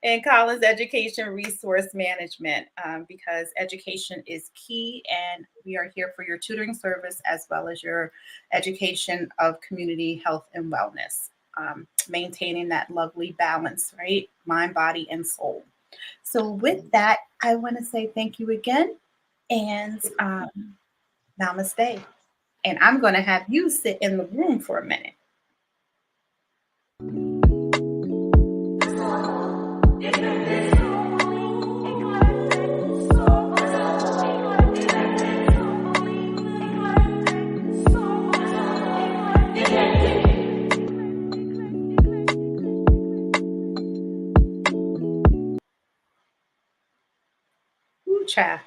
and Collins Education Resource Management, because education is key, and we are here for your tutoring service as well as your education of community health and wellness, maintaining that lovely balance, right? Mind, body, and soul. So, with that, I want to say thank you again, and namaste. And I'm going to have you sit in the room for a minute. Ooh, child.